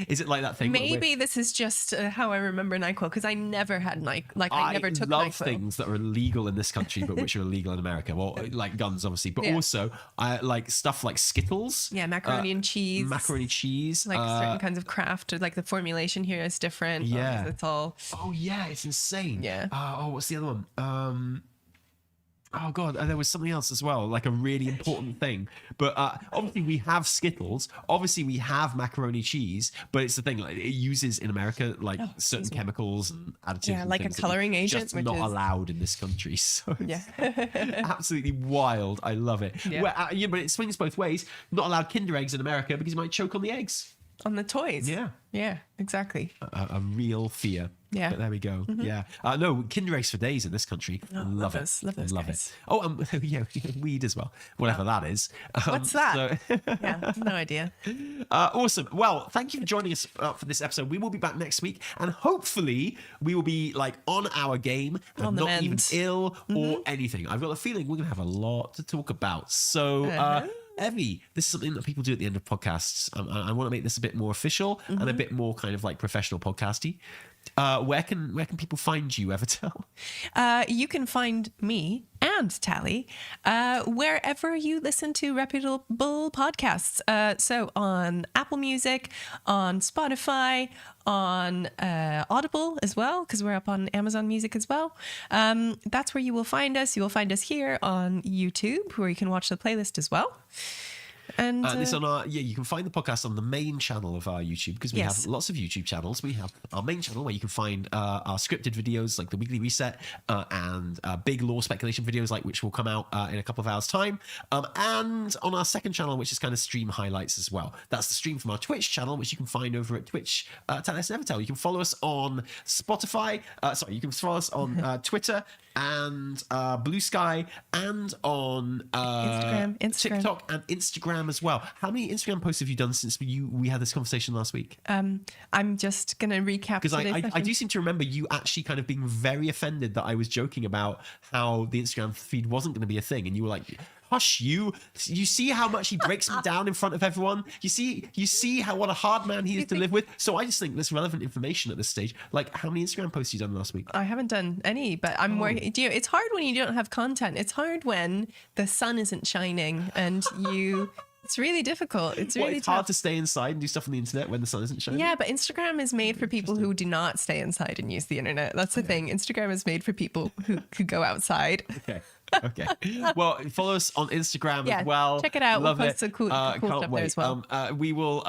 Is it like that thing? Maybe this is just how I remember NyQuil, because I never had NyQuil. I never took NyQuil. I love things that are illegal in this country, but which are illegal in America. Well, like guns, obviously, but also I like stuff like Skittles. Yeah, macaroni and cheese. Macaroni cheese. Like certain kinds of craft, or like the formulation here is different. Yeah, it's all. Oh yeah, it's insane. Yeah. What's the other one? Oh god, there was something else as well, like a really important thing. But obviously we have Skittles. Obviously we have macaroni cheese. But it's the thing, like it uses in America like certain chemicals and additives. Yeah, and like a things that coloring agent, just which not is allowed in this country. So yeah, absolutely wild. I love it. Yeah. Well, but it swings both ways. Not allowed Kinder eggs in America because you might choke on the eggs. on the toys. Yeah, exactly. a real fear. Yeah. But there we go. Yeah. No, Kinder eggs for days in this country. Love it. Love those guys. it. Oh, yeah, weed as well. Whatever that is. What's that? So, Yeah, no idea. awesome. Well, thank you for joining us for this episode. We will be back next week, and hopefully we will be like on our game and On the not even mend. ill or anything. I've got a feeling we're gonna have a lot to talk about. So. Evie, this is something that people do at the end of podcasts. I want to make this a bit more official and a bit more kind of like professional podcasty. Where can people find you, Evitel? You can find me and Tally wherever you listen to reputable podcasts. So on Apple Music, on Spotify, on Audible as well, because we're up on Amazon Music as well. That's where you will find us. You will find us here on YouTube, where you can watch the playlist as well. And this on our you can find the podcast on the main channel of our YouTube, because we have lots of YouTube channels. We have our main channel where you can find our scripted videos like the weekly reset and big lore speculation videos, like which will come out in a couple of hours time, and on our second channel, which is kind of stream highlights as well. That's the stream from our Twitch channel, which you can find over at Twitch Taliesin Evitel. You can follow us on Spotify, you can follow us on Twitter and Blue Sky, and on Instagram. TikTok and Instagram as well. How many Instagram posts have you done since we had this conversation last week? I'm just gonna recap Because I do seem to remember you actually kind of being very offended that I was joking about how the Instagram feed wasn't going to be a thing, and you were like, hush, you see how much he breaks me down in front of everyone? You see what a hard man he is to live with? So I just think that's relevant information at this stage. Like, how many Instagram posts have you done last week? I haven't done any, but I'm working. It's hard when you don't have content. It's hard when the sun isn't shining and you. It's really difficult. It's really it's hard to stay inside and do stuff on the internet when the sun isn't shining. Yeah, but Instagram is made for people who do not stay inside and use the internet. That's the thing. Instagram is made for people who go outside. Okay. Well, follow us on Instagram as well. Check it out. Love We'll post it. some cool stuff there as well. We will,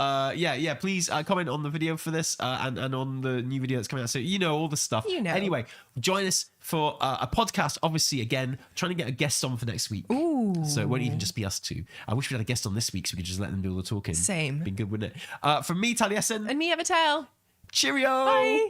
please comment on the video for this and on the new video that's coming out. So all the stuff. Anyway, join us for a podcast, obviously, again, trying to get a guest on for next week. Ooh. So it won't even just be us two. I wish we had a guest on this week so we could just let them do all the talking. Same. Been good, wouldn't it? From me, Taliesin. And me, Evitel. Cheerio. Bye.